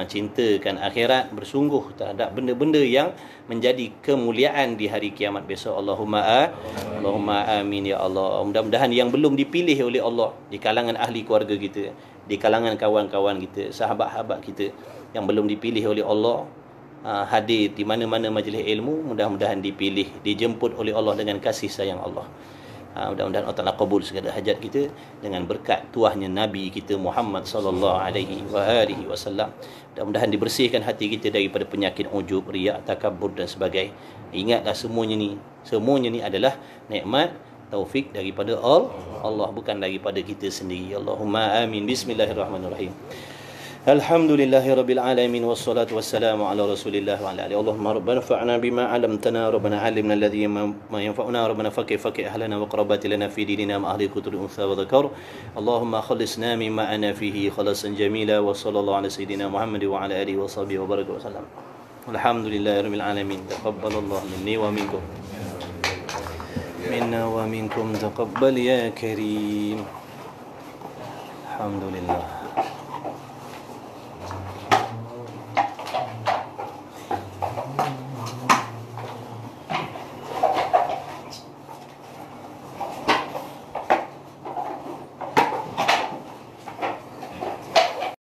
cintakan akhirat, bersungguh terhadap benda-benda yang menjadi kemuliaan di hari kiamat besok. Allahumma amin ya Allah. Mudah-mudahan yang belum dipilih oleh Allah di kalangan ahli keluarga kita, di kalangan kawan-kawan kita, sahabat-sahabat kita yang belum dipilih oleh Allah, hadir di mana-mana majlis ilmu, mudah-mudahan dipilih, dijemput oleh Allah dengan kasih sayang Allah. Mudah-mudahan Allah Ta'ala kabul segala hajat kita dengan berkat tuahnya Nabi kita Muhammad sallallahu alaihi wasallam. Mudah-mudahan dibersihkan hati kita daripada penyakit ujub, riak, takabbur dan sebagainya. Ingatlah semuanya ni adalah nikmat taufik daripada Allah, bukan daripada kita sendiri. Allahumma amin. Bismillahirrahmanirrahim. Alhamdulillahirabbil alamin wassalatu wassalamu ala Rasulillah wa ala alihi. Allahumma rabbana fa'na bima 'allamtana rabbana 'allimna alladhi ma yanfa'una rabbana faqih ahlana wa qarabatina lana fi dinina ma ahli kuturi unsa wa dhakar. Allahumma khallisna mimma ana fihi khalasan jamila wa sallallahu ala sayidina Muhammad wa ala alihi wa sahbihi wa baraka wa sallam. Alhamdulillahirabbil alamin. Taqabbalallahu minni wa minkum. Minna wa minkum taqabbal ya karim. Alhamdulillah.